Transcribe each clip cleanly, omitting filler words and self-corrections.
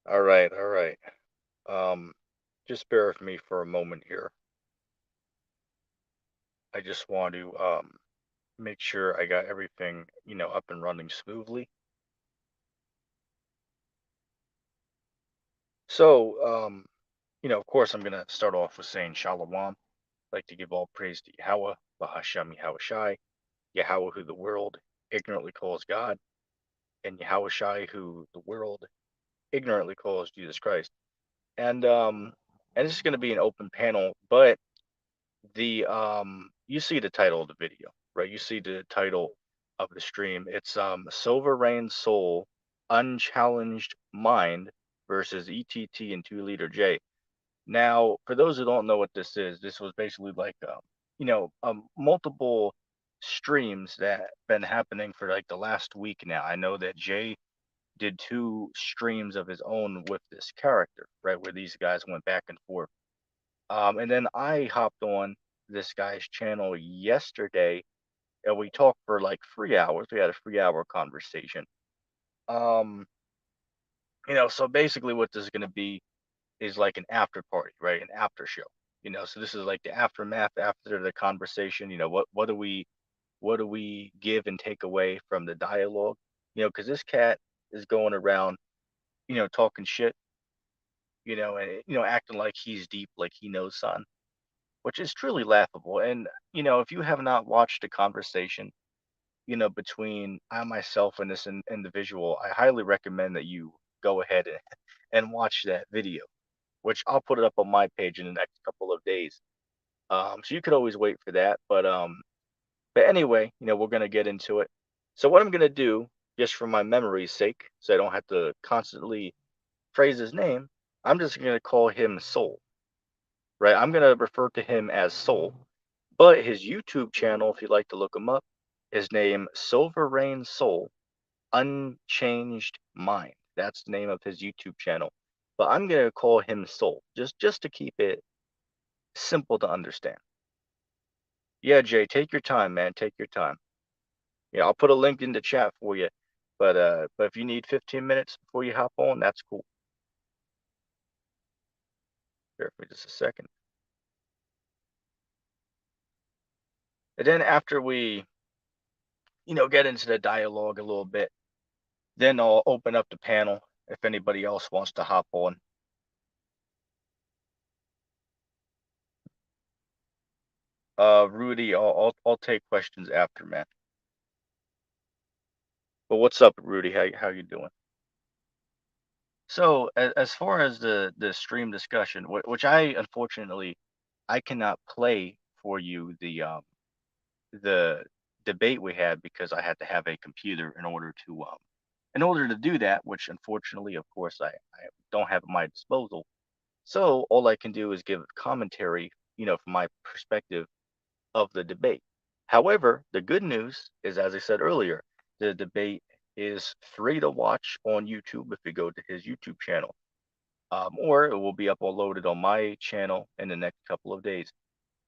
All right, all right. Um, just bear with me for a moment here. I just want to make sure I got everything, up and running smoothly. So, of course, I'm gonna start off with saying Shalom. I'd like to give all praise to Yahweh, Bahashem Yahweh Shai, Yahweh who the world ignorantly calls God, and Yahweh Shai who the world ignorantly calls Jesus Christ. And and this is gonna be an open panel, but you see the title of the video, right? You see the title of the stream. It's Sovereign Soul Unchallenged Mind versus ETT and 2 Liter J. Now, for those who don't know what this is, this was basically like multiple streams that been happening for like the last week now. I know that Jay did 2 streams of his own with this character, right, where these guys went back and forth. And then I hopped on this guy's channel yesterday and we talked for like 3 hours. We had a 3 hour conversation. Um, so basically what this is gonna be is like an after party, right? An after show. So this is like the aftermath after the conversation. What do we give and take away from the dialogue? Because this cat is going around, talking shit, and acting like he's deep, like he knows something, which is truly laughable. And if you have not watched a conversation, between I myself and this individual, I highly recommend that you go ahead and watch that video, which I'll put it up on my page in the next couple of days. So you could always wait for that. But anyway, we're gonna get into it. So what I'm gonna do, just for my memory's sake, so I don't have to constantly phrase his name, I'm just gonna call him Soul, right? I'm gonna refer to him as Soul. But his YouTube channel, if you'd like to look him up, is named Sovereign Soul Unchanged Mind. That's the name of his YouTube channel. But I'm gonna call him Soul, just to keep it simple to understand. Yeah, Jay, take your time, man. Take your time. Yeah, I'll put a link in the chat for you. But if you need 15 minutes before you hop on, that's cool. Bear with me just a second. And then after we, get into the dialogue a little bit, then I'll open up the panel if anybody else wants to hop on. Rudy, I'll take questions after, man. But what's up, Rudy? How you doing? So as far as the stream discussion, which I unfortunately I cannot play for you the debate we had because I had to have a computer in order to do that, which unfortunately, of course, I don't have at my disposal. So all I can do is give commentary, from my perspective of the debate. However, the good news is, as I said earlier, the debate is free to watch on YouTube if you go to his YouTube channel, or it will be uploaded on my channel in the next couple of days,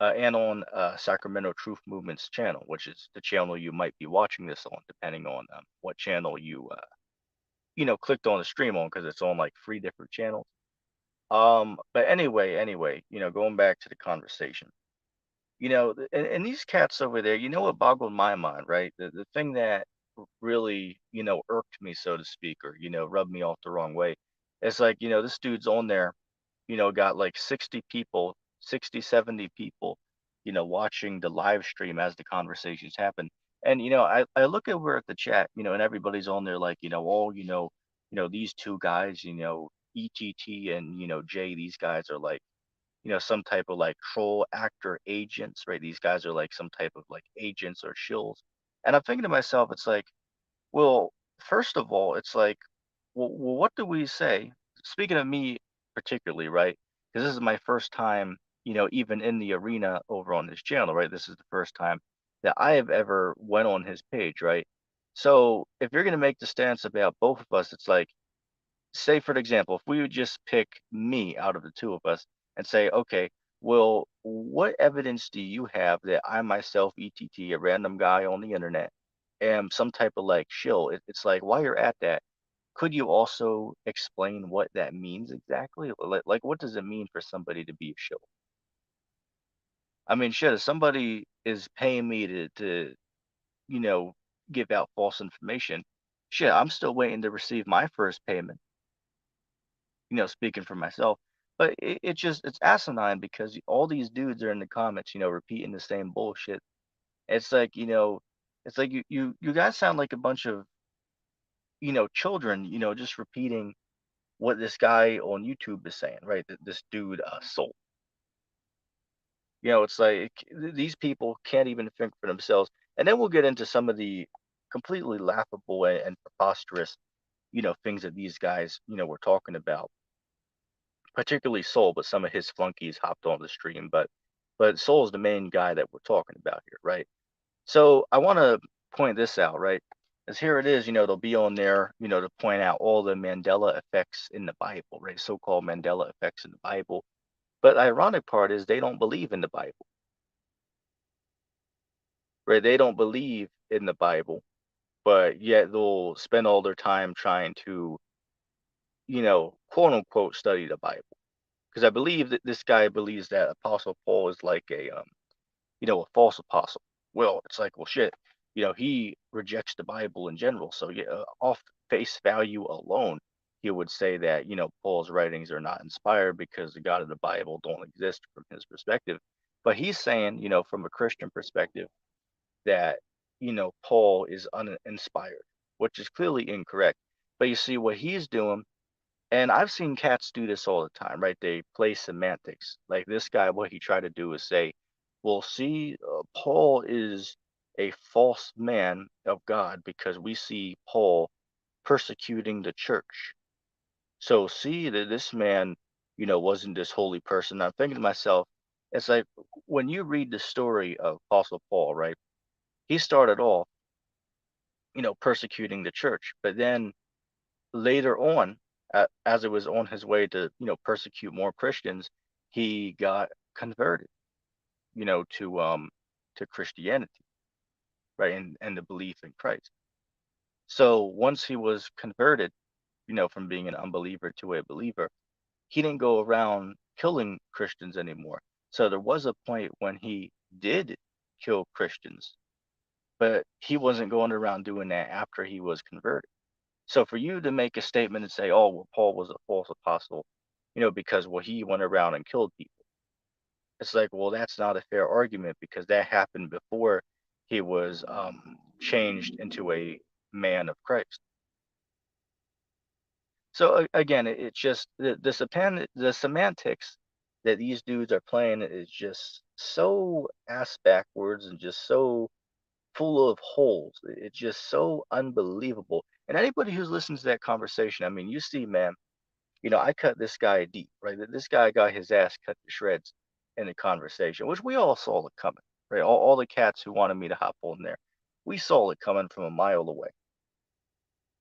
and on Sacramento Truth Movement's channel, which is the channel you might be watching this on, depending on what channel you clicked on the stream on, because it's on like 3 different channels. But anyway, going back to the conversation. And these cats over there, what boggled my mind, right? The thing that really, irked me, so to speak, or, rubbed me off the wrong way. It's like, this dude's on there, got like 60 people, 60, 70 people, watching the live stream as the conversations happen. And, I look over at the chat, and everybody's on there like, oh, these 2 guys, ETT and, Jay, these guys are like, some type of like troll actor agents, right? These guys are like some type of like agents or shills. And I'm thinking to myself, it's like, well, first of all, it's like, well, what do we say? Speaking of me particularly, right? Because this is my first time, even in the arena over on this channel, right? This is the first time that I have ever went on his page, right? So if you're gonna make the stance about both of us, it's like, say for example, if we would just pick me out of the 2 of us and say, okay, well, what evidence do you have that I myself, ETT, a random guy on the internet, am some type of like shill? It's like while you're at that, could you also explain what that means exactly? Like what does it mean for somebody to be a shill? I mean, shit, if somebody is paying me to you know, give out false information, shit, I'm still waiting to receive my first payment, speaking for myself. But it's asinine because all these dudes are in the comments, repeating the same bullshit. It's like, it's like you guys sound like a bunch of, children, just repeating what this guy on YouTube is saying, right? This dude, Soul. It's like these people can't even think for themselves. And then we'll get into some of the completely laughable and preposterous, things that these guys, were talking about, particularly Soul, but some of his flunkies hopped on the stream. But Soul's the main guy that we're talking about here, right? So I want to point this out, right? As here it is, they'll be on there, to point out all the Mandela effects in the Bible, right? So-called Mandela effects in the Bible. But the ironic part is they don't believe in the Bible, right? They don't believe in the Bible, but yet they'll spend all their time trying to, quote unquote, study the Bible. Because I believe that this guy believes that Apostle Paul is like a false apostle. Well, it's like, well, shit, he rejects the Bible in general. So yeah, off face value alone, he would say that Paul's writings are not inspired because the God of the Bible don't exist from his perspective. But he's saying, from a Christian perspective, that Paul is uninspired, which is clearly incorrect. But you see what he's doing, and I've seen cats do this all the time, right? They play semantics. Like this guy, what he tried to do is say, well, see, Paul is a false man of God because we see Paul persecuting the church. So see that this man, wasn't this holy person. I'm thinking to myself, it's like when you read the story of Apostle Paul, right? He started off, persecuting the church, but then later on, as it was on his way to, persecute more Christians, he got converted, to Christianity, right, and the belief in Christ. So once he was converted, from being an unbeliever to a believer, he didn't go around killing Christians anymore. So there was a point when he did kill Christians, but he wasn't going around doing that after he was converted. So for you to make a statement and say, "Oh, well, Paul was a false apostle," because well, he went around and killed people. It's like, well, that's not a fair argument because that happened before he was changed into a man of Christ. So again, it's just the semantics that these dudes are playing is just so ass backwards and just so full of holes. It's just so unbelievable. And anybody who's listened to that conversation, I mean, you see, man, I cut this guy deep, right? This guy got his ass cut to shreds in the conversation, which we all saw it coming, right? All the cats who wanted me to hop on there, we saw it coming from a mile away.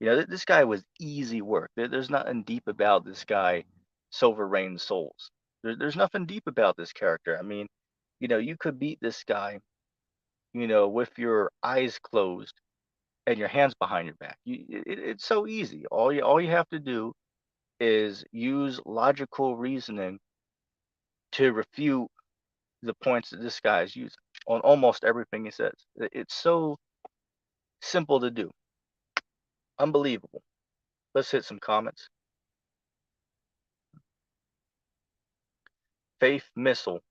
This guy was easy work. There's nothing deep about this guy, Silver Rain Souls. There's nothing deep about this character. I mean, you could beat this guy, with your eyes closed and your hands behind your back. It's so easy. All you have to do is use logical reasoning to refute the points that this guy is using on almost everything he says. It's so simple to do. Unbelievable. Let's hit some comments. Faith Missile.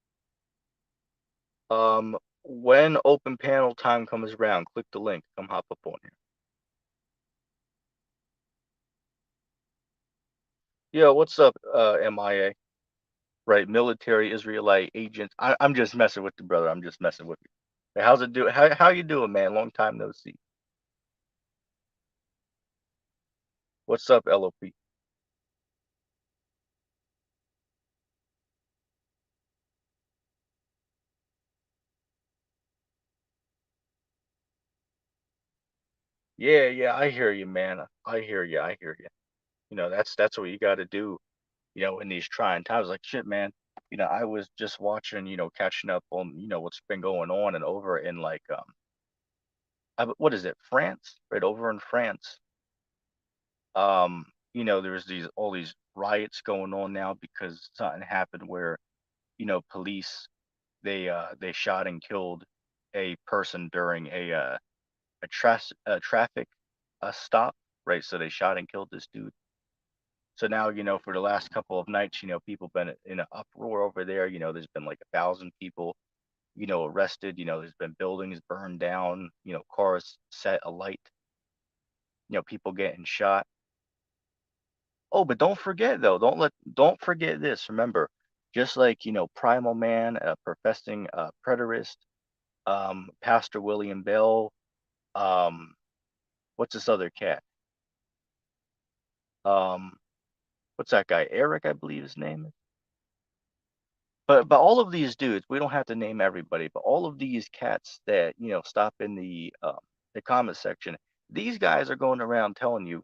When open panel time comes around, click the link. Come hop up on here. Yeah, what's up, MIA? Right, military Israelite agents. I'm just messing with you, brother. I'm just messing with you. Hey, how's it do? How you doing, man? Long time no see. What's up, LOP? Yeah, I hear you, man. I hear you. I hear you. That's what you got to do, in these trying times. Like shit, man. I was just watching, catching up on, what's been going on and over in like what is it, France? Right over in France. There's these all these riots going on now because something happened where, police they shot and killed a person during a traffic stop, right? So they shot and killed this dude. So now, for the last couple of nights, people been in an uproar over there. There's been like 1,000 people, arrested. There's been buildings burned down, cars set alight, people getting shot. Oh, but don't forget though, don't forget this. Remember, just like, Primal Man, professing preterist, Pastor William Bell, um, what's this other cat? Um, what's that guy? Eric, I believe his name is. But all of these dudes, we don't have to name everybody, but all of these cats that, stop in the comment section, these guys are going around telling you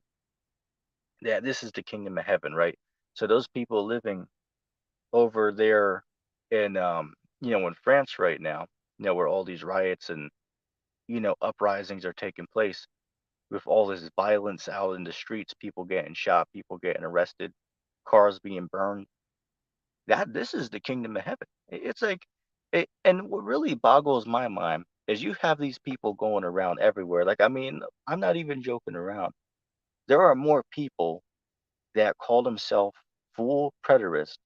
that this is the kingdom of heaven, right? So those people living over there in in France right now, where all these riots and uprisings are taking place with all this violence out in the streets, people getting shot, people getting arrested, cars being burned. That this is the kingdom of heaven. It's like and what really boggles my mind is you have these people going around everywhere. Like, I mean, I'm not even joking around. There are more people that call themselves full preterists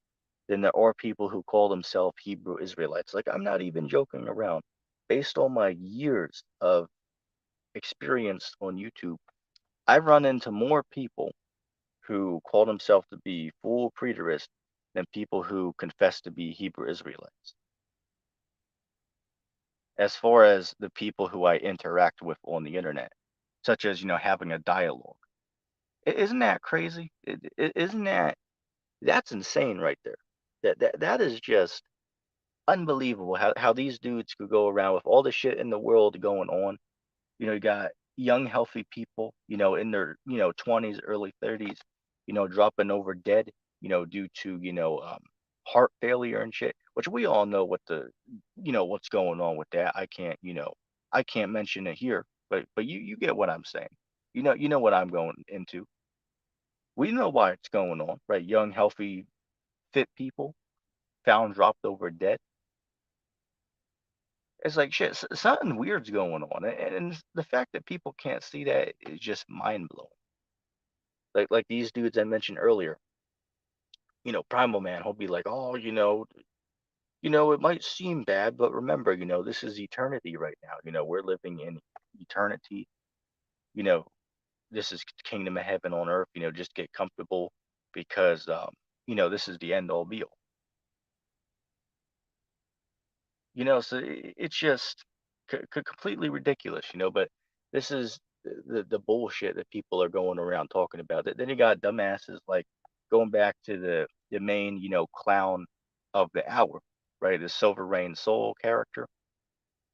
than there are people who call themselves Hebrew Israelites. Like, I'm not even joking around. Based on my years of experience on YouTube, I run into more people who call themselves to be full preterists than people who confess to be Hebrew Israelites. As far as the people who I interact with on the internet, such as, having a dialogue. Isn't that crazy? Isn't that's insane right there. That is just unbelievable how these dudes could go around with all the shit in the world going on. You got young, healthy people, in their, 20s, early 30s, dropping over dead, due to, heart failure and shit, which we all know what's going on with that. I can't mention it here, but you get what I'm saying. You know what I'm going into. We know why it's going on, right? Young, healthy, fit people found dropped over dead. It's like shit. Something weird's going on, and the fact that people can't see that is just mind blowing. Like these dudes I mentioned earlier, Primal Man, he'll be like, oh, it might seem bad, but remember, this is eternity right now. We're living in eternity. You know, this is kingdom of heaven on earth. Just get comfortable because, this is the end all be all. So it's just completely ridiculous. But this is the bullshit that people are going around talking about. Then you got dumbasses like going back to the main, clown of the hour, right? The Silver Rain Soul character.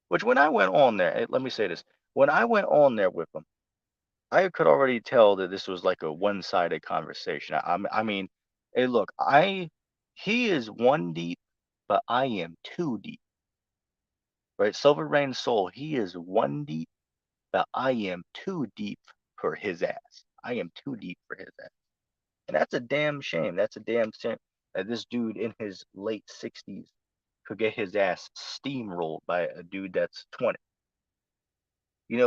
Which when I went on there, let me say this: when I went on there with him, I could already tell that this was like a one-sided conversation. I mean, hey, look, he is one deep, but I am two deep. Right? Silver Rain Soul, he is one deep, but I am too deep for his ass. I am too deep for his ass. And that's a damn shame. That's a damn shame that this dude in his late 60s could get his ass steamrolled by a dude that's 20.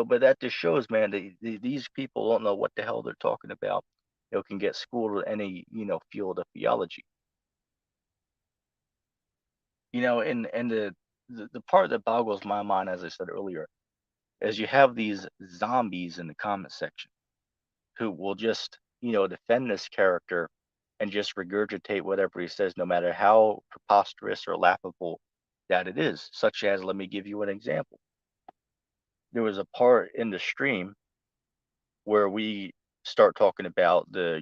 But that just shows, man, that these people don't know what the hell they're talking about. Can get schooled in any, field of theology. And the part that boggles my mind, as I said earlier, is you have these zombies in the comment section who will just, defend this character and just regurgitate whatever he says, no matter how preposterous or laughable that it is. Such as, let me give you an example. There was a part in the stream where we start talking about the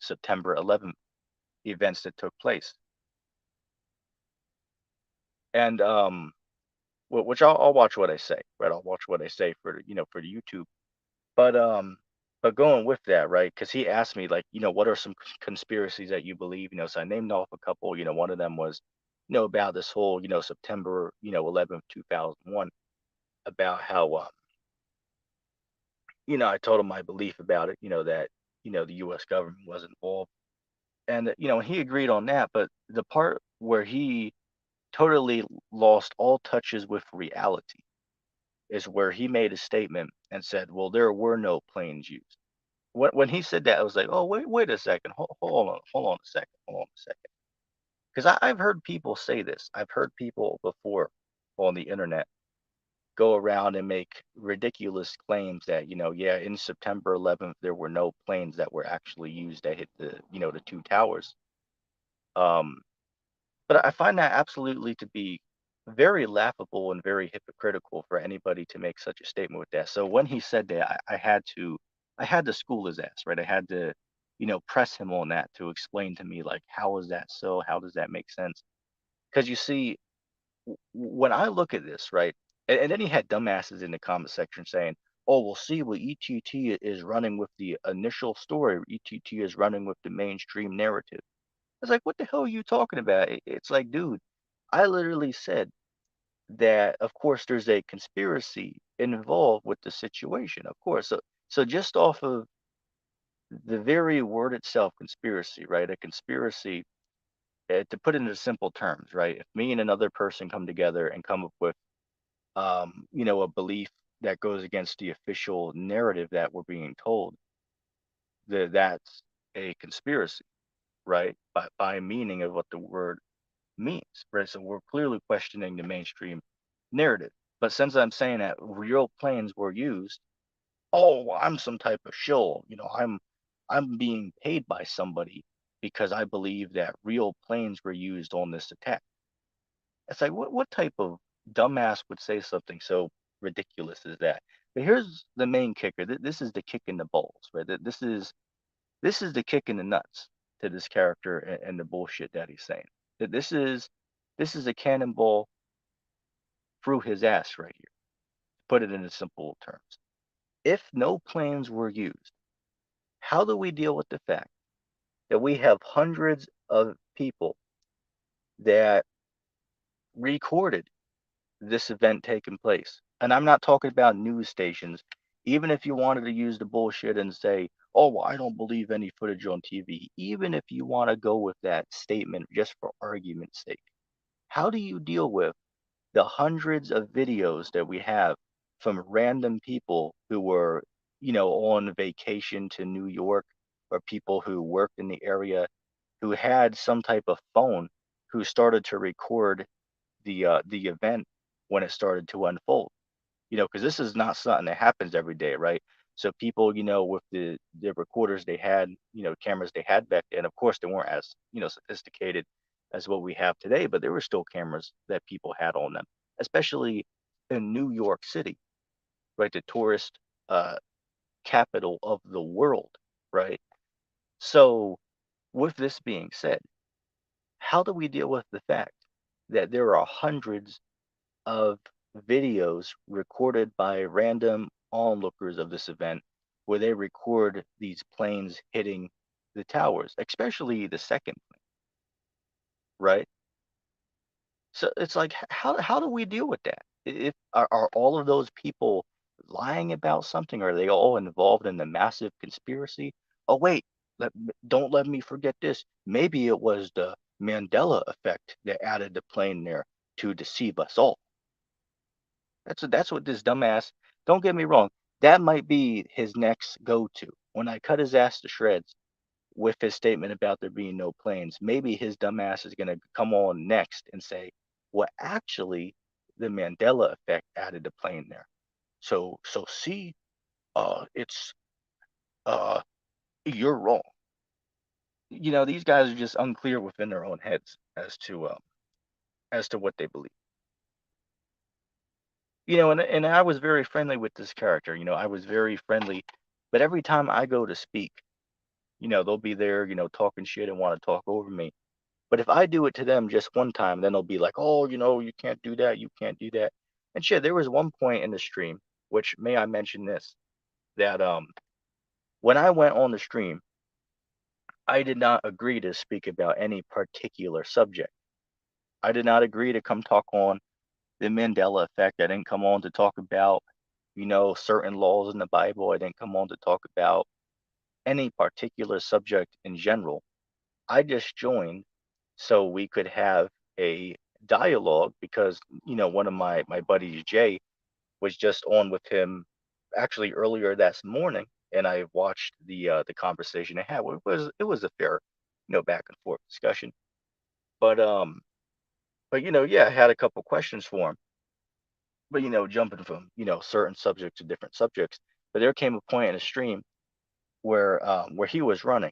September 11th events that took place. And which I'll watch what I say, right? I'll watch what I say for the YouTube. But but going with that, right? Because he asked me like, what are some conspiracies that you believe? So I named off a couple. One of them was, about this whole, September, 11th, 2001, about how, I told him my belief about it. That the U.S. government was involved. And he agreed on that, but the part where he totally lost all touches with reality is where he made a statement and said, "Well, there were no planes used." When he said that, I was like, "Oh, wait a second, hold on a second, hold on a second," because I've heard people say this. I've heard people before on the internet go around and make ridiculous claims that, yeah, in September 11th there were no planes that were actually used that hit the two towers. Um, But I find that absolutely to be very laughable and very hypocritical for anybody to make such a statement with that. So when he said that, I had to school his ass, right? I had to, press him on that to explain to me like, how is that so? How does that make sense? Because you see, when I look at this, right, and then he had dumbasses in the comment section saying, "Oh, we'll see what ETT is running with the initial story. ETT is running with the mainstream narrative." It's like, what the hell are you talking about? It's like, dude, I literally said that, of course, there's a conspiracy involved with the situation, of course. So just off of the very word itself, conspiracy, right? A conspiracy, to put it into simple terms, right? If me and another person come together and come up with, a belief that goes against the official narrative that we're being told, that's a conspiracy, right? By meaning of what the word means, right? So we're clearly questioning the mainstream narrative. But since I'm saying that real planes were used, oh, I'm some type of shill. I'm being paid by somebody because I believe that real planes were used on this attack. It's like what type of dumbass would say something so ridiculous as that? But here's the main kicker. This is the kick in the balls, right? This is the kick in the nuts to this character and the bullshit that he's saying. That this is a cannonball through his ass right here. Put it in simple terms. If no planes were used, how do we deal with the fact that we have hundreds of people that recorded this event taking place? And I'm not talking about news stations. Even if you wanted to use the bullshit and say, "Oh, well, I don't believe any footage on TV," even if you want to go with that statement just for argument's sake, how do you deal with the hundreds of videos that we have from random people who were, on vacation to New York, or people who worked in the area who had some type of phone, who started to record the event when it started to unfold? Because this is not something that happens every day, right? So people, with the recorders they had, cameras they had back then, of course they weren't as, sophisticated as what we have today, but there were still cameras that people had on them, especially in New York City, right? The tourist uh, capital of the world, right? So with this being said, how do we deal with the fact that there are hundreds of videos recorded by random onlookers of this event where they record these planes hitting the towers, especially the second plane, right? So it's like, how do we deal with that? If are all of those people lying about something? Are they all involved in the massive conspiracy? Oh wait, don't let me forget this. Maybe it was the Mandela effect that added the plane there to deceive us all. That's what this dumbass. Don't get me wrong. That might be his next go-to. When I cut his ass to shreds with his statement about there being no planes, maybe his dumbass is gonna come on next and say, "Well, actually, the Mandela effect added the plane there. So see, it's uh, you're wrong." These guys are just unclear within their own heads as to what they believe. And I was very friendly with this character. I was very friendly, but every time I go to speak, they'll be there, talking shit and want to talk over me. But if I do it to them just one time, then they'll be like, "Oh, you can't do that, you can't do that." And shit, there was one point in the stream, which may I mention this, that when I went on the stream, I did not agree to speak about any particular subject. I did not agree to come talk on the Mandela effect. I didn't come on to talk about, certain laws in the Bible. I didn't come on to talk about, any particular subject in general. I just joined so we could have a dialogue because, one of my buddies, Jay, was just on with him actually earlier that morning, and I watched the conversation they had. It was a fair, back and forth discussion. But yeah, I had a couple questions for him. But jumping from certain subjects to different subjects. But there came a point in the stream where he was running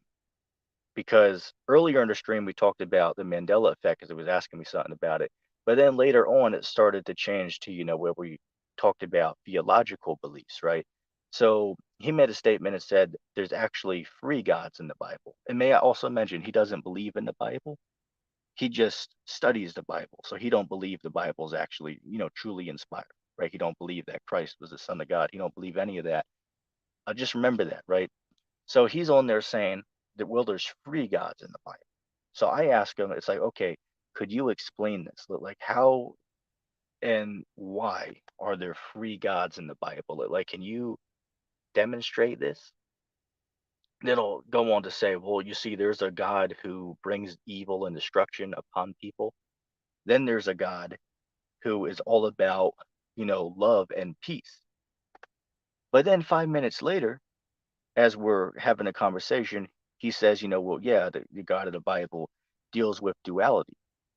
because earlier in the stream we talked about the Mandela effect because it was asking me something about it. But then later on it started to change to where we talked about theological beliefs, right? So he made a statement and said there's actually three gods in the Bible. And may I also mention he doesn't believe in the Bible. He just studies the Bible. So he don't believe the Bible is actually, truly inspired, right? He don't believe that Christ was the Son of God. He don't believe any of that. Just remember that, right? So he's on there saying that, well, there's three gods in the Bible. So I ask him, it's like, okay, could you explain this? Like, how and why are there three gods in the Bible? Like, can you demonstrate this? Then he'll go on to say, well, you see, there's a God who brings evil and destruction upon people. Then there's a God who is all about, love and peace. But then 5 minutes later, as we're having a conversation, he says, well, yeah, the God of the Bible deals with duality,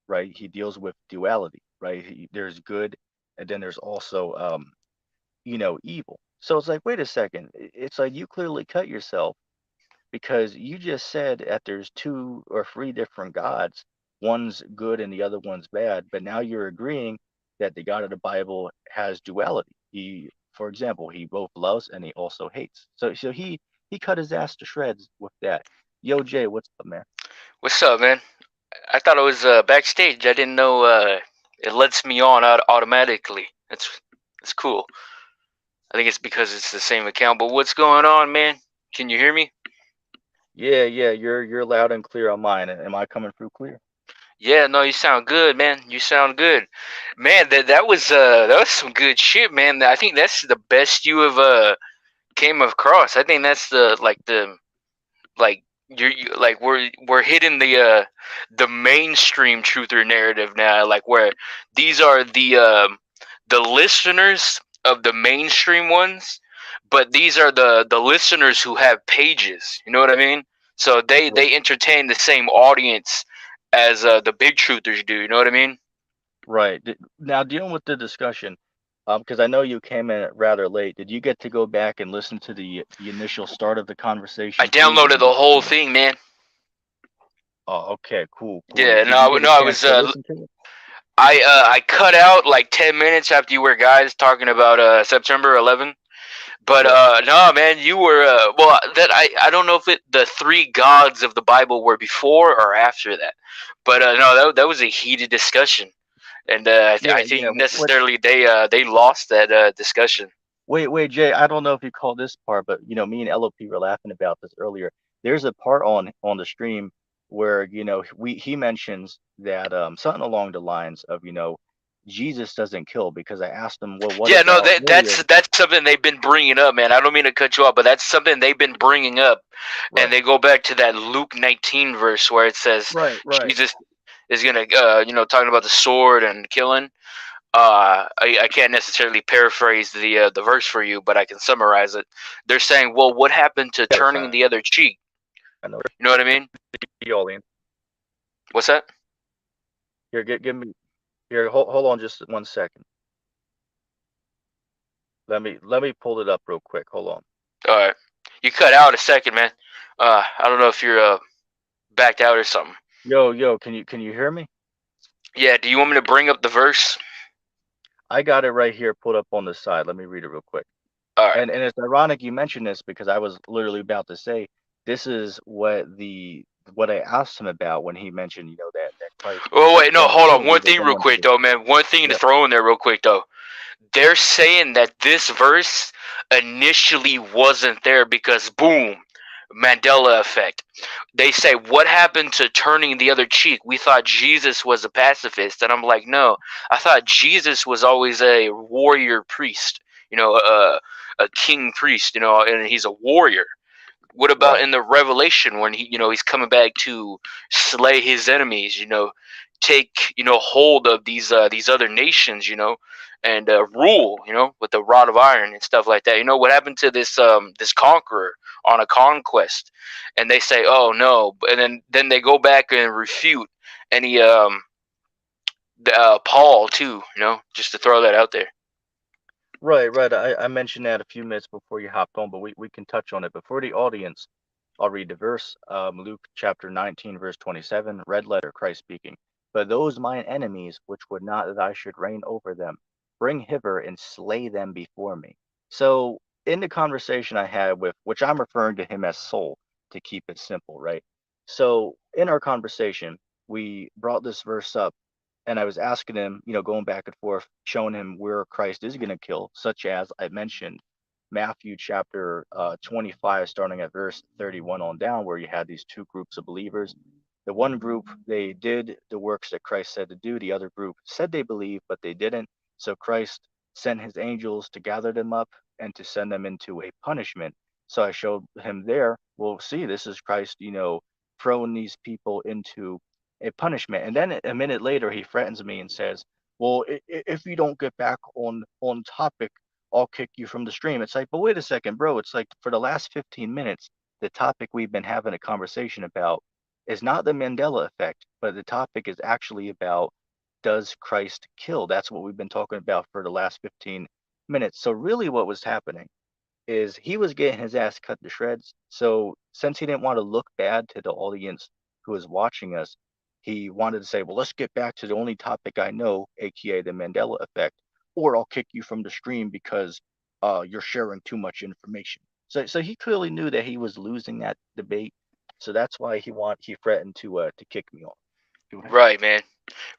right? He deals with duality, right? There's good, and then there's also, evil. So it's like, wait a second. It's like you clearly cut yourself because you just said that there's two or three different gods. One's good and the other one's bad. But now you're agreeing that the God of the Bible has duality. For example, he both loves and he also hates. So he cut his ass to shreds with that. Yo, Jay, what's up, man? What's up, man? I thought it was backstage. I didn't know it lets me on automatically. That's cool. I think it's because it's the same account. But what's going on, man? Can you hear me? Yeah, yeah, you're loud and clear on mine. Am I coming through clear? Yeah, no, you sound good, man. You sound good, man. That was some good shit, man. I think that's the best you have came across. I think that's like like we're hitting the mainstream truther narrative now, like where these are the listeners of the mainstream ones, but these are the listeners who have pages. You know what I mean? So Right. they entertain the same audience as the big truthers do. You know what I mean? Right. Now, dealing with the discussion, because I know you came in rather late. Did you get to go back and listen to the initial start of the I conversation too? Did downloaded you the get whole thing, man. Oh, okay, cool, cool. Yeah, Did you get a no, I chance was to listen to it? I cut out like 10 minutes after you were guys talking about September 11th. But Right. no, man, you were well. That I don't know if the three gods of the Bible were before or after that. But no, that was a heated discussion, and Yeah, I yeah. think necessarily they lost that discussion. Wait, Jay. I don't know if you call this part, but me and LOP were laughing about this earlier. There's a part on the stream where he mentions that something along the lines of Jesus doesn't kill because I asked him, well, what Yeah, no, about earlier? that's something they've been bringing up, man. I don't mean to cut you off, but that's something they've been bringing up, and Right, they go back to that Luke 19 verse where it says right. Jesus is gonna, talking about the sword and killing. I can't necessarily paraphrase the verse for you, but I can summarize it. They're saying, well, what happened to Yes, turning the other cheek? I know. You know what I mean? Yolian. What's that? Here, give me here. Hold on, just 1 second. Let me pull it up real quick. Hold on. All right, you cut out a second, man. I don't know if you're backed out or something. Yo, can you hear me? Yeah, do you want me to bring up the verse? I got it right here, pulled up on the side. Let me read it real quick. All right. And it's ironic you mentioned this because I was literally about to say this is what I asked him about when he mentioned that Christ Oh wait, no, won't hold on. kill One either thing, real someone to quick the though, man. One thing to yep throw in there, real quick though. They're saying that this verse initially wasn't there because boom, Mandela effect. They say, what happened to turning the other cheek? We thought Jesus was a pacifist, and I'm like, no, I thought Jesus was always a warrior priest, a king priest, and he's a warrior. What about Right. in the Revelation when he's coming back to slay his enemies? Take hold of these other nations. And rule. With the rod of iron and stuff like that. What happened to this conqueror on a conquest? And they say, oh no, and then they go back and refute any Paul too. Just to throw that out there. Right, right. I mentioned that a few minutes before you hopped on, but we can touch on it. But for the audience, I'll read the verse, Luke chapter 19, verse 27, red letter, Christ speaking. But those mine enemies, which would not that I should reign over them, bring hither and slay them before me. So in the conversation I had with, which I'm referring to him as soul, to keep it simple, right? So in our conversation, we brought this verse up and I was asking him, going back and forth, showing him where Christ is going to kill, such as I mentioned Matthew chapter 25, starting at verse 31 on down, where you had these two groups of believers. The one group, they did the works that Christ said to do. The other group said they believed, but they didn't. So Christ sent his angels to gather them up and to send them into a punishment. So I showed him there, well, see, this is Christ, throwing these people into a punishment. And then a minute later, he threatens me and says, "Well, if you don't get back on topic, I'll kick you from the stream." It's like, but wait a second, bro. It's like for the last 15 minutes, the topic we've been having a conversation about is not the Mandela effect, but the topic is actually about, does Christ kill? That's what we've been talking about for the last 15 minutes. So really, what was happening is he was getting his ass cut to shreds. So since he didn't want to look bad to the audience who was watching us, he wanted to say, well, let's get back to the only topic I know, aka the Mandela effect, or I'll kick you from the stream because you're sharing too much information. So he clearly knew that he was losing that debate. So that's why he threatened to kick me off. Go ahead. Right, man.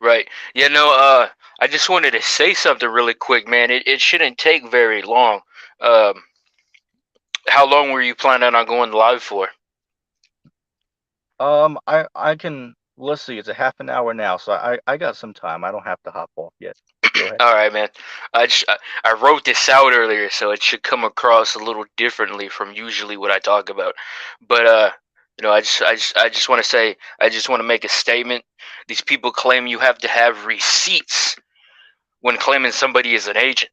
Right. Yeah, no, I just wanted to say something really quick, man. It shouldn't take very long. Um, how long were you planning on going live for? I can, let's see, it's a half an hour now, so I got some time. I don't have to hop off yet. Go ahead. All right, man. I wrote this out earlier, so it should come across a little differently from usually what I talk about. But I just want to say, I just want to make a statement. These people claim you have to have receipts when claiming somebody is an agent,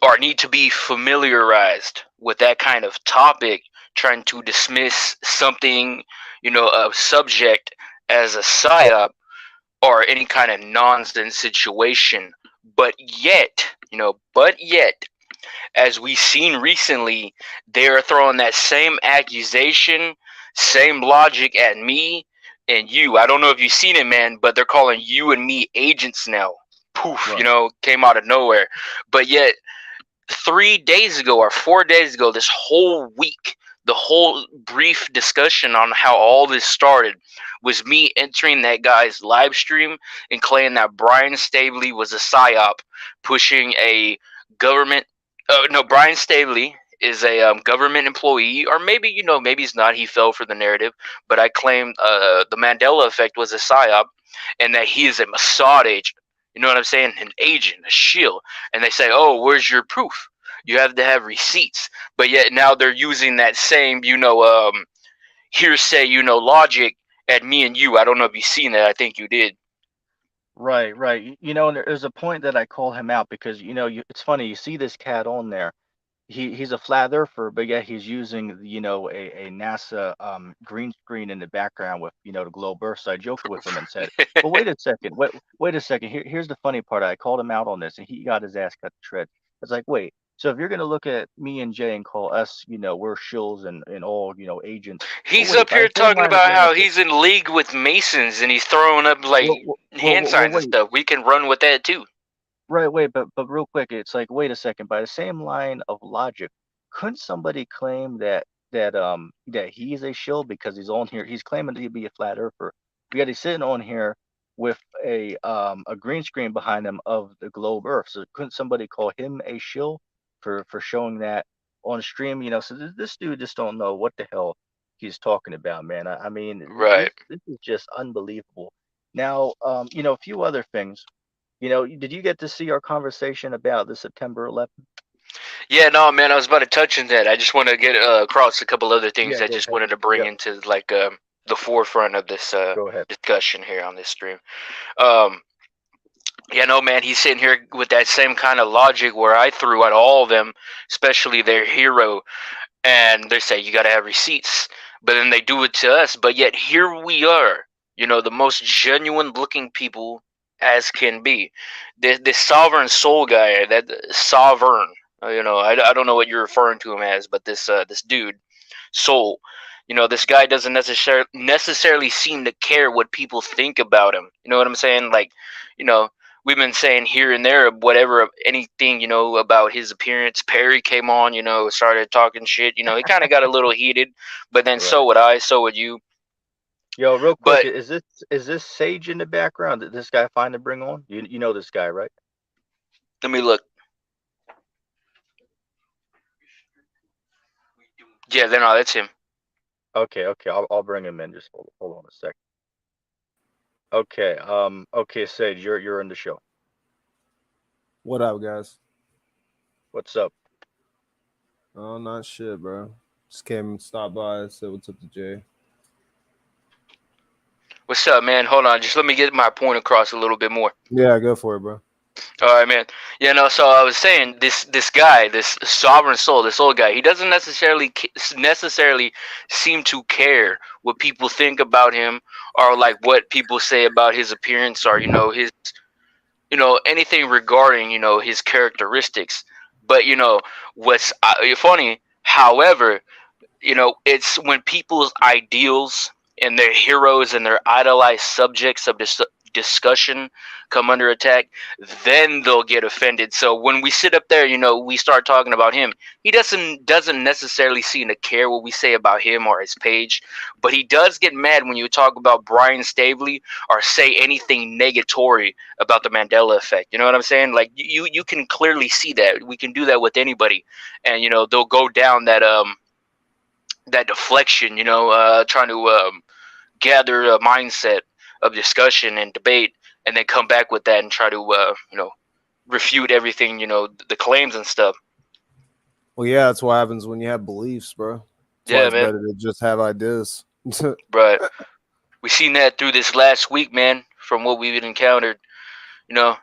or need to be familiarized with that kind of topic, trying to dismiss something, a subject as a psyop or any kind of nonsense situation. But yet, as we've seen recently, they're throwing that same accusation, same logic at me and you. I don't know if you've seen it, man, but they're calling you and me agents now. Poof, Right. came out of nowhere. But yet, 3 days ago or 4 days ago, this whole week, the whole brief discussion on how all this started was me entering that guy's live stream and claiming that Brian Stabley was a psyop, pushing a government. No, Brian Stabley is a government employee, or maybe he's not. He fell for the narrative, but I claimed the Mandela effect was a psyop, and that he is a Mossad agent. You know what I'm saying? An agent, a shield. And they say, "Oh, where's your proof? You have to have receipts." But yet now they're using that same, hearsay, logic at me and you. I don't know if you've seen that. I think you did. Right, right. And there's a point that I call him out because it's funny. You see this cat on there. He's a flat earther, but yet he's using a NASA green screen in the background with the globe Earth. So I joked with him and said, "Well, wait a second. Wait a second. Here's the funny part. I called him out on this, and he got his ass cut to shreds. It's like, wait. So if you're gonna look at me and Jay and call us, we're shills and all agents. But He's wait, up by the here same talking line of about how logic. he's in league with Masons and he's throwing up like hand signs and Wait. stuff. We can run with that too. Right, wait, but real quick, it's like, wait a second. By the same line of logic, couldn't somebody claim that he's a shill because he's on here? He's claiming to be a flat earther. But yet he's sitting on here with a green screen behind him of the globe Earth. So couldn't somebody call him a shill for showing that on stream? So this dude just don't know what the hell he's talking about, man. I mean, Right. this is just unbelievable. Now, a few other things. Did you get to see our conversation about the September 11th? Yeah, no, man, I was about to touch on that. I just want to get across a couple other things Yeah, I go just ahead. wanted to bring Yep, into like the forefront of this go ahead. discussion here on this stream. Um, yeah, no, man, he's sitting here with that same kind of logic where I threw at all of them, especially their hero, and they say you got to have receipts, but then they do it to us. But yet here we are, the most genuine looking people as can be. This sovereign soul guy, that sovereign, I don't know what you're referring to him as, but this dude, soul. This guy doesn't necessarily seem to care what people think about him. You know what I'm saying? Like, you know, we've been saying here and there whatever anything about his appearance. Perry came on, started talking shit. He kind of got a little heated, but then so Right. would I, so would you. Yo, real quick, But is this Sage in the background that this guy finally bring on? You know this guy, right? let me look. Yeah, then no, that's him. Okay, okay, I'll bring him in. Just hold on a sec. Okay, okay, Sage, you're in the show. What up, guys? What's up? Oh, not shit, bro. Just came, stopped by, said what's up to Jay. What's up, man? Hold on, just let me get my point across a little bit more. Yeah, go for it, bro. All right, man. So I was saying this guy, this sovereign soul, this old guy, he doesn't necessarily seem to care what people think about him, or like what people say about his appearance, or his anything regarding his characteristics. But what's funny, however, it's when people's ideals and their heroes and their idolized subjects of discussion come under attack, then they'll get offended. So when we sit up there, we start talking about him. He doesn't necessarily seem to care what we say about him or his page, but he does get mad when you talk about Brian Staveley or say anything negatory about the Mandela effect. You know what I'm saying? Like you can clearly see that. We can do that with anybody, and they'll go down that deflection, trying to gather a mindset of discussion and debate, and then come back with that and try to, refute everything, the claims and stuff. Well, yeah, that's what happens when you have beliefs, bro. That's why Yeah, it's man. better to just have ideas. But we seen that through this last week, man. From what we've encountered, you know,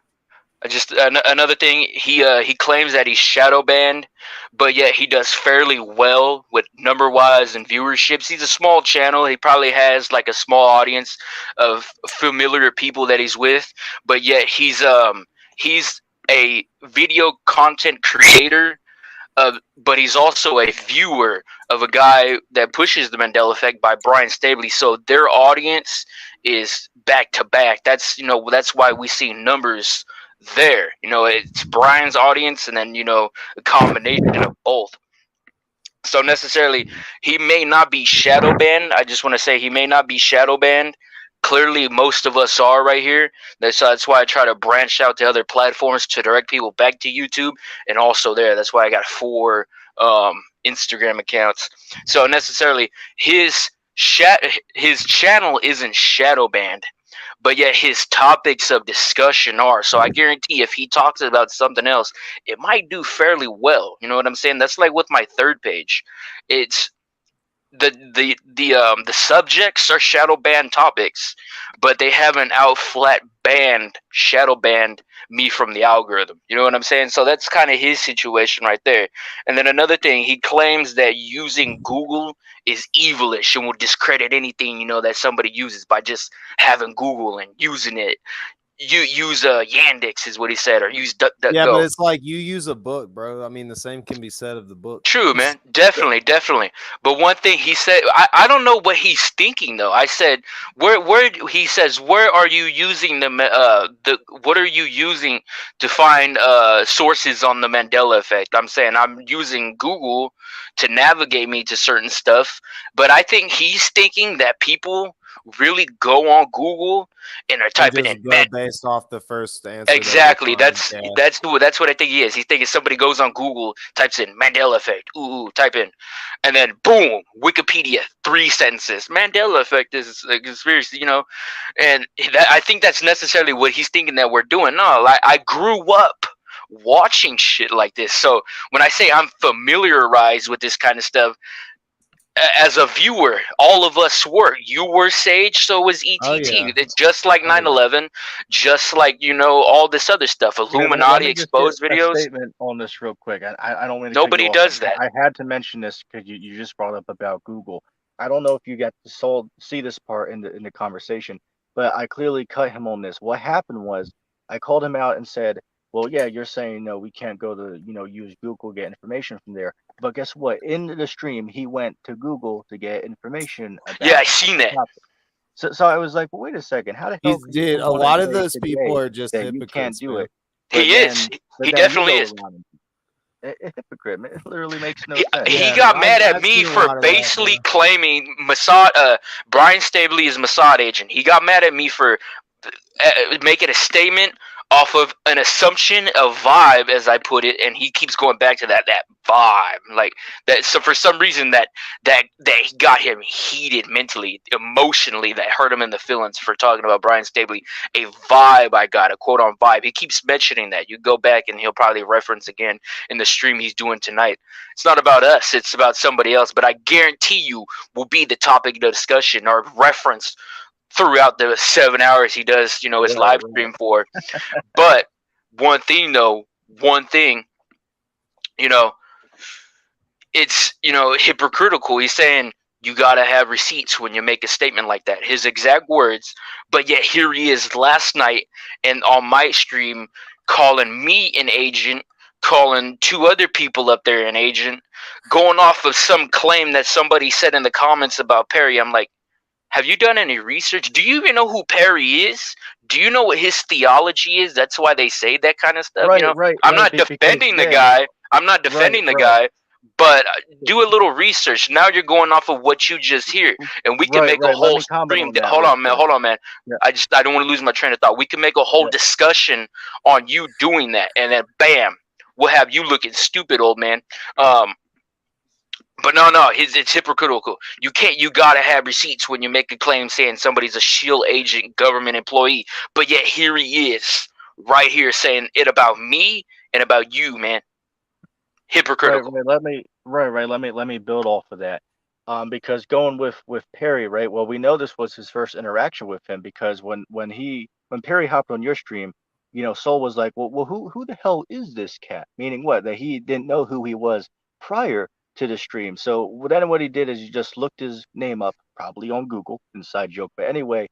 another thing, he claims that he's shadow banned, but yet he does fairly well with number wise and viewerships. He's a small channel. He probably has like a small audience of familiar people that he's with, but yet he's a video content creator, but he's also a viewer of a guy that pushes the Mandela effect by Brian Stabley. So their audience is back to back. That's why we see numbers there. It's Brian's audience, and then a combination of both. So necessarily, he may not be shadow banned. I just want to say he may not be shadow banned. Clearly, most of us are right here. That's why I try to branch out to other platforms to direct people back to YouTube, and also there. That's why I got 4 Instagram accounts. So necessarily, his channel isn't shadow banned, but yet his topics of discussion are. So I guarantee if he talks about something else, it might do fairly well. You know what I'm saying? That's like with my third page. It's the subjects are shadow banned topics, but they haven't out flat banned shadow banned me from the algorithm. You know what I'm saying? So that's kind of his situation right there. And then another thing, he claims that using Google is evilish and will discredit anything that somebody uses by just having Google and using it. You use Yandex is what he said, or use Yeah, but DuckDuckGo. it's like you use a book, bro. I mean, the same can be said of the book. True, man. Definitely, definitely. But one thing he said, I don't know what he's thinking though. I said, where he says, where are you using what are you using to find sources on the Mandela effect? I'm saying I'm using Google to navigate me to certain stuff, but I think he's thinking that people really go on Google and are And typing in just go based off the first answer that they exactly. find. That's Yeah. that's what I think he is. He's thinking somebody goes on Google, types in Mandela effect, type in, and then boom, Wikipedia, 3 sentences. Mandela effect is a conspiracy, and I think that's necessarily what he's thinking that we're doing. No, like I grew up watching shit like this. So when I say I'm familiarized with this kind of stuff, as a viewer, all of us were. You were Sage, so was Oh ETT. yeah. It's just like Oh, yeah. 9/11, just like all this other stuff. Here, let Illuminati me just get exposed a videos. statement on this real quick. I don't mean to cut you Nobody off, but does that. I had to mention this because you just brought up about Google. I don't know if you got to see this part in the conversation, but I clearly cut him on this. What happened was I called him out and said, "Well, yeah, you're saying no, we can't go to use Google, get information from there." But guess what? In the stream, he went to Google to get information Yeah, I about seen the that. topic. So I was like, well, wait a second, how the hell He's could you dude. come A on and lot of say those to people Jay are just that you can't hypocrites, do man. it? He is. But He then you definitely go is. around a hypocrite, man. It literally makes no He, sense. he Yeah, got mad at I've me seen a for lot of that, basically bro. claiming Brian Stabley is Mossad agent. He got mad at me for making a statement off of an assumption, a vibe, as I put it, and he keeps going back to that vibe, like that. So for some reason, that got him heated mentally, emotionally. That hurt him in the feelings for talking about Brian Stabley. A vibe I got, a quote on vibe. He keeps mentioning that. You go back and he'll probably reference again in the stream he's doing tonight. It's not about us. It's about somebody else. But I guarantee you will be the topic of discussion or reference throughout the 7 hours he does, his Right, live stream for. But one thing though, you know, it's hypocritical. He's saying you gotta have receipts when you make a statement like that. His exact words, but yet here he is last night and on my stream calling me an agent, calling two other people up there an agent, going off of some claim that somebody said in the comments about Perry. I'm like, have you done any research? Do you even know who Perry is? Do you know what his theology is? That's why they say that kind of stuff. I'm not Because defending the yeah, guy. I'm not right, defending the right, guy, but do a little research. Now you're going off of what you just hear, and we can make a right. Let whole me comment stream. on that Hold real on, man. quick. Hold on, man. Yeah, I don't want to lose my train of thought. We can make a whole yeah. discussion on you doing that, and then bam, we'll have you looking stupid, old man. But no, it's hypocritical. You gotta have receipts when you make a claim saying somebody's a shield agent, government employee. But yet here he is, right here saying it about me and about you, man. Hypocritical. Let me build off of that. Because going with Perry, right? Well, we know this was his first interaction with him because when Perry hopped on your stream, Soul was like, well, who the hell is this cat? Meaning what? That he didn't know who he was prior to the stream. So then what he did is he just looked his name up, probably on Google, inside joke. But anyway,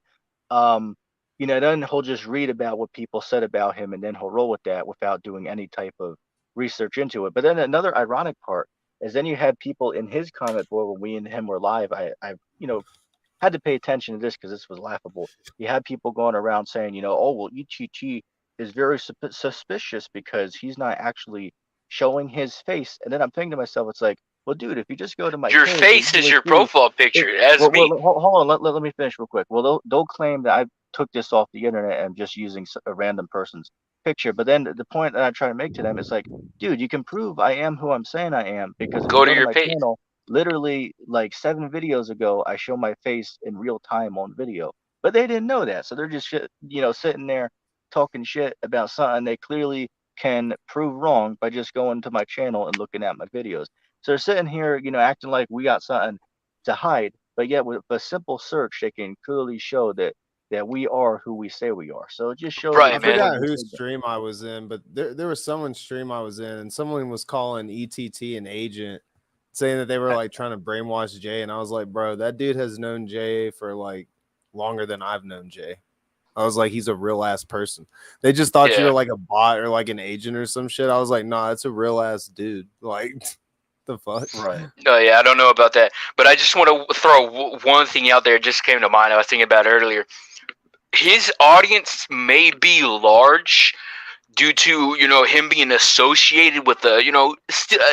um, then he'll just read about what people said about him, and then he'll roll with that without doing any type of research into it. But then another ironic part is then you had people in his comment board when we and him were live. I had to pay attention to this because this was laughable. You had people going around saying, oh well, ETT is very suspicious because he's not actually showing his face. And then I'm thinking to myself, it's like, well, dude, if you just go to my Your page, what face you is would your see profile picture. As well, me. hold on. Let me finish real quick. Well, they'll claim that I took this off the internet and just using a random person's picture. But then the point that I try to make to them is like, dude, you can prove I am who I'm saying I am because if you Go to go to your my page. channel, literally like 7 videos ago, I show my face in real time on video. But they didn't know that, so they're just sitting there talking shit about something they clearly can prove wrong by just going to my channel and looking at my videos. So they're sitting here, acting like we got something to hide, but yet with a simple search, they can clearly show that we are who we say we are. So it just shows I Right, that the man. more forgot you whose say that, stream I was in, but there was someone's stream I was in, and someone was calling ETT an agent, saying that they were like trying to brainwash Jay, and I was like, bro, that dude has known Jay for like longer than I've known Jay. I was like, he's a real ass person. They just thought you Yeah. were like a bot or like an agent or some shit. I was like, nah, that's a real ass dude. Like, the fuck? right? Oh yeah, I don't know about that, but I just want to throw one thing out there. It just came to mind. I was thinking about it earlier. His audience may be large due to him being associated with a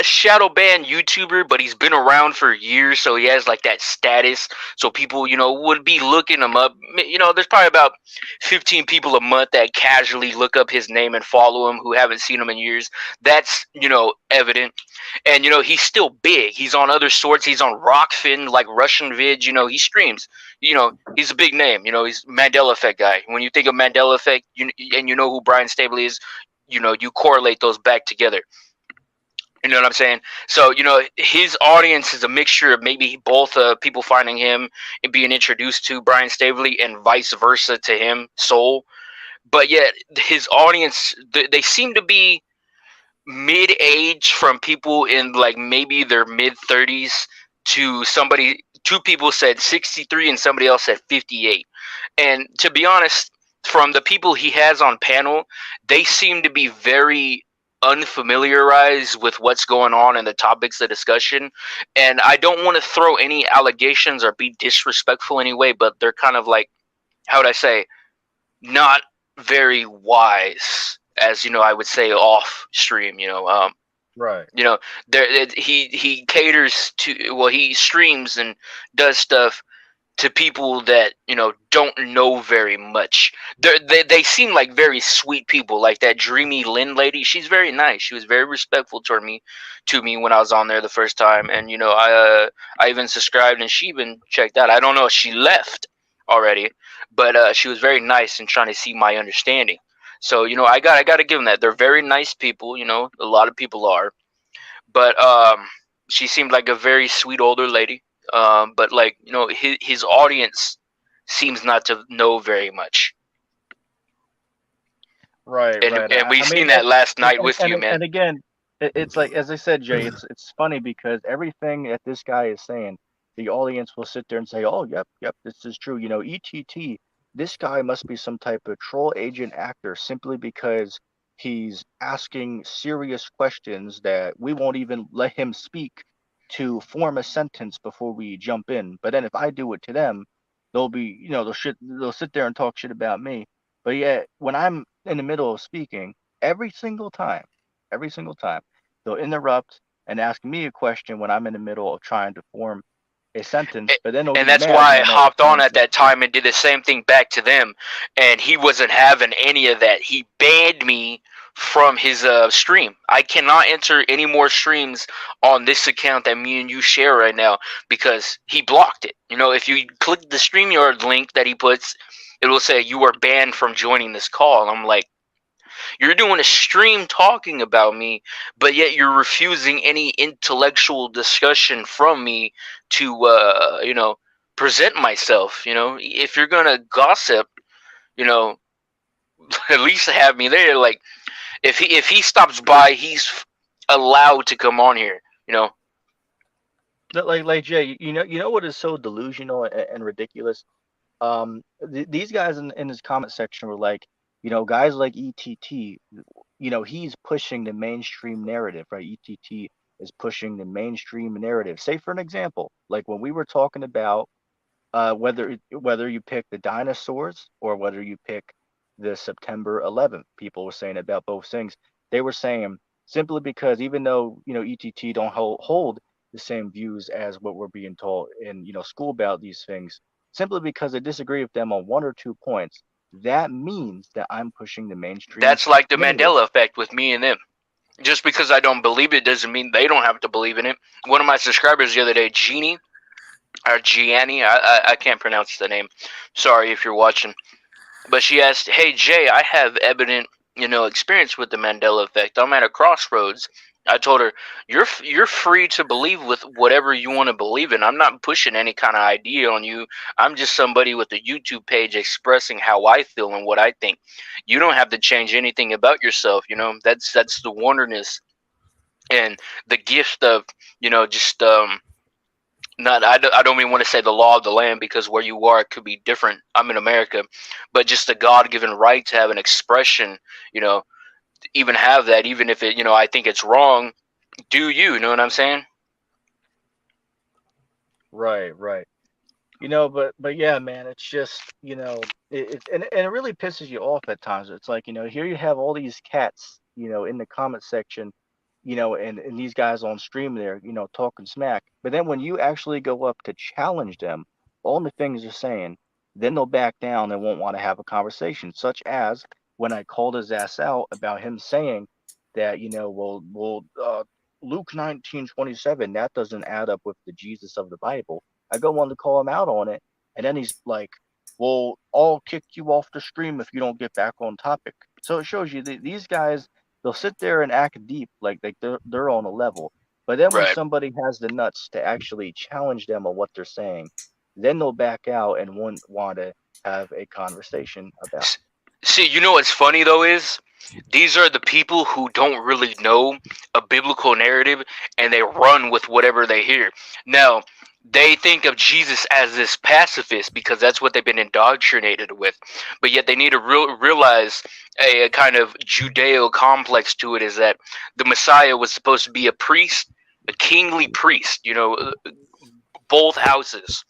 shadow banned YouTuber, but he's been around for years, so he has like that status. So people would be looking him up. There's probably about 15 people a month that casually look up his name and follow him who haven't seen him in years. That's evident, and he's still big. He's on other sorts. He's on Rockfin, like Russian Vid. He streams. He's a big name. He's Mandela Effect guy. When you think of Mandela Effect, and you know who Brian Stabley is, you correlate those back together. You know what I'm saying? So, his audience is a mixture of maybe both people finding him and being introduced to Brian Staveley, and vice versa to him, Soul. But yet, his audience, they seem to be mid-age, from people in like maybe their mid-30s to two people said 63 and somebody else said 58. And to be honest, from the people he has on panel, they seem to be very unfamiliarized with what's going on and the topics of discussion. And I don't want to throw any allegations or be disrespectful anyway, but they're kind of like, how would I say, not very wise, as I would say off stream. Right. He caters to, well, he streams and does stuff to people that don't know very much. They seem like very sweet people, like that Dreamy Lynn lady. She's very nice. She was very respectful to me when I was on there the first time, and I even subscribed, and she even checked out. I don't know if she left already, but she was very nice and trying to see my understanding. So I got to give them that. They're very nice people. A lot of people are, but she seemed like a very sweet older lady. But like his audience seems not to know very much. Right, and right. and we I mean, seen that last and night and with you, and, man. and again, it's like as I said, Jay. It's funny because everything that this guy is saying, the audience will sit there and say, "Oh, yep, yep, this is true." ETT. This guy must be some type of troll agent actor simply because he's asking serious questions that we won't even let him speak to form a sentence before we jump in. But then if I do it to them, they'll be, they'll sit there and talk shit about me. But yet, when I'm in the middle of speaking, every single time, they'll interrupt and ask me a question when I'm in the middle of trying to form a sentence, but then they'll And get that's mad why I when I know the hopped on sentence at is that finished. time and did the same thing back to them. And he wasn't having any of that. He banned me from his stream. I cannot enter any more streams on this account that me and you share right now because he blocked it. If you click the StreamYard link that he puts, it will say you are banned from joining this call. And I'm like, you're doing a stream talking about me, but yet you're refusing any intellectual discussion from me to, present myself. If you're gonna gossip, you know, at least have me there. Like, if he stops by, he's allowed to come on here. Like Jay, you know what is so delusional and ridiculous? These guys in his comment section were like, guys like ETT, he's pushing the mainstream narrative, right? ETT is pushing the mainstream narrative. Say for an example, like when we were talking about whether you pick the dinosaurs or whether you pick the September 11th, people were saying about both things. They were saying simply because even though ETT don't hold the same views as what we're being taught in school about these things, simply because I disagree with them on one or two points, that means that I'm pushing the mainstream That's like the narrative. Mandela effect with me and them. Just because I don't believe it doesn't mean they don't have to believe in it. One of my subscribers the other day, Jeannie or Gianni, I can't pronounce the name. Sorry if you're watching. But she asked, "Hey Jay, I have evident, experience with the Mandela effect. I'm at a crossroads." I told her, "You're free to believe with whatever you want to believe in. I'm not pushing any kind of idea on you. I'm just somebody with a YouTube page expressing how I feel and what I think. You don't have to change anything about yourself. That's the wonderness and the gift of, just not I don't even want to say the law of the land because where you are it could be different. I'm in America, but just the God-given right to have an expression, you know, even have that, even if it, I think it's wrong. Do you know what I'm saying? Right, right. But yeah, man, it's just and it really pisses you off at times. It's like here you have all these cats in the comment section, and these guys on stream there talking smack. But then when you actually go up to challenge them on the things they're saying, then they'll back down and won't want to have a conversation. Such as when I called his ass out about him saying that Luke 19:27 that doesn't add up with the Jesus of the Bible. I go on to call him out on it, and then he's like, well, I'll kick you off the stream if you don't get back on topic. So it shows you that these guys, they'll sit there and act deep, like they're on a level. But then when Right. somebody has the nuts to actually challenge them on what they're saying, then they'll back out and won't want to have a conversation about S- See, you know what's funny though is these are the people who don't really know a biblical narrative and they run with whatever they hear. Now, they think of Jesus as this pacifist because that's what they've been indoctrinated with. But yet they need to realize a kind of Judeo complex to it is that the Messiah was supposed to be a priest, a kingly priest, both houses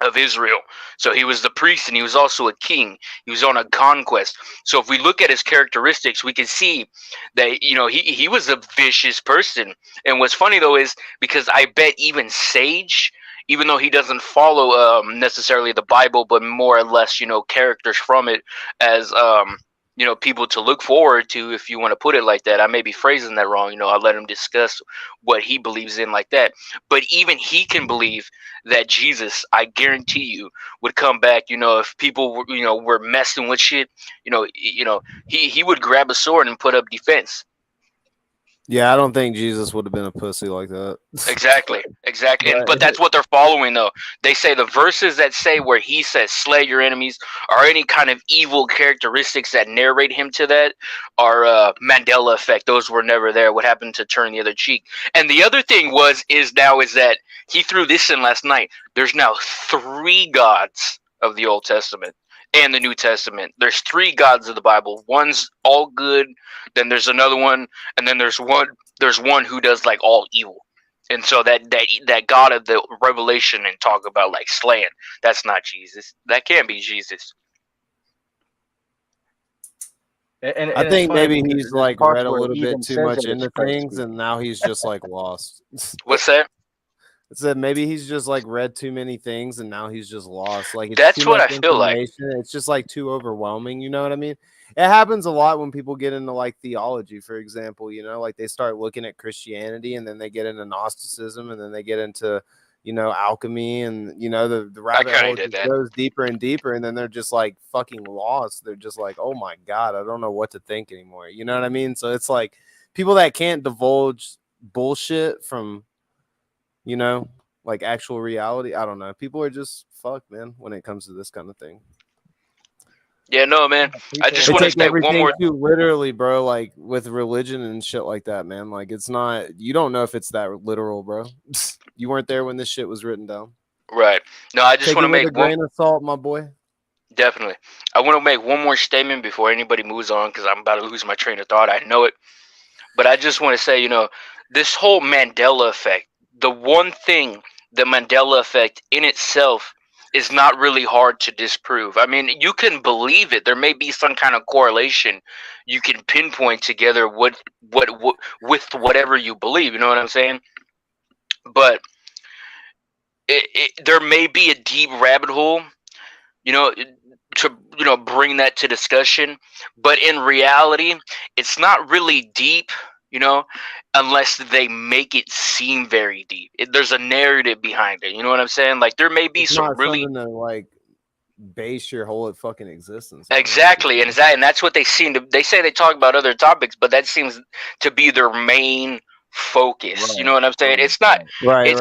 of Israel. So he was the priest and he was also a king. He was on a conquest. So if we look at his characteristics, we can see that he was a vicious person. And what's funny though is because I bet even Sage, even though he doesn't follow necessarily the Bible, but more or less characters from it as people to look forward to, if you want to put it like that. I may be phrasing that wrong. I'll let him discuss what he believes in like that. But even he can believe that Jesus, I guarantee you, would come back. If people were messing with shit, he would grab a sword and put up defense. Yeah, I don't think Jesus would have been a pussy like that. Exactly. But But that's what they're following, though. They say the verses that say where he says slay your enemies, or any kind of evil characteristics that narrate him to that, are Mandela effect. Those were never there. What happened to turn the other cheek? And the other thing is that he threw this in last night. There's now 3 gods of the Old Testament and the New Testament. There's 3 gods of the Bible. One's all good, then there's another one, and then there's one who does like all evil. And so that God of the Revelation and talk about like slaying, that's not Jesus. That can't be Jesus. I think maybe he's like read a little bit too much into things, speaking. and now he's just like lost. What's that? I said maybe he's just like read too many things, and now he's just lost. Like it's That's too what much I feel like. information. It's just like too overwhelming. You know what I mean? It happens a lot when people get into like theology, for example. Like they start looking at Christianity, and then they get into Gnosticism, and then they get into alchemy, and the rabbit hole just goes deeper and deeper, and then they're just like fucking lost. They're just like, oh my God, I don't know what to think anymore. You know what I mean? So it's like people that can't divulge bullshit from like actual reality. I don't know. People are just fucked, man, when it comes to this kind of thing. Yeah, no, man. I just want to say one more. Too literally, bro. Like with religion and shit like that, man. Like it's not. You don't know if it's that literal, bro. You weren't there when this shit was written down. Right. No, I just want to make a grain of salt, my boy. Definitely. I want to make one more statement before anybody moves on, because I'm about to lose my train of thought. I know it. But I just want to say, this whole Mandela effect, the one thing, the Mandela effect in itself is not really hard to disprove. I mean, you can believe it. There may be some kind of correlation you can pinpoint together with whatever you believe. You know what I'm saying? But there may be a deep rabbit hole, to bring that to discussion. But in reality, it's not really deep. Unless they make it seem very deep. There's a narrative behind it. You know what I'm saying? Like there may be some really to like base your whole fucking existence. Exactly, and that's what they seem to. They say they talk about other topics, but that seems to be their main focus. Right, you know what I'm saying? It's not. Right.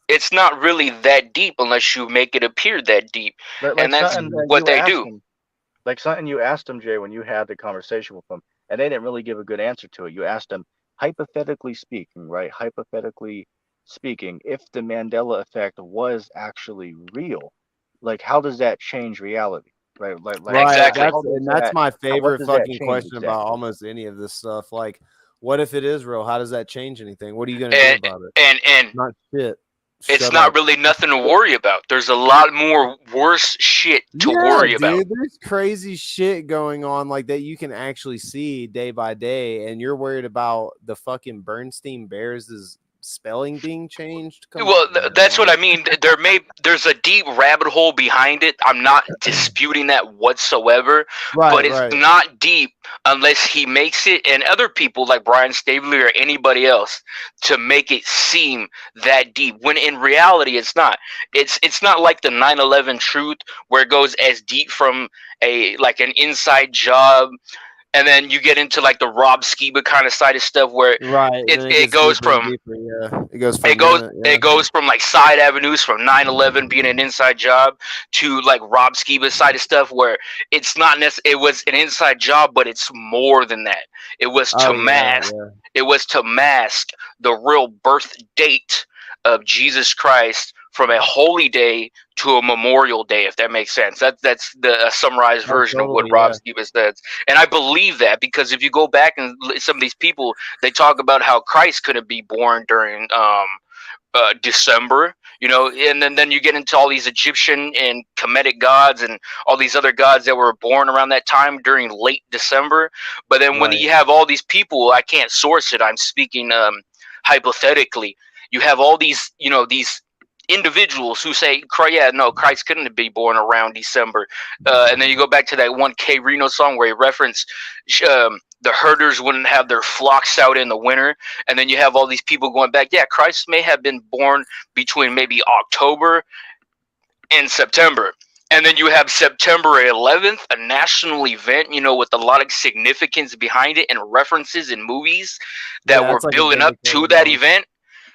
It's not really that deep unless you make it appear that deep, and that's what they do. Like something you asked them, Jay, when you had the conversation with them. And they didn't really give a good answer to it. You asked them, hypothetically speaking, right? Hypothetically speaking, if the Mandela effect was actually real, like how does that change reality? Right. Exactly. That's my favorite fucking question about almost any of this stuff. Like, what if it is real? How does that change anything? What are you gonna do about it? And not shit. It's not really nothing to worry about. There's a lot more worse shit to worry about. There's crazy shit going on like that you can actually see day by day, and you're worried about the fucking Bernstein Bears' spelling being changed. Well, that's what I on. mean. There's a deep rabbit hole behind it. I'm not disputing that whatsoever, but Right, it's right, not deep unless he makes it, and other people like Brian Stabler or anybody else, to make it seem that deep. When in reality, it's not. It's not like the 9/11 truth where it goes as deep from an inside job, and then you get into like the Rob Skiba kind of side of stuff where right. it Then it it gets goes deeper and from deeper. Yeah, it goes it from goes minute. it Yeah, goes from like side avenues from 9/11 being an inside job to like Rob Skiba's side of stuff where it's not it was an inside job, but it's more than that. It was to oh yeah, mask yeah. it was to mask the real birth date of Jesus Christ from a holy day to a memorial day, if that makes sense. That's the summarized Oh, version of what totally. Rob Yeah, Skiba says, and I believe that because if you go back and some of these people, they talk about how Christ couldn't be born during December, and then you get into all these Egyptian and Kemetic gods and all these other gods that were born around that time during late December. But then when right. you have all these people, I can't source it. I'm speaking hypothetically. You have all these individuals who say, "Yeah, no, Christ couldn't be born around December," and then you go back to that one K Reno song where he referenced the herders wouldn't have their flocks out in the winter, and then you have all these people going back. Yeah, Christ may have been born between maybe October and September. And then you have September 11th, a national event, with a lot of significance behind it and references in movies that Yeah, were it's like a building up to vindicated that month. event.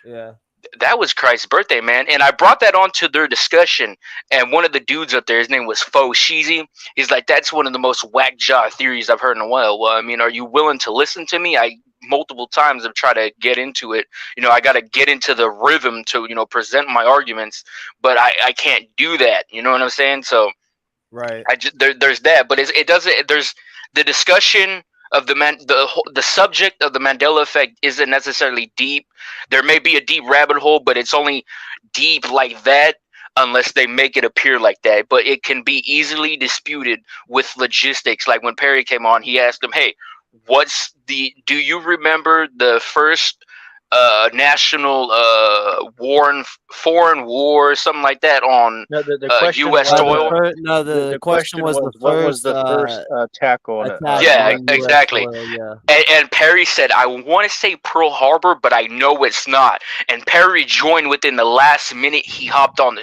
Yeah. That was Christ's birthday, man. And I brought that onto their discussion. And one of the dudes up there, his name was Faux Sheezy. He's like, that's one of the most whack jaw theories I've heard in a while. Well, I mean, are you willing to listen to me? I multiple times have tried to get into it. I got to get into the rhythm to, present my arguments, but I can't do that. You know what I'm saying? So Right. there's that, but it doesn't. There's the discussion of the subject of the Mandela effect isn't necessarily deep. There may be a deep rabbit hole, but it's only deep like that unless they make it appear like that. But it can be easily disputed with logistics. Like when Perry came on, he asked him, "Hey, do you remember the first national foreign war, something like that on No, the question U.S. was soil?" the The question question was was the what was the first first attack on attack Yeah, on U.S. exactly. soil. Yeah. And Perry said, I want to say Pearl Harbor, but I know it's not. And Perry joined within the last minute he hopped on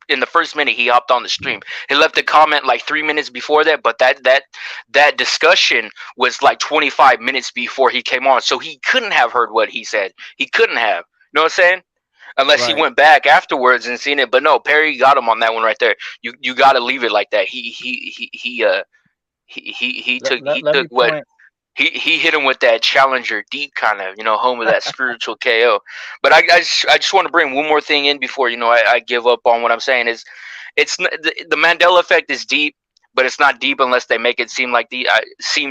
in the first minute he hopped on the stream. He left a comment like 3 minutes before that, but that discussion was like 25 minutes before he came on. So he couldn't have heard what he said. He couldn't have. You know what I'm saying? Unless he Right. went back afterwards and seen it. But no, Perry got him on that one right there. You got to leave it like that. He let, took let, let me what point he hit him with that challenger deep kind of, home of that spiritual KO. But I just want to bring one more thing in before I give up on what I'm saying. Is the Mandela effect is deep, but it's not deep unless they make it seem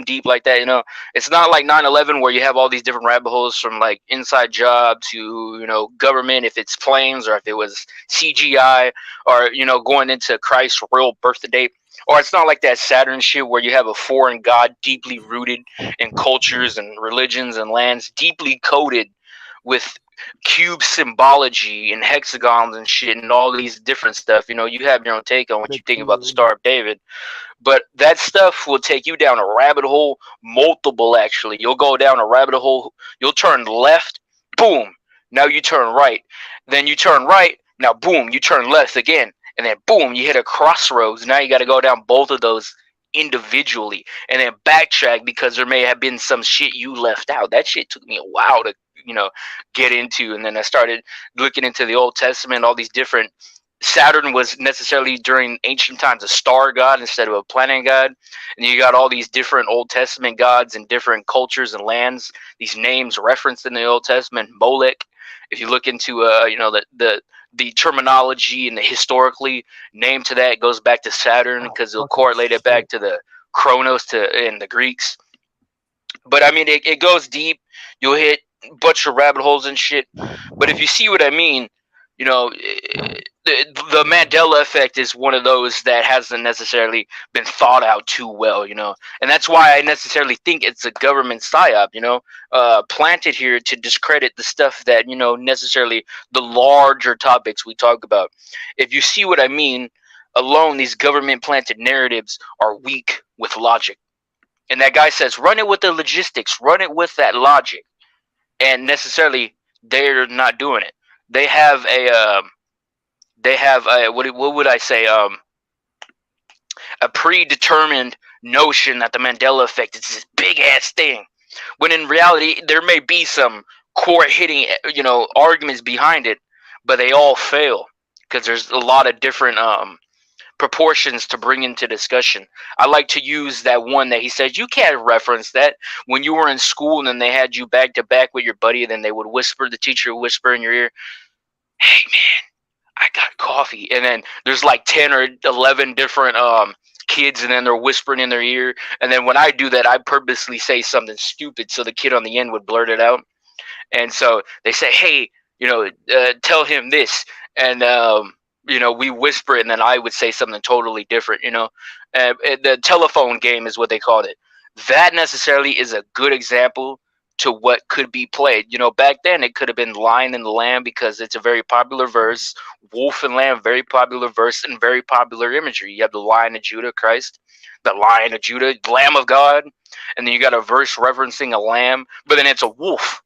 deep like that. It's not like 9/11 where you have all these different rabbit holes from like inside job to government, if it's planes or if it was CGI, or going into Christ's real birth date. Or it's not like that Saturn shit where you have a foreign god deeply rooted in cultures and religions and lands, deeply coded with cube symbology and hexagons and shit and all these different stuff. You have your own take on what The you think about the cube. Star of David. But that stuff will take you down a rabbit hole, multiple actually. You'll go down a rabbit hole, you'll turn left, boom, now you turn right. Then you turn right, now boom, you turn left again. And then boom, you hit a crossroads. Now you got to go down both of those individually and then backtrack because there may have been some shit you left out. That shit took me a while to, get into. And then I started looking into the Old Testament, all these different. Saturn was necessarily during ancient times a star god instead of a planet god. And you got all these different Old Testament gods in different cultures and lands. These names referenced in the Old Testament, Molech. If you look into the terminology and the historically name to that, goes back to Saturn because they'll Fucking correlate it back shit. to the Chronos in the Greeks. But I mean, it goes deep. You'll hit a bunch of rabbit holes and shit. But if you see what I mean, You know, the Mandela effect is one of those that hasn't necessarily been thought out too well. You know, and that's why I necessarily think it's a government psyop. You know, planted here to discredit the stuff that necessarily the larger topics we talk about. If you see what I mean, alone these government planted narratives are weak with logic. And that guy says, run it with the logistics, run it with that logic, and necessarily they're not doing it. They have a what would I say a predetermined notion that the Mandela effect is this big ass thing, when in reality there may be some core hitting arguments behind it, but they all fail because there's a lot of different proportions to bring into discussion. I like to use that one that he said you can't reference that when you were in school and then they had you back to back with your buddy, and then they would whisper, the teacher would whisper in your ear, "Hey man, I got coffee," and then there's like 10 or 11 different kids, and then they're whispering in their ear, and then when I do that, I purposely say something stupid so the kid on the end would blurt it out. And so they say, "Hey, tell him this," and we whisper it, and then I would say something totally different. The telephone game is what they called it. That necessarily is a good example to what could be played. Back then it could have been Lion and the Lamb because it's a very popular verse. Wolf and Lamb, very popular verse and very popular imagery. You have the Lion of Judah, Christ, the Lion of Judah, Lamb of God, and then you got a verse referencing a lamb, but then it's a wolf.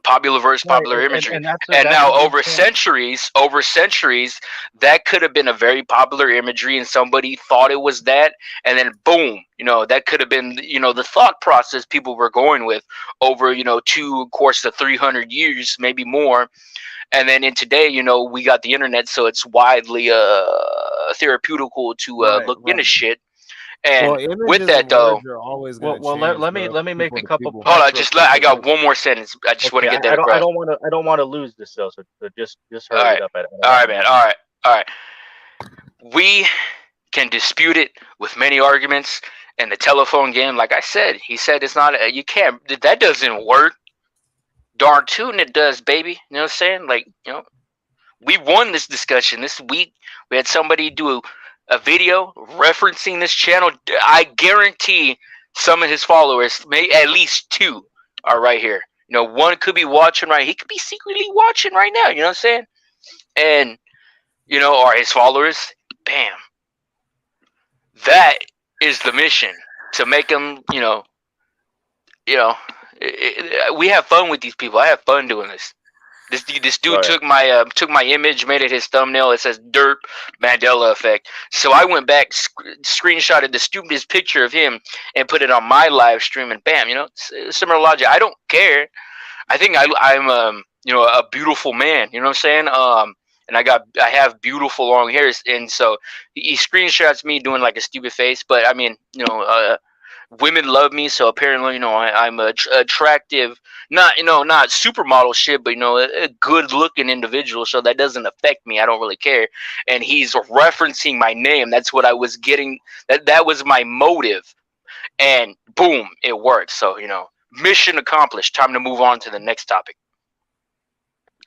Popular verse, popular imagery, and now over centuries, that could have been a very popular imagery, and somebody thought it was that, and then boom, that could have been the thought process people were going with over two course to 300 years, maybe more. And then in today, we got the internet, so it's widely therapeutical to look into shit. And with that though, let me make a couple. Hold on, I got one more sentence. I just want to get that across. I don't want to lose this though, so just hurry it up. All right, man. All right. We can dispute it with many arguments, and the telephone game, like I said, he said it's not. You can't. That doesn't work. Darn tootin' it does, baby. You know what I'm saying? Like we won this discussion this week. We had somebody do a video referencing this channel. I guarantee some of his followers, maybe at least two, are right here. One could be watching right. He could be secretly watching right now. You know what I'm saying? And are his followers? Bam. That is the mission, to make them. We have fun with these people. I have fun doing this. This dude took my image, made it his thumbnail. It says "Derp Mandela Effect." So I went back, screenshotted the stupidest picture of him, and put it on my live stream. And bam, similar logic. I don't care. I think I'm a beautiful man. You know what I'm saying? And I have beautiful long hairs, and so he screenshots me doing like a stupid face. But I mean, women love me, so apparently, I'm attractive. Not supermodel shit, but a good looking individual. So that doesn't affect me. I don't really care. And he's referencing my name. That's what I was getting. That was my motive. And boom, it worked. So mission accomplished. Time to move on to the next topic.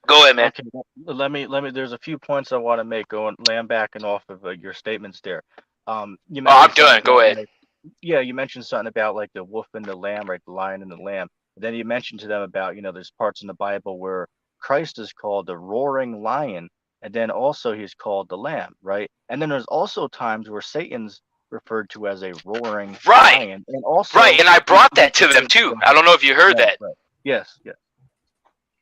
Go ahead, man. Okay, let me. There's a few points I want to make. Lamb backing off of your statements there. I'm done. Go ahead. Yeah, you mentioned something about like the wolf and the lamb, right? The lion and the lamb. And then you mentioned to them about, there's parts in the Bible where Christ is called the roaring lion, and then also he's called the lamb, right? And then there's also times where Satan's referred to as a roaring lion. And also, and I brought that to them too. I don't know if you heard that. Right. Yes.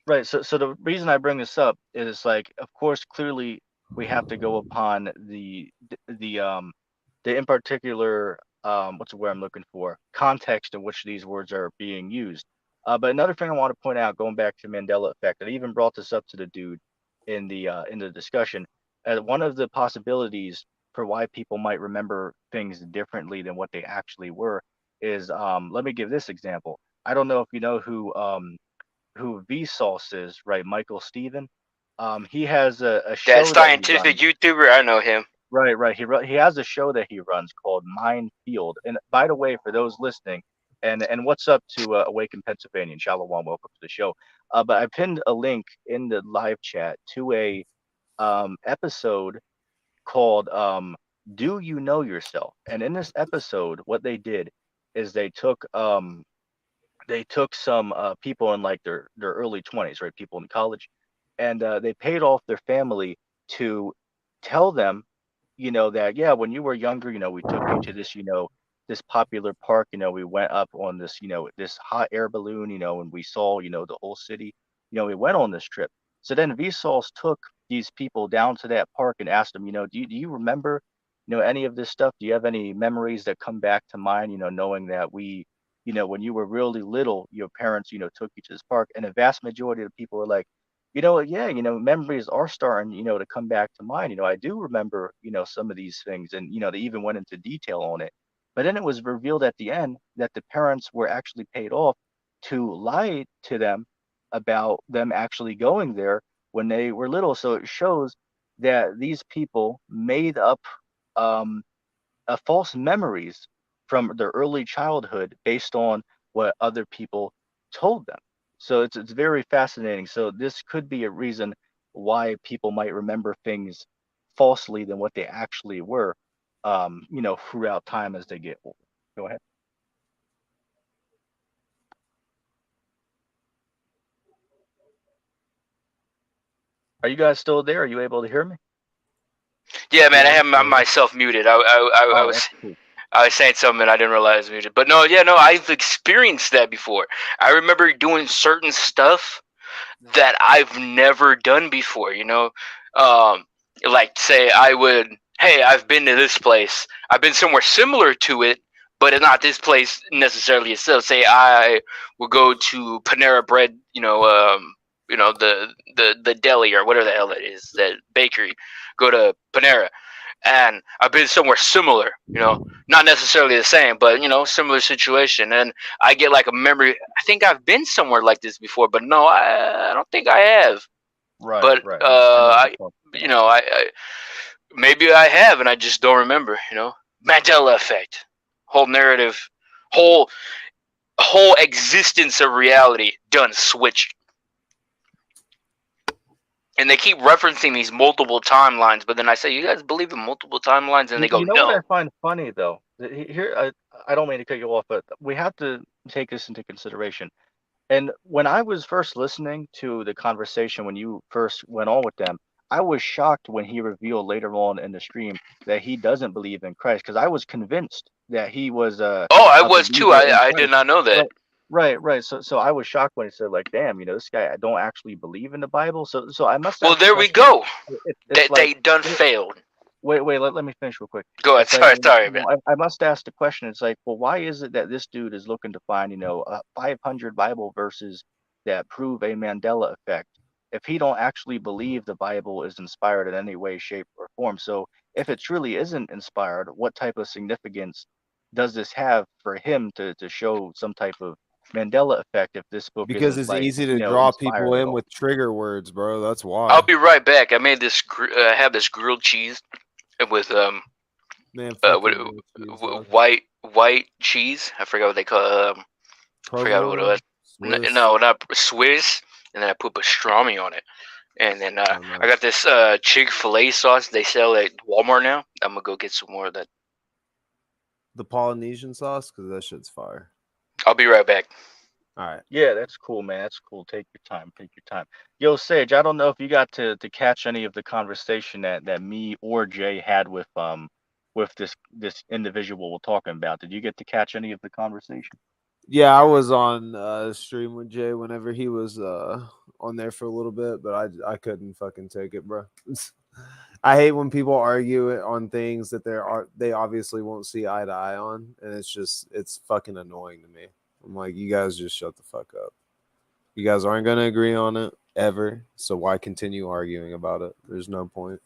Right. So the reason I bring this up is like, of course, clearly we have to go upon the in particular, what's the word I'm looking for? Context in which these words are being used. But another thing I want to point out, going back to Mandela effect, I even brought this up to the dude in the discussion. One of the possibilities for why people might remember things differently than what they actually were is, let me give this example. I don't know if you know who Vsauce is, right? Michael Steven. He has a show. That scientific YouTuber, I know him. Right. He has a show that he runs called Mind Field. And by the way, for those listening, And what's up to Awaken Pennsylvania and Shalom, welcome to the show. But I pinned a link in the live chat to a episode called "Do You Know Yourself?" And in this episode, what they did is they took some people in like their early 20s, right? People in college, and they paid off their family to tell them, that yeah, when you were younger, we took you to this, this popular park, we went up on this, this hot air balloon, and we saw, the whole city, we went on this trip. So then Vsauce took these people down to that park and asked them, do you remember, any of this stuff? Do you have any memories that come back to mind, knowing that when you were really little, your parents, took you to this park, and a vast majority of the people were like, yeah, memories are starting, to come back to mind. I do remember, some of these things, and they even went into detail on it. But then it was revealed at the end that the parents were actually paid off to lie to them about them actually going there when they were little. So it shows that these people made up um, false memories from their early childhood based on what other people told them. So it's very fascinating. So this could be a reason why people might remember things falsely than what they actually were, throughout time as they get older. Go ahead. Are you guys still there? Are you able to hear me? Yeah, man, I Yeah, I'm have still here. myself muted. I Oh, was that's cool. I was saying something and I didn't realize I was muted. But no, yeah, no, I've experienced that before. I remember doing certain stuff that I've never done before, Um, like say hey, I've been to this place. I've been somewhere similar to it, but it's not this place necessarily itself. Say I would go to Panera Bread, the deli or whatever the hell it is, that bakery. Go to Panera, and I've been somewhere similar, not necessarily the same, but similar situation, and I get like a memory. I think I've been somewhere like this before, but no, I don't think I have. Right, But right. I know what you're talking about. I maybe I have, and I just don't remember. Mandela effect, whole narrative, whole whole existence of reality done switched. And they keep referencing these multiple timelines, but then I say, "You guys believe in multiple timelines?" And they go, You know what I "No." find funny though? Here, I don't mean to cut you off, but we have to take this into consideration. And when I was first listening to the conversation when you first went on with them, I was shocked when he revealed later on in the stream that he doesn't believe in Christ, because I was convinced that he was Oh, I a was too. believer in I did Christ. not know that. Right, right. So I was shocked when he said like, "Damn, this guy don't actually believe in the Bible." So I must Well, ask the there we question. go. It's They like, done failed. wait, let me finish real quick. Go ahead. It's like, Sorry, man. I must ask the question. It's like, well, why is it that this dude is looking to find, 500 Bible verses that prove a Mandela effect if he don't actually believe the Bible is inspired in any way, shape, or form? So if it truly isn't inspired, what type of significance does this have for him to show some type of Mandela effect if this book Because isn't it's like, easy to draw people inspired at in all? with trigger words, bro. That's I'll why. be right back. I made this. I have this grilled cheese with Man, fuck with, your grilled cheese, dog. white cheese. I forgot what they call it. I forgot what it was. Provolone, Swiss. No, not Swiss. And then I put pastrami on it. And then Oh, I got nice. this Chick-fil-A sauce they sell at Walmart now. I'm gonna go get some more of that. The Polynesian sauce, because that shit's fire. I'll be right back. All right. Yeah, that's cool, man. That's cool. Take your time. Take your time. Yo, Sage, I don't know if you got to catch any of the conversation that me or Jay had with this individual we're talking about. Did you get to catch any of the conversation? Yeah, I was on stream with Jay whenever he was on there for a little bit, but I couldn't fucking take it, bro. I hate when people argue on things that they obviously won't see eye to eye on, and it's fucking annoying to me. I'm like, you guys just shut the fuck up. You guys aren't gonna agree on it ever, so why continue arguing about it? There's no point.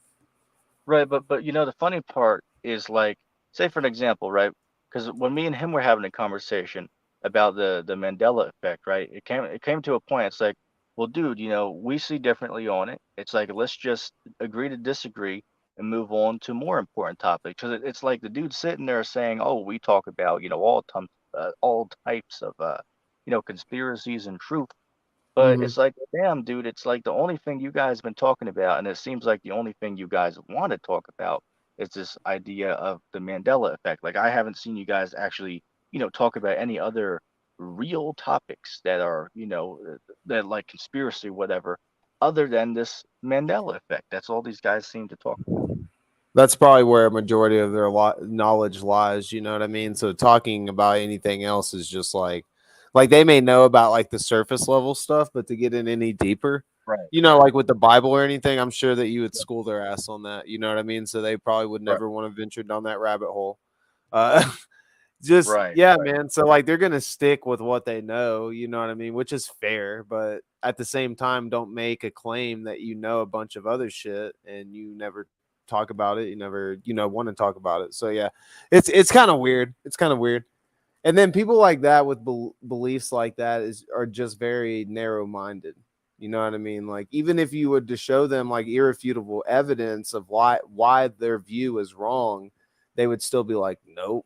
Right, but the funny part is like, say for an example, right? Because when me and him were having a conversation about the Mandela effect, right? It came to a point. It's like, well, dude, we see differently on it. It's like, let's just agree to disagree and move on to more important topics. Because it's like the dude sitting there saying, oh, we talk about all all types of conspiracies and truth. But Mhm. it's like, damn, dude, it's like the only thing you guys been talking about, and it seems like the only thing you guys want to talk about is this idea of the Mandela effect. Like, I haven't seen you guys actually, talk about any other real topics that are, that like conspiracy, whatever, other than this Mandela effect. That's all these guys seem to talk about. That's probably where a majority of their knowledge lies. You know what I mean? So talking about anything else is just like they may know about like the surface level stuff, but to get in any deeper, Right, like with the Bible or anything, I'm sure that you would school their ass on that. You know what I mean? So they probably would right, never want to venture down that rabbit hole. Uh, just right, yeah, right. man. So like they're gonna stick with what they know. You know what I mean? Which is fair, but at the same time, don't make a claim that you know a bunch of other shit and you never talk about it. You never want to talk about it. So yeah, it's kind of weird. It's kind of weird. And then people like that with beliefs like that are just very narrow minded. You know what I mean? Like even if you would to show them like irrefutable evidence of why their view is wrong, they would still be like, nope,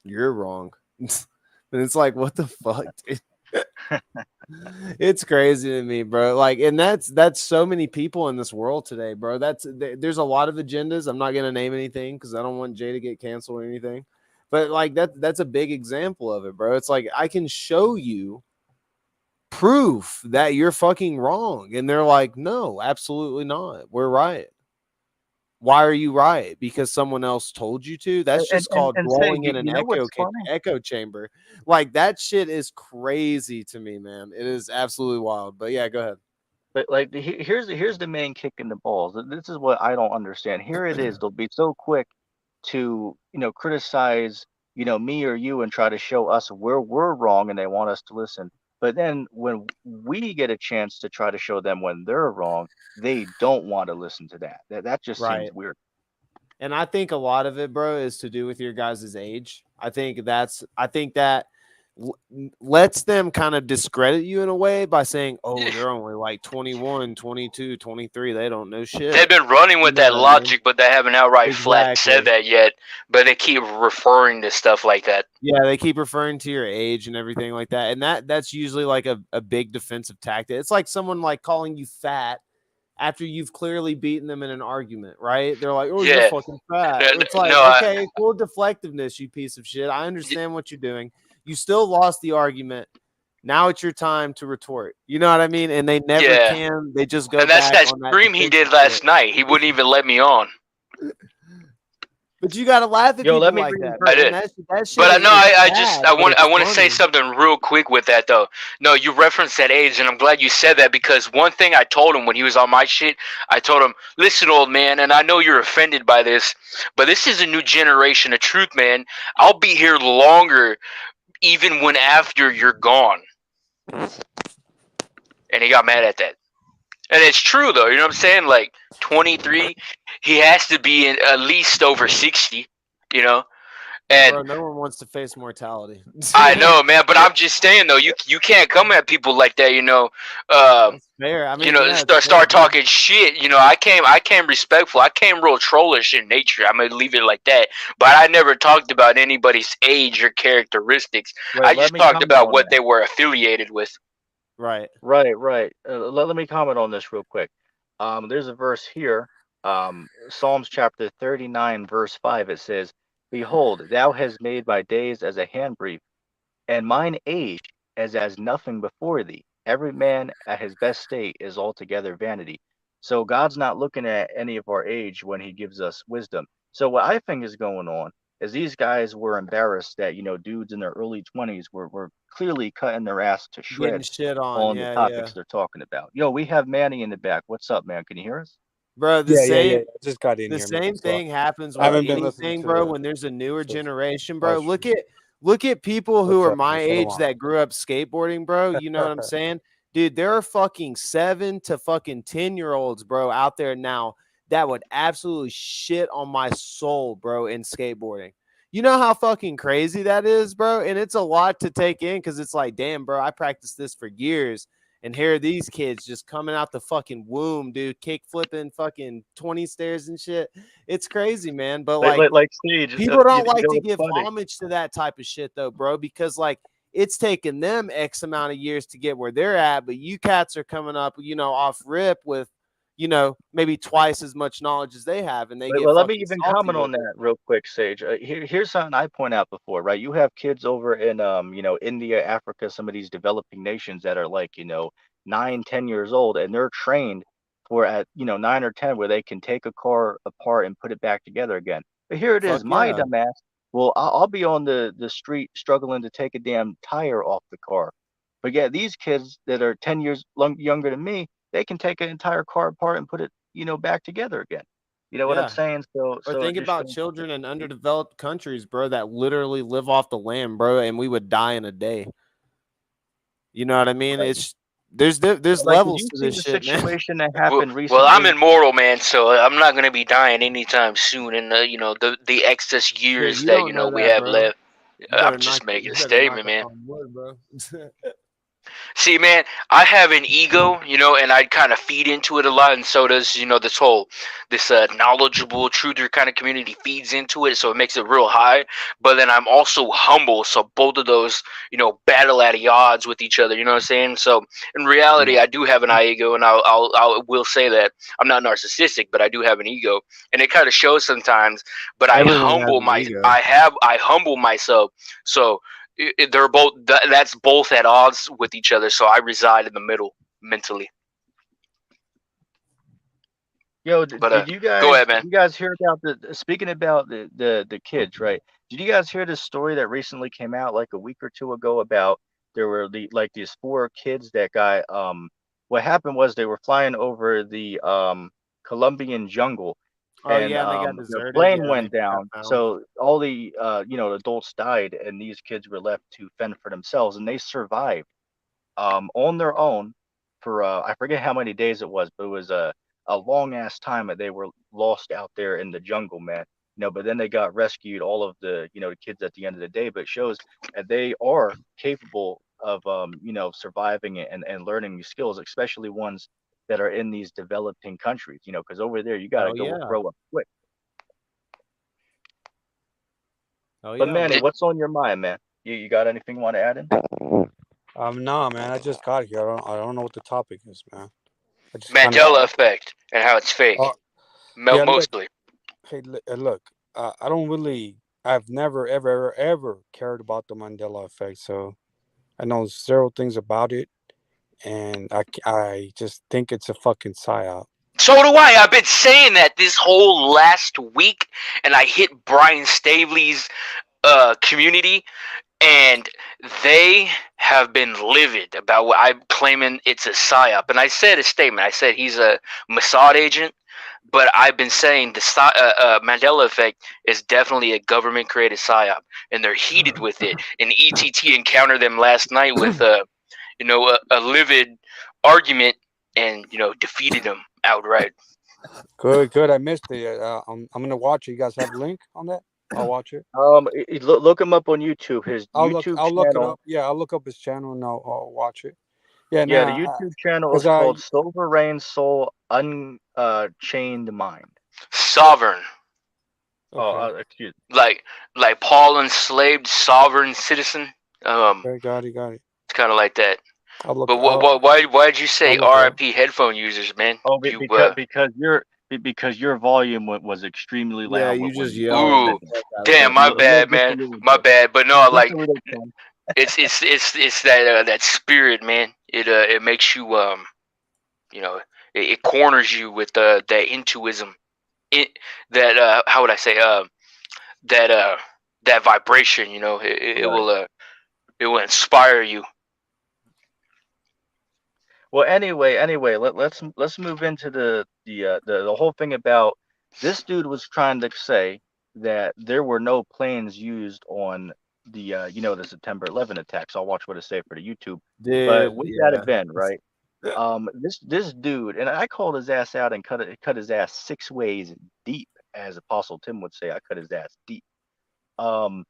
you're wrong. And it's like, what the fuck, dude? It's crazy to me, bro. Like, and that's so many people in this world today, bro. There's a lot of agendas. I'm not gonna name anything because I don't want Jay to get canceled or anything. But like that's a big example of it, bro. It's like I can show you proof that you're fucking wrong, and they're like, no, absolutely not. We're right. Why are you right? Because someone else told you to. That's And just and called and say, dwelling in an you know what's funny? echo chamber. Like that shit is crazy to me, man. It is absolutely wild. But yeah, go ahead. But like here's the main kick in the balls. This is what I don't understand. Here it is. They'll be so quick to criticize me or you and try to show us where we're wrong and they want us to listen. But then when we get a chance to try to show them when they're wrong, they don't want to listen to that. That just seems Right. weird. And I think a lot of it, bro, is to do with your guys' age. I think that lets them kind of discredit you in a way by saying, oh, they're only like 21, 22, 23. They don't know They've shit. been running You with know that what I mean? logic, but they haven't outright flat said Exactly. that yet. But they keep referring to stuff like that. Yeah, they keep referring to your age and everything like that. And that's usually like a big defensive tactic. It's like someone like calling you fat after you've clearly beaten them in an argument, right? They're like, "Oh, you're Yeah. fucking fat." No, It's like, no, okay, cool deflectiveness, you piece of shit. I understand what you're doing. You still lost the argument. Now it's your time to retort. You know what I mean? And they never yeah. can. They just go And that's back that on that stream he defensive did shit. last night. He wouldn't even let me on. But you got to laugh at Yo, let people me like read a that, I verse. man. did. That shit But I know is I just sad, but I it's want to say funny. something real quick with that though. No, you referenced that age, and I'm glad you said that because one thing I told him when he was on my shit, I told him, "Listen, old man, and I know you're offended by this, but this is a new generation of truth, man. I'll be here longer, even when after you're gone." And he got mad at that. And it's true though. You know what I'm saying? Like 23, he has to be at least over 60. You know, Yeah, and bro, no one wants to face mortality. I know, man, but I'm just saying though, you can't come at people like that, That's fair. I mean, yeah, it's fair, start dude. talking shit. I came respectful. I came real trollish in nature. I'm gonna leave it like that. But I never talked about anybody's age or characteristics. Wait, I let just me talked comment about on what that. they were affiliated with. Right. Right, right. Let me comment on this real quick. There's a verse here, Psalms chapter 39, verse 5. It says, "Behold, thou hast made my days as a handbreadth, and mine age as nothing before thee. Every man at his best state is altogether vanity." So God's not looking at any of our age when he gives us wisdom. So what I think is going on is these guys were embarrassed that, dudes in their early 20s were clearly cutting their ass to Getting shreds shit on. on the Yeah, yeah. topics they're talking about. Yo, we have Manny in the back. What's up, man? Can you hear us? Bro, Yeah, yeah, yeah. I just got in the here, man. same So thing happens I with haven't been listening anything, to bro, the when there's a newer to generation, bro. live Look stream. at people who What's are up, my man? age Shalom. that grew up skateboarding, bro. You know what I'm saying? Dude, there are fucking 7 to fucking 10-year-olds, bro, out there now that would absolutely shit on my soul, bro, in skateboarding. You know how fucking crazy that is, bro? And it's a lot to take in because it's like, damn, bro, I practiced this for years. And here are these kids just coming out the fucking womb, dude, kick flipping fucking 20 stairs and shit. It's crazy, man. But like Sage, people don't you like know, to it's give funny. homage to that type of shit though, bro, because like it's taken them X amount of years to get where they're at, but you cats are coming up, off rip with, maybe twice as much knowledge as they have, and they get Well, let me fucking even salty comment with on it. that real quick, Sage. Here's something I point out before, right? You have kids over in, India, Africa, some of these developing nations that are like, 9, 10 years old, and they're trained for at, 9 or 10, where they can take a car apart and put it back together again. But here it is, Fuck my yeah. dumb ass. Well, I'll be on the street struggling to take a damn tire off the car. But yeah, these kids that are 10 years younger than me, they can take an entire car apart and put it, back together again. You know what I'm Yeah. saying? So Or so it think just about shows. children in underdeveloped countries, bro, that literally live off the land, bro, and we would die in a day. You know what I mean? Right. It's there's Like, did levels you to see this the shit, man. situation that Well, happened well, I'm recently? immortal, man, so I'm not gonna be dying anytime soon. In the excess Shit, years you that don't know we that, have bro. left. I'm just You making a better knock statement, up man. on wood, bro. See, man, I have an ego, and I kind of feed into it a lot, and so does, this knowledgeable truther kind of community feeds into it, so it makes it real high. But then I'm also humble, so both of those, battle at the odds with each other. You know what I'm saying? So in reality, I do have an ego, and I will say that I'm not narcissistic, but I do have an ego, and it kind of shows sometimes. But Everyone has an ego. I humble myself, so they're both that's both at odds with each other, so I reside in the middle mentally. Yo, But did you go guys ahead, did man. you guys hear about speaking about the kids, right? Did you guys hear this story that recently came out like a week or two ago about there were these four kids that got what happened was they were flying over the Colombian jungle, Oh and yeah, and they got their deserted. plane Yeah, and they went got down. found. So all the adults died, and these kids were left to fend for themselves, and they survived on their own for I forget how many days it was, but it was a long ass time that they were lost out there in the jungle, man. But then they got rescued, all of the the kids at the end of the day. But it shows that they are capable of surviving and learning new skills, especially ones that are in these developing countries. Because over there you got to Oh go yeah. grow up quick. Oh But yeah, Manny, man. what's on your mind, man? You got anything you want to add in? No, man. I just got here. I don't know what the topic is, man. I just kind of. Mandela effect and how it's fake, Oh, yeah. Look. mostly. Hey, look. I don't really. I've never, ever, ever, ever cared about the Mandela effect. So I know several things about it, and I just think it's a fucking psyop. So do I. I've been saying that this whole last week, and I hit Brian Stavely's community, and they have been livid about what I'm claiming it's a psyop. And I said a statement. I said he's a Mossad agent, but I've been saying the Mandela effect is definitely a government-created psyop, and they're heated with it. And ETT encountered them last night with a livid argument, and defeated them outright. Good, good. I missed it. I'm gonna watch it. You guys have a link on that? I'll watch it. Look him up on YouTube. His I'll look. YouTube I'll look it channel. up. Yeah, I'll look up his channel and I'll watch it. Yeah, Yeah, the nah, YouTube channel because is called Silver Rain Soul Unchained Mind. Sovereign, Oh, okay, excuse like Paul enslaved sovereign citizen. okay, got it. It's kind of like that. I'll look. But why did you say I'll look it up. RIP headphone users, man? Oh, You because your volume was extremely Yeah, loud you when just you started yelled ooh, the mentioning. fuck out of damn, it, my bro. bad, Just a man, little my bit. bad. But no, Just a like little bit. it's that spirit, man. It makes you you know it corners you with that intuism. It that how would I say that that vibration. Right. It will inspire you. Well, anyway, let's move into the whole thing about this dude was trying to say that there were no planes used on the September 11 attacks. I'll watch what it say for the YouTube. But Dude, with that yeah. event, right? This dude, and I called his ass out and cut his ass 6 ways deep, as Apostle Tim would say. I cut his ass deep. Um,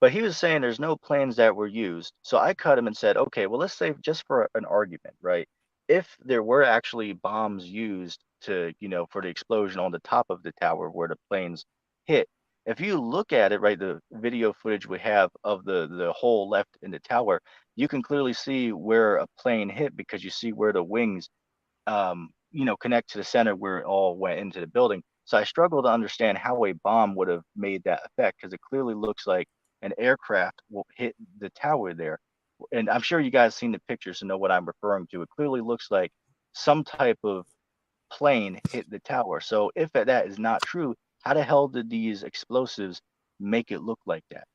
but he was saying there's no planes that were used. So I cut him and said, okay, well, let's say just for an argument, right? if there were actually bombs used to, for the explosion on the top of the tower where the planes hit, if you look at it, right, the video footage we have of the hole left in the tower, you can clearly see where a plane hit because you see where the wings, connect to the center where it all went into the building. So I struggle to understand how a bomb would have made that effect because it clearly looks like an aircraft will hit the tower there. And I'm sure you guys seen the pictures and know what I'm referring to. It clearly looks like some type of plane hit the tower. So if that is not true, how the hell did these explosives make it look like that?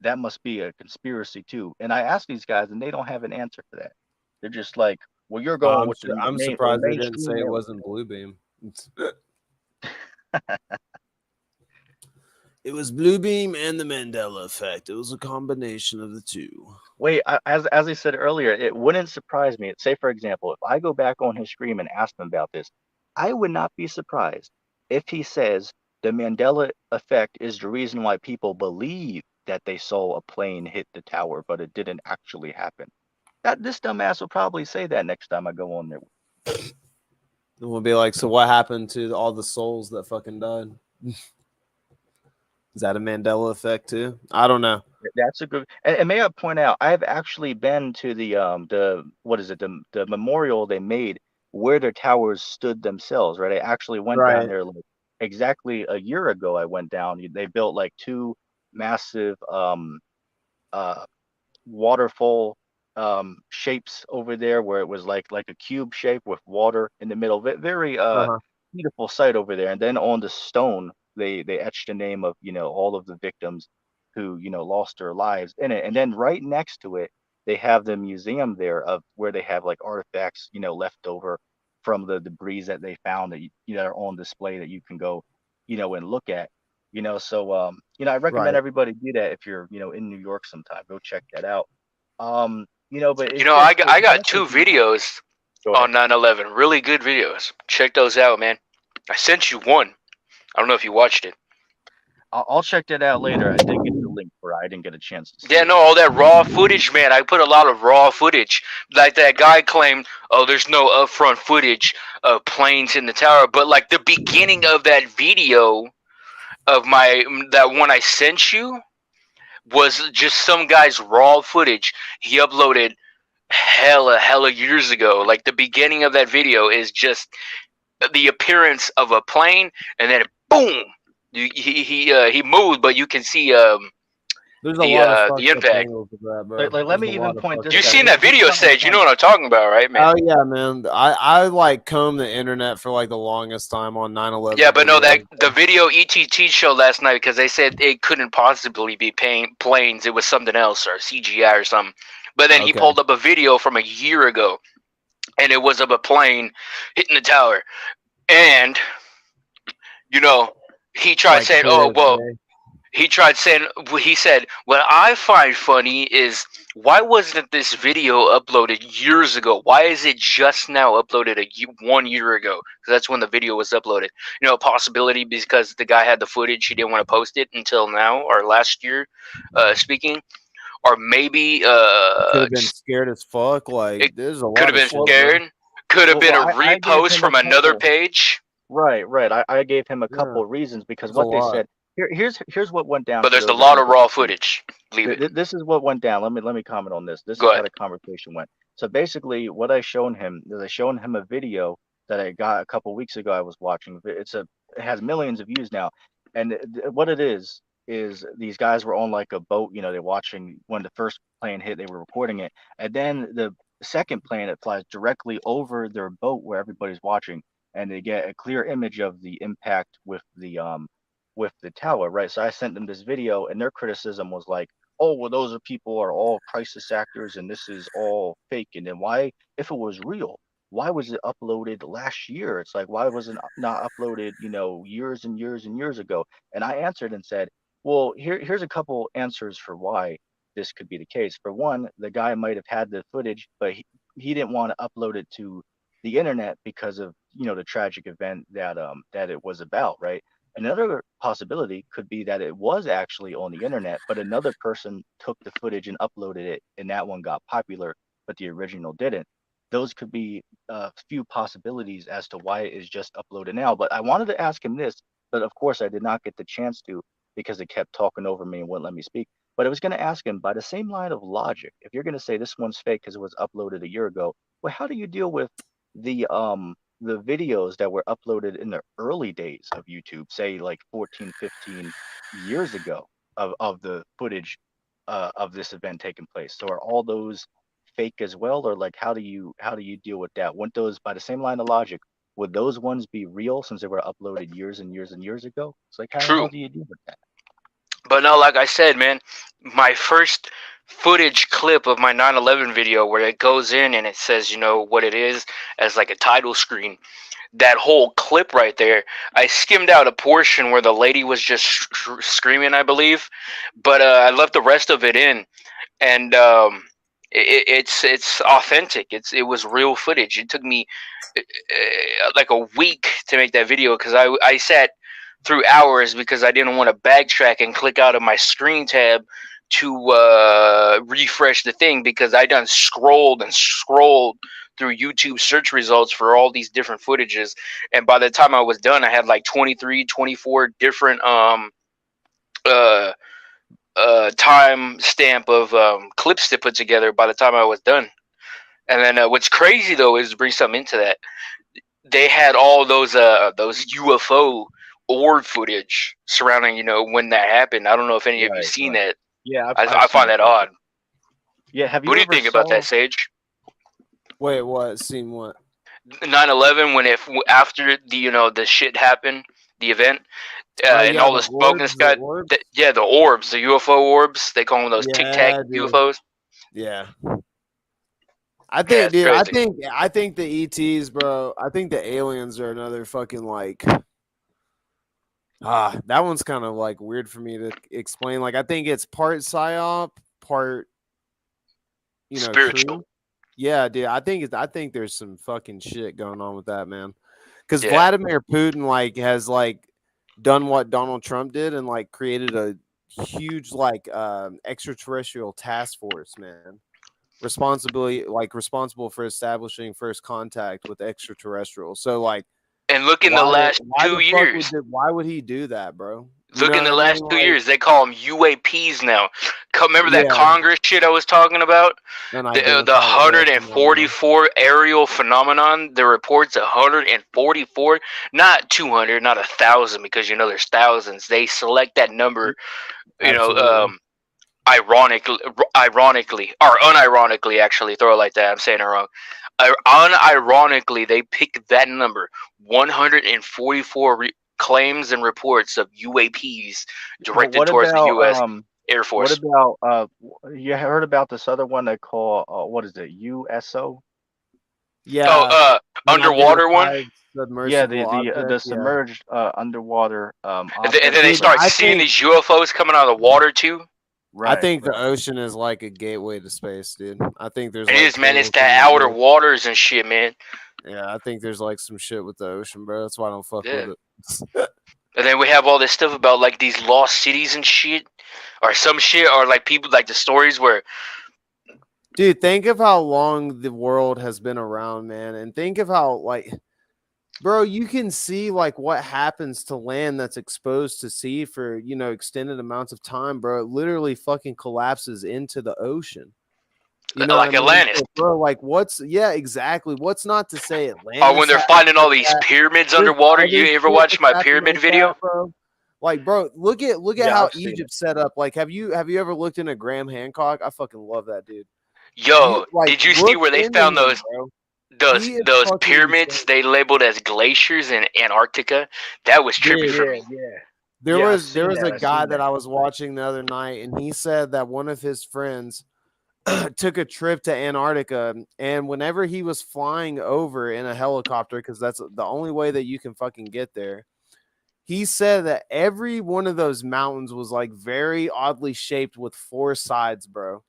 That must be a conspiracy too. And I asked these guys, and they don't have an answer for that. They're just like, "Well, you're going with the I'm surprised they didn't say mainstream it narrative." wasn't Blue Beam. It was Blue Beam and the Mandela effect. It was a combination of the two. Wait, as I said earlier, it wouldn't surprise me. Say, for example, if I go back on his stream and ask him about this, I would not be surprised if he says the Mandela effect is the reason why people believe that they saw a plane hit the tower, but it didn't actually happen. That this dumbass will probably say that next time I go on there. And we'll be like, so what happened to all the souls that fucking died? Is that a Mandela effect too? I don't know. That's a good. And may I point out, I've actually been to the what is it, the memorial they made where their towers stood themselves, right? I actually went down Right. there like exactly a year ago. I went down. They built like two massive uh waterfall shapes over there where it was like a cube shape with water in the middle. Very Uh-huh. beautiful sight over there. And then on the stone they etched the name of all of the victims who lost their lives in it. And then right next to it they have the museum there of where they have like artifacts left over from the debris that they found that are on display that you can go and look at. So I recommend Right. everybody do that if you're in New York sometime. Go check that out. But You it's know, just I it's got two fascinating. videos Go ahead. on 9/11. Really good videos. Check those out, man. I sent you one. I don't know if you watched it. I'll check that out later. I did get the link for it. I didn't get a chance to see Yeah, it no, yet. all that raw footage, man. I put a lot of raw footage. Like that guy claimed, oh, there's no upfront footage of planes in the tower. But like the beginning of that video of that one I sent you was just some guy's raw footage he uploaded hella years ago. Like the beginning of that video is just the appearance of a plane, and then boom, he moved, but you can see There's a lot of the fucked up impact. angles of that, bro. Let There's me a even lot of point fucked this You've up out. seen This that this is video something stage. You know funny. what I'm talking about, right, man? Oh yeah, man. I like combed the internet for like the longest time on 9/11. Yeah, but no, that videos. the video ETT showed last night because they said it couldn't possibly be planes. It was something else or CGI or something. But then he Okay. pulled up a video from a year ago, and it was of a plane hitting the tower. And you know, he tried Like saying, clear "Oh, as well." day. He said, what I find funny is why wasn't this video uploaded years ago? Why is it just now uploaded 1 year ago? Because that's when the video was uploaded. You know, a possibility because the guy had the footage, he didn't want to post it until now or last year, speaking. Or maybe Could have been scared as fuck. Like it there's a could lot have of been shit, bro. scared. Could have been a I gave repost him a from another couple. page. Right. I gave him a Yeah, couple reasons because there's a what they lot. said here's what went down But for there's a those of lot you of who raw don't know. footage. Leave it. This is what went down. Let me comment on this. This Go is how ahead. the conversation went. So basically, what I shown him is I shown him a video that I got a couple weeks ago. I was watching. It has millions of views now, and what it is these guys were on like a boat. They're watching when the first plane hit. They were recording it, and then the second plane that flies directly over their boat where everybody's watching, and they get a clear image of the impact with the tower, right? So I sent them this video, and their criticism was like, "Oh, well, those are people are all crisis actors, and this is all fake." And then why, if it was real, why was it uploaded last year? It's like why was it not uploaded, years and years and years ago? And I answered and said, "Well, here's a couple answers for why this could be the case. For one, the guy might have had the footage, but he didn't want to upload it to the internet because of the tragic event that it was about, right?" Another possibility could be that it was actually on the internet, but another person took the footage and uploaded it, and that one got popular, but the original didn't. those could be a few possibilities as to why it is just uploaded now. But I wanted to ask him this, but of course I did not get the chance to because it kept talking over me and wouldn't let me speak. But I was going to ask him by the same line of logic, if you're going to say this one's fake because it was uploaded a year ago, well, how do you deal with the videos that were uploaded in the early days of YouTube, say like 14, 15 years ago of the footage of this event taking place? So are all those fake as well, or like how do you deal with that? Wouldn't those, by the same line of logic, would those ones be real since they were uploaded years and years and years ago? It's like how the hell True. do you deal with that? But no, like I said, man, my first footage clip of my 9/11 video where it goes in and it says, you know, what it is as like a title screen. That whole clip right there, I skimmed out a portion where the lady was just screaming, I believe, but I left the rest of it in, and it's authentic. It was real footage. It took me like a week to make that video because I sat through hours because I didn't want to backtrack and click out of my screen tab to refresh the thing because I done scrolled and scrolled through YouTube search results for all these different footages, and by the time I was done I had like 23 24 different uh time stamp of clips to put together by the time I was done. And then what's crazy though is to bring something into that, they had all those UFO orb footage surrounding, you know, when that happened. I don't know if any of you seen that. Yeah, I seen find that it. odd. Yeah, have you What do you ever think about saw? that, Sage? Wait, what? Seen what? 9/11, when after the, you know, the shit happened, the event, Oh and yeah, all the the smoke and orbs, the sky. orbs. Yeah, the orbs, the UFO orbs. They call them those Tic Tac Yeah, dude. UFOs. Yeah. I Yeah, think, it's dude. crazy. I think the ETs, bro. I think the aliens are another fucking like. That one's kind of like weird for me to explain. Like, I think it's part psyop, part Spiritual. true. Yeah, dude. I think there's some fucking shit going on with that, man. Because Yeah. Vladimir Putin like has like done what Donald Trump did and like created a huge like extraterrestrial task force, man. Responsible for establishing first contact with extraterrestrials. So like And look in the last why 2 the fuck years. why would he do that, bro? You Look know in the what I last mean? 2 years, they call them UAPs now. Remember that Yeah, Congress shit I was talking about? The unidentified aerial phenomena. 144 aerial phenomenon. The reports 144, not 200, not 1,000, because you know there's thousands. They select that number, you know, Absolutely. ironically or unironically, actually, throw it like that. I'm saying it wrong. Unironically, they picked that number, 144 claims and reports of UAPs But directed what towards the about U.S. Air what Force. about you heard about this other one they call what is it, USO? Yeah, Oh, underwater one. unidentified Yeah, submersible the object. Yeah, submerged underwater And then object. they dude. start I seeing think these UFOs coming out of the water too. I Right, think the right. ocean is like a gateway to space, dude. I think there's It like is, man. It's portals that in the outer earth. waters and shit, man. Yeah, I think there's like some shit with the ocean, bro. That's why I don't fuck Yeah. with it. And then we have all this stuff about like these lost cities and shit, or some shit, or like people like the stories where. Dude, think of how long the world has been around, man, and think of how like, bro, you can see like what happens to land that's exposed to sea for extended amounts of time, bro. It literally fucking collapses into the ocean. You know what I Like mean? Atlantis. So, bro, like exactly. What's not to say Or when Atlantis they're happened finding all like these that? pyramids There's underwater. other You ever shit watch that's my happened pyramid like video? that, bro. Like, bro, look at Yeah, how I've seen it. Egypt's set up. Like, have you ever looked into Graham Hancock? I fucking love that dude. Yo, Like did you see look where they into found him, bro. He is those fucking pyramids insane. they labeled as glaciers in Antarctica? That was trippy Dude, for me. Yeah. there Yeah, I've was seen that. a I've guy seen that that. I was watching the other night, and he said that one of his friends took a trip to Antarctica, and whenever he was flying over in a helicopter, because that's the only way that you can fucking get there, he said that every one of those mountains was like very oddly shaped with four sides, bro.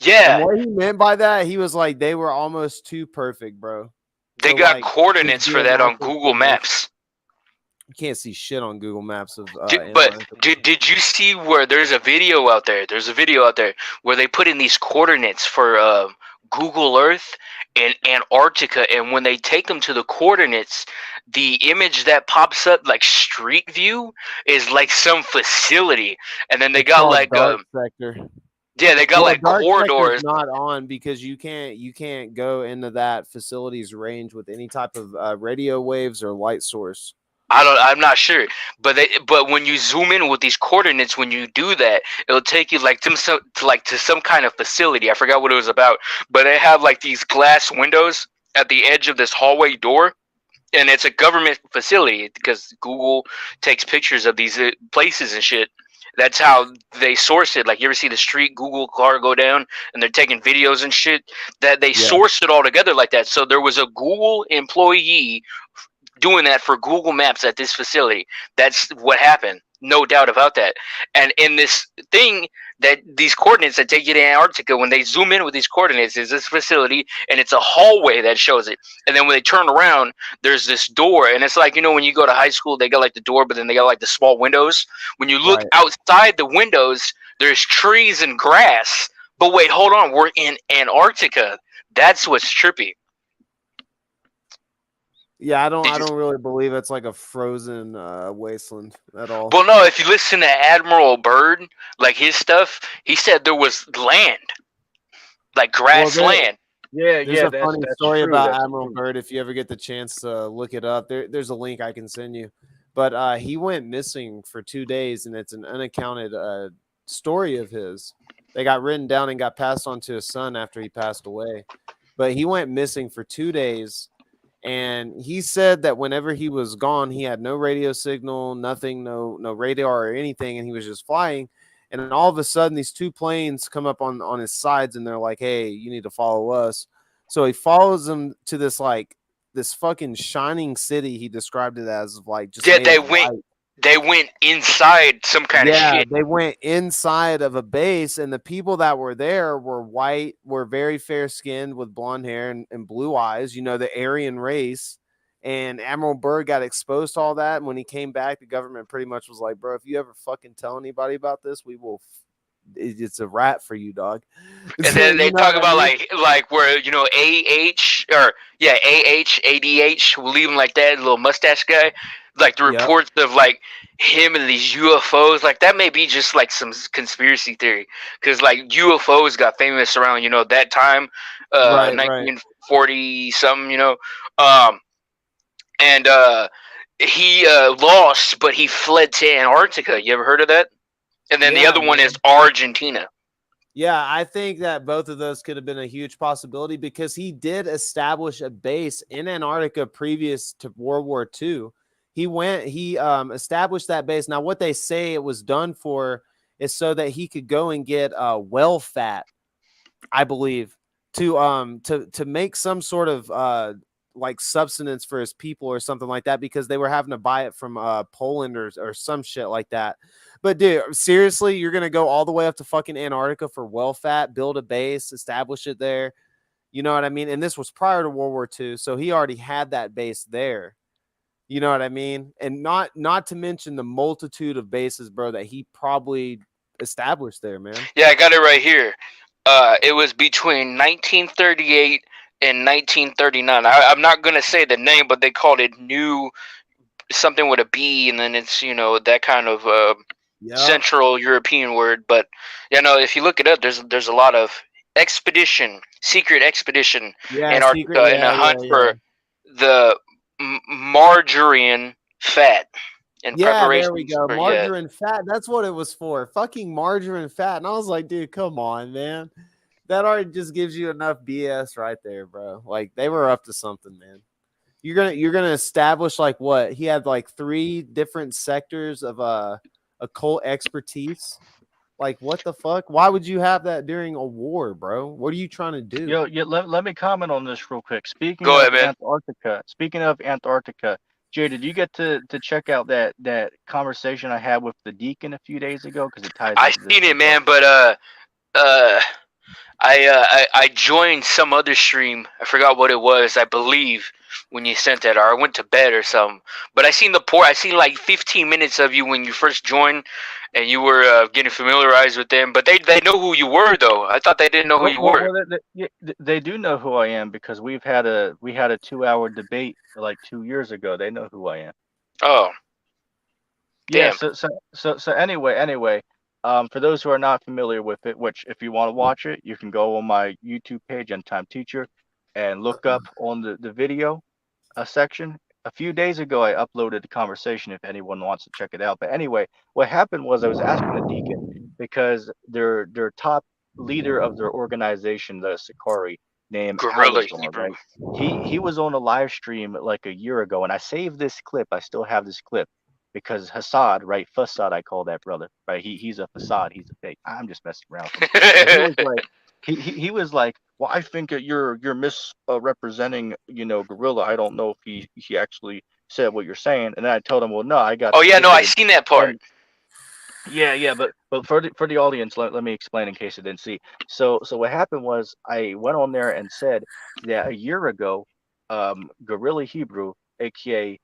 And Yeah, what he meant by that, he was like, they were almost too perfect, bro. they To got like just coordinates be for an that on actual Google formation. Maps. You can't see shit on Google Maps of But Antarctica. did you see where there's a video out there? There's a video out there where they put in these coordinates for Google Earth in Antarctica, and when they take them to the coordinates, the image that pops up like street view is like some facility, and then they It's got called like dark sector. yeah, they got Well, like dark sector's corridors. not on because you can't go into that facility's range with any type of radio waves or light source. I'm not sure, but when you zoom in with these coordinates, when you do that, it'll take you like to some kind of facility. I forgot what it was about, but they have like these glass windows at the edge of this hallway door, and it's a government facility because Google takes pictures of these places and shit. That's how they source it. Like you ever see the street Google car go down and they're taking videos and shit. That they Yeah. source it all together like that. So there was a Google employee doing that for Google Maps at this facility. That's what happened. No doubt about that. And in this thing, that these coordinates that take you to Antarctica, when they zoom in with these coordinates, is this facility, and it's a hallway that shows it. And then when they turn around, there's this door, and it's like, you know, when you go to high school, they got like the door, but then they got like the small windows. When you look Right. outside the windows, there's trees and grass. But wait, hold on, we're in Antarctica. That's what's trippy. Yeah, I don't Did you- really believe it's like a frozen wasteland at all. Well, no, if you listen to Admiral Byrd, like his stuff, he said there was land, like grassland. Yeah, There's yeah, a funny that's story true, about that's Admiral true. Byrd if you ever get the chance to look it up. There's a link I can send you. But he went missing for 2 days, and it's an unaccounted story of his. They got written down and got passed on to his son after he passed away. But he went missing for 2 days, and he said that whenever he was gone, he had no radio signal, nothing, no radar or anything, and he was just flying. And then all of a sudden, these two planes come up on his sides, and they're like, "Hey, you need to follow us." So he follows them to this fucking shining city. He described it as like just Yeah, made of light. they went inside some kind of Yeah, shit. they went inside of a base, and the people that were there were white, were very fair skinned with blonde hair and blue eyes, you know, the Aryan race. And Admiral Byrd got exposed to all that. And when he came back, the government pretty much was like, bro, if you ever fucking tell anybody about this, we will. It's a rat for you, dog. And then they You know talk what I about mean? like where, you know, ADH, will leave him like that little mustache guy. Like the Yep. reports of like him and these UFOs, like that may be just like some conspiracy theory, because like UFOs got famous around, you know, that time, Right. 1940 something, you know, and he lost, but he fled to Antarctica. You ever heard of that? And then the Yeah, other one man. is Argentina. Yeah, I think that both of those could have been a huge possibility because he did establish a base in Antarctica previous to World War II. He established that base. Now, what they say it was done for is so that he could go and get whale fat, I believe, to make some sort of like substance for his people or something like that, because they were having to buy it from Poland or some shit like that. But dude, seriously, you're gonna go all the way up to fucking Antarctica for well fat, build a base, establish it there. You know what I mean? And this was prior to World War II, so he already had that base there. You know what I mean? And not to mention the multitude of bases, bro, that he probably established there, man. Yeah, I got it right here. It was between 1938 and 1939. I'm not gonna say the name, but they called it New something with a B, and then it's, you know, that kind of Yeah. Central European word. But you know, if you look it up, there's a lot of secret expedition Antarctica in a hunt for the margarine fat in preparation. There we go. Margarine fat. That's what it was for. Fucking margarine fat. And I was like, dude, come on, man. That already just gives you enough BS right there, bro. Like they were up to something, man. You're gonna establish like what? He had like 3 different sectors of occult expertise. Like what the fuck? Why would you have that during a war, bro? What are you trying to do? Yo, let me comment on this real quick. Go ahead, man. Speaking of Antarctica, Jay, did you get to check out that conversation I had with the deacon a few days ago? Because it ties. I seen it, man, but I joined some other stream. I forgot what it was. I believe when you sent that, or I went to bed or something. But I seen like 15 minutes of you when you first joined, and you were getting familiarized with them. But they know who you were though. I thought they didn't know who you were. They do know who I am because we had a 2-hour debate like 2 years ago. They know who I am. Oh, Yeah. damn. So anyway, for those who are not familiar with it, which if you want to watch it, you can go on my YouTube page, Untimed Teacher, and look up on the video section. A few days ago, I uploaded the conversation if anyone wants to check it out. But anyway, what happened was I was asking the deacon because their top leader of their organization, the Sakari, named Gorilla Alizar, Hebrew. right? He was on a live stream like a year ago, and I saved this clip. I still have this clip because Hassad, right? Facade, I call that brother, right? He's a facade. He's a fake. I'm just messing around with him. But he was like, he was like, well, I think that you're misrepresenting, Gorilla. I don't know if he actually said what you're saying. And then I told him, well, no, I got Oh the yeah, no, I ticket, seen that part. and yeah, but for the audience, let me explain in case you didn't see. So what happened was I went on there and said that a year ago, Gorilla Hebrew, aka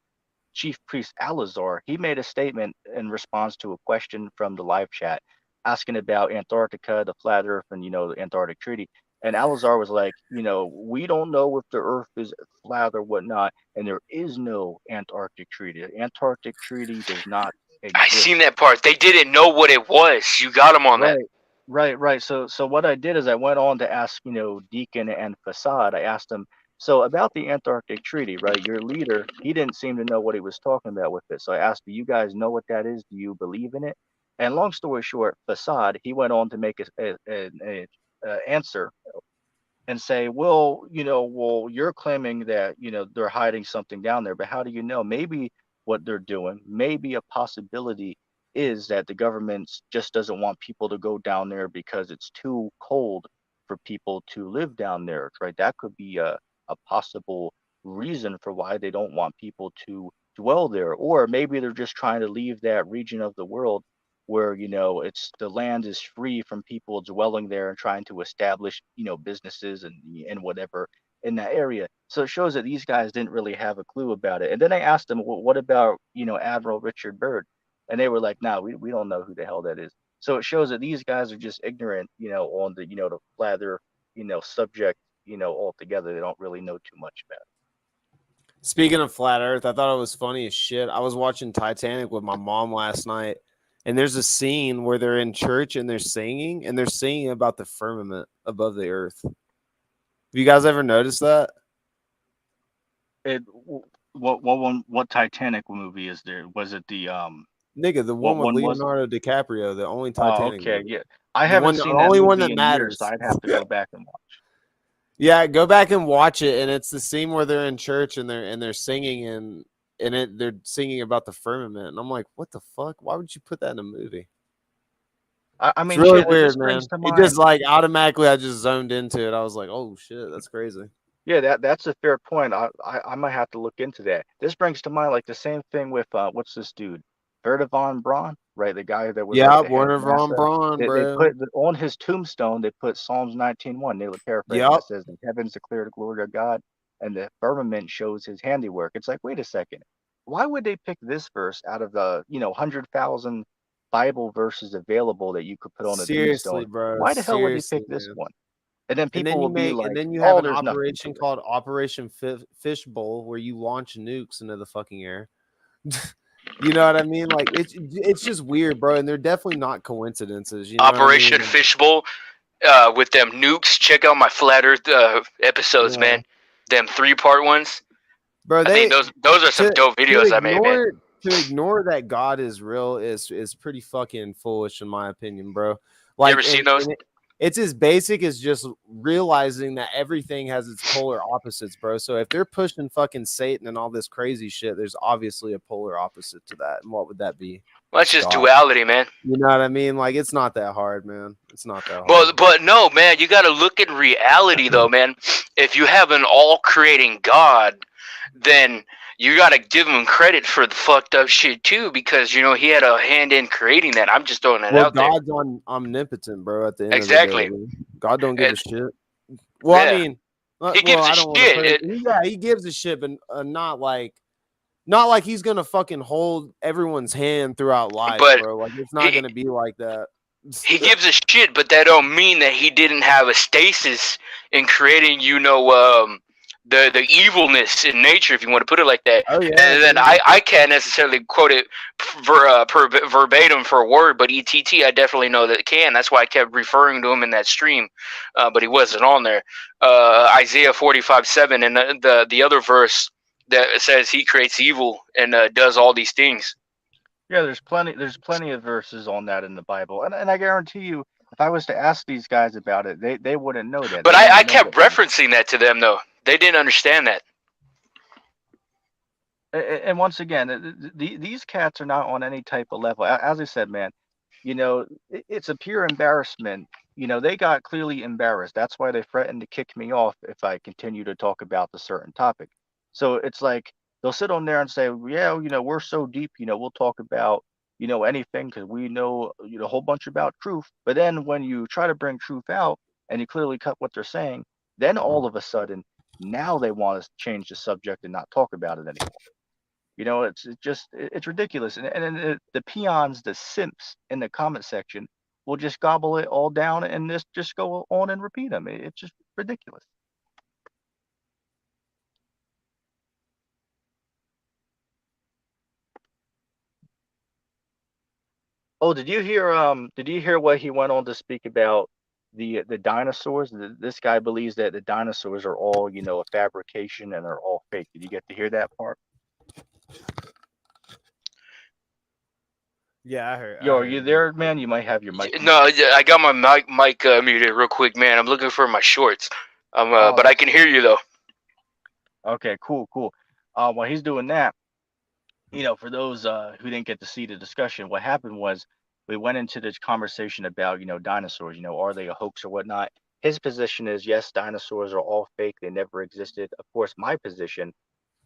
Chief Priest Alazar, he made a statement in response to a question from the live chat asking about Antarctica, the flat Earth, and the Antarctic Treaty. And Alazar was like, we don't know if the Earth is flat or whatnot, and there is no Antarctic Treaty. The Antarctic Treaty does not I seen exist. that part. They didn't know what it was. You got them on that. Right, right. So what I did is I went on to ask, Deacon and Facade. I asked them, so about the Antarctic Treaty, right? Your leader, he didn't seem to know what he was talking about with it. So I asked, do you guys know what that is? Do you believe in it? And long story short, Facade, he went on to make a answer and say, well, you're claiming that, they're hiding something down there, but how do you know? Maybe what they're doing, maybe a possibility is that the government just doesn't want people to go down there because it's too cold for people to live down there, right? That could be a possible reason for why they don't want people to dwell there. Or maybe they're just trying to leave that region of the world where it's the land is free from people dwelling there and trying to establish businesses and whatever in that area. So it shows that these guys didn't really have a clue about it. And then I asked them, well, what about Admiral Richard Byrd? And they were like, no, we don't know who the hell that is. So it shows that these guys are just ignorant on the the flat earth subject altogether. They don't really know too much about it. Speaking of flat Earth, I thought it was funny as shit. I was watching Titanic with my mom last night, and there's a scene where they're in church and they're singing about the firmament above the earth. Have you guys ever noticed that? What Titanic movie is there? Was it the Nigga, the what one with one was it? Leonardo DiCaprio, the only Oh, Titanic okay, movie. yeah. I The haven't seen that only one movie that in years, so matters. I'd have to go back and watch. Yeah, go back and watch it, and it's the scene where they're in church and they're singing and they're singing about the firmament, and I'm like, what the fuck? Why would you put that in a movie? I It's mean, really shit. This weird, brings man. to It just mind. like automatically, I just zoned into it. I was like, oh shit, that's crazy. Yeah, that's a fair point. I might have to look into that. This brings to mind like the same thing with what's this dude, Werner von Braun, right? The guy that was like Yeah, the head of Warner von NASA. Braun, They bro. put on his tombstone. They put Psalms 19:1. They were paraphrasing. Yep. It says, "The heavens declare the glory of God, and the firmament shows His handiwork." It's like, wait a second, why would they pick this verse out of the 100,000 Bible verses available that you could put on a Seriously, tombstone? bro. Why the hell would they pick Seriously, this man. one? And then people will be And like, then you have "Oh, an there's nothing to operation it." called Operation Fishbowl where you launch nukes into the fucking air. You know what I mean? Like it's just weird, bro. And they're definitely not coincidences. You know what I Operation mean? Fishbowl with them nukes. Check out my flat Earth episodes, Yeah. man. Them 3-part ones. Bro, I think those are some dope videos I made, man. To ignore that God is real is pretty fucking foolish in my opinion, bro. You Like, ever seen those? it's as basic as just realizing that everything has its polar opposites, bro. So if they're pushing fucking Satan and all this crazy shit, there's obviously a polar opposite to that. And what would that be? Well, that's just God. duality, man. You know what I mean? Like, it's not that hard, man. It's not that hard. But no, man, you got to look at reality, though, man. If you have an all-creating God, then you got to give him credit for the fucked up shit too, because he had a hand in creating that. I'm just throwing that out there. God's omnipotent, bro. At the end Exactly. of the day, God don't give a shit. Yeah. Well, I mean, He gives a I don't want to put shit. it. Yeah, he gives a shit, but not like he's gonna fucking hold everyone's hand throughout life, But bro. Like it's not he, gonna be like that. he gives a shit, but that don't mean that he didn't have a stasis in creating, the evilness in nature, if you want to put it like that. Oh yeah, And then dude. I can't necessarily quote it verbatim for a word, but ETT I definitely know that can. That's why I kept referring to him in that stream, but he wasn't on there. Isaiah 45:7 and the other verse that says he creates evil and does all these things. Yeah, there's plenty of verses on that in the Bible, and I guarantee you, if I was to ask these guys about it, they wouldn't know that. But They I wouldn't know kept that. referencing that to them, though. They didn't understand that. And once again, these cats are not on any type of level. As I said, man, it's a pure embarrassment. They got clearly embarrassed. That's why they threatened to kick me off if I continue to talk about the certain topic. So it's like they'll sit on there and say, yeah, we're so deep, we'll talk about, anything because we know, a whole bunch about truth. But then when you try to bring truth out and you clearly cut what they're saying, then all of a sudden, now they want us to change the subject and not talk about it anymore. It's ridiculous, and the peons, the simps in the comment section will just gobble it all down and just go on and repeat them. It's just ridiculous. Oh, did you hear what he went on to speak about the dinosaurs? This guy believes that the dinosaurs are all, a fabrication and they're all fake. Did you get to hear that part? Yeah, I heard. Yo, are you there, man? You might have your mic muted. No, I got my mic muted real quick, man. I'm looking for my shorts. But I can hear you though. Okay, cool. While he's doing that, for those who didn't get to see the discussion, what happened was we went into this conversation about, dinosaurs, are they a hoax or whatnot? His position is yes, dinosaurs are all fake. They never existed. Of course, my position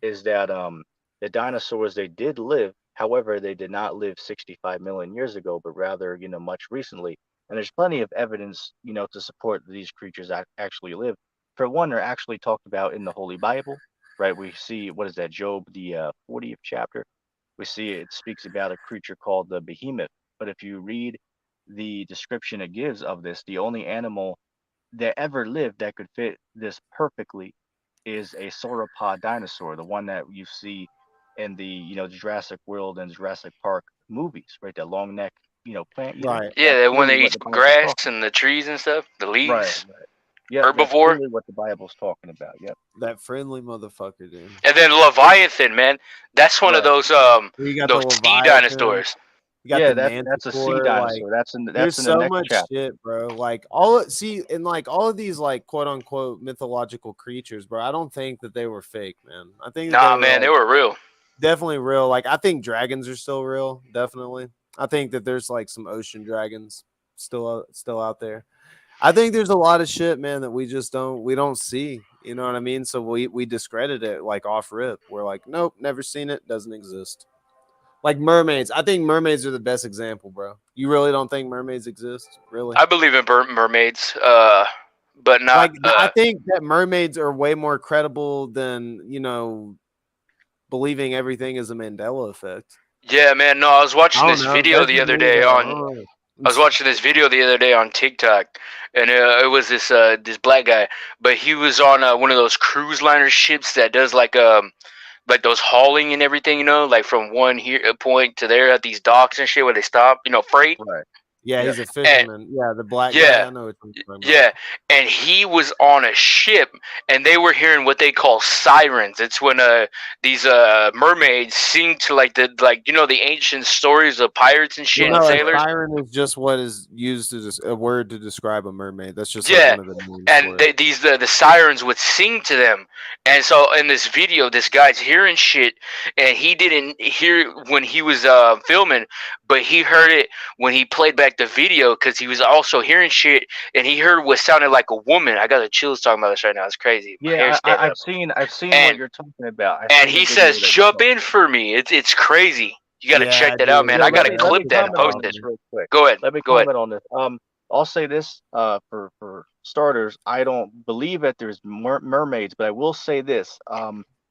is that the dinosaurs, they did live. However, they did not live 65 million years ago, but rather, much recently. And there's plenty of evidence, to support that these creatures actually live. For one, they're actually talked about in the Holy Bible, right? We see, what is that, Job, the 40th chapter. We see it speaks about a creature called the behemoth. But if you read the description it gives of this, the only animal that ever lived that could fit this perfectly is a sauropod dinosaur, the one that you see in the Jurassic World and Jurassic Park movies, right? That long neck, plant eater. Right. Yeah, That's when clearly they what eat the Bible's grass talking and the trees and stuff, the about. Right, leaves, right. Yeah, that's herbivore. clearly what the Bible's talking about. Yep. That friendly motherfucker, dude. And then Leviathan, man. That's one of Right. You got those the sea Leviathan. dinosaurs. You got Yeah, the that's a sea Manticore. Like, dinosaur. That's in there's the so next much chapter. shit, bro. Like in like all of these like quote unquote mythological creatures, bro. I don't think that they were fake, man. I think that Nah, they were man, they like were real. definitely real. Like I think dragons are still real, definitely. I think that there's like some ocean dragons still out there. I think there's a lot of shit, man, that we don't see. You know what I mean? So we discredit it like off rip. We're like, nope, never seen it, doesn't exist. Like mermaids. I think mermaids are the best example, bro. You really don't think mermaids exist? Really? I believe in mermaids, but not. Like I think that mermaids are way more credible than, believing everything is a Mandela effect. Yeah, man. No, I was watching this video That's the just other me, day though. on. I was watching this video the other day on TikTok, and it was this black guy, but he was on one of those cruise liner ships that does like those hauling and everything, like from one point to there at these docks and shit where they stop, freight. Right. Yeah, Yeah. he's a fisherman. Yeah, the black guy. Yeah. I know what you're talking about. Yeah, and he was on a ship, and they were hearing what they call sirens. It's when these mermaids sing to the ancient stories of pirates and shit Well, and no, a sailors. siren is just what is used as a word to describe a mermaid. That's just Yeah, like one of the names and for it. the sirens would sing to them, and so in this video, this guy's hearing shit, and he didn't hear when he was filming, but he heard it when he played back the video because he was also hearing shit, and he heard what sounded like a woman. I got the chills talking about this right now. It's crazy. My Yeah, hair's standing up. I've seen And- what you're talking about. I've And seen the he video says, that you're "Jump talking in for me." It's crazy. You gotta Yeah, check that out, dude. man. Yeah, I gotta let clip me that and comment post on it. this real quick. Go ahead. Let me Go ahead. comment on this. I'll say this for starters, I don't believe that there's mermaids, but I will say this.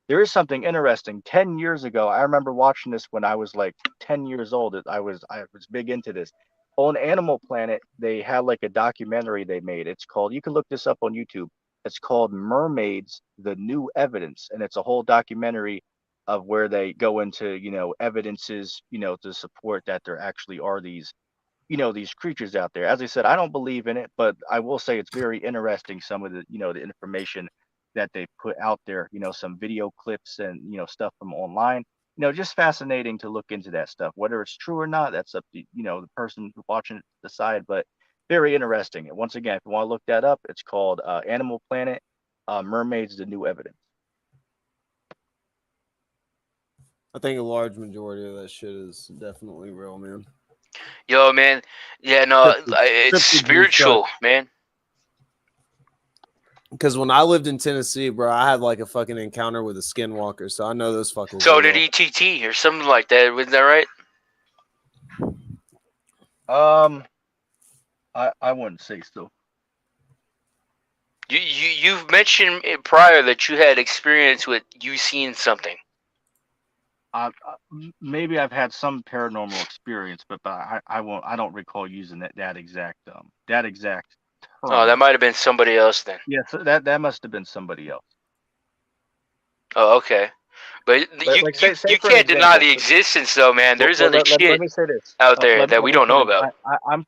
There is something interesting. 10 years ago, I remember watching this when I was like 10 years old. I was big into this. On Animal Planet, they had like a documentary they made. It's called, you can look this up on YouTube. It's called Mermaids, the New Evidence. And it's a whole documentary of where they go into, evidences, to support that there actually are these creatures out there. As I said, I don't believe in it, but I will say it's very interesting, some of the information that they put out there, some video clips and stuff from online. Just fascinating to look into that stuff. Whether it's true or not, that's up to the person watching it to decide, but very interesting. And once again, if you want to look that up, it's called Animal Planet, Mermaids, the New Evidence. I think a large majority of that shit is definitely real, man. Yo, man. Yeah, no, it's Cryptids and spiritual, man. Because when I lived in Tennessee, bro, I had like a fucking encounter with a skinwalker, so I know those fuckers. So are did real. ETT or something like that. Wasn't that right? I wouldn't say so. You've mentioned it prior that you had experience with you seeing something. Maybe I've had some paranormal experience, but I won't. I don't recall using that exact term. Oh, that might have been somebody else then. Yeah, so that must have been somebody else. Oh, okay. But you Like, say you for an can't deny example, the existence, though, man. There's other let shit me say this. out there that Let we me don't say know this. about. I'm